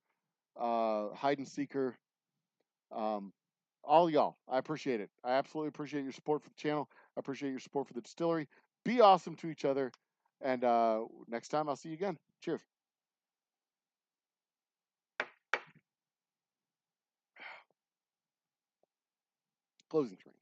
Hide and Seeker. All y'all, I appreciate it. I absolutely appreciate your support for the channel. I appreciate your support for the distillery. Be awesome to each other. And next time, I'll see you again. Cheers. Closing screen.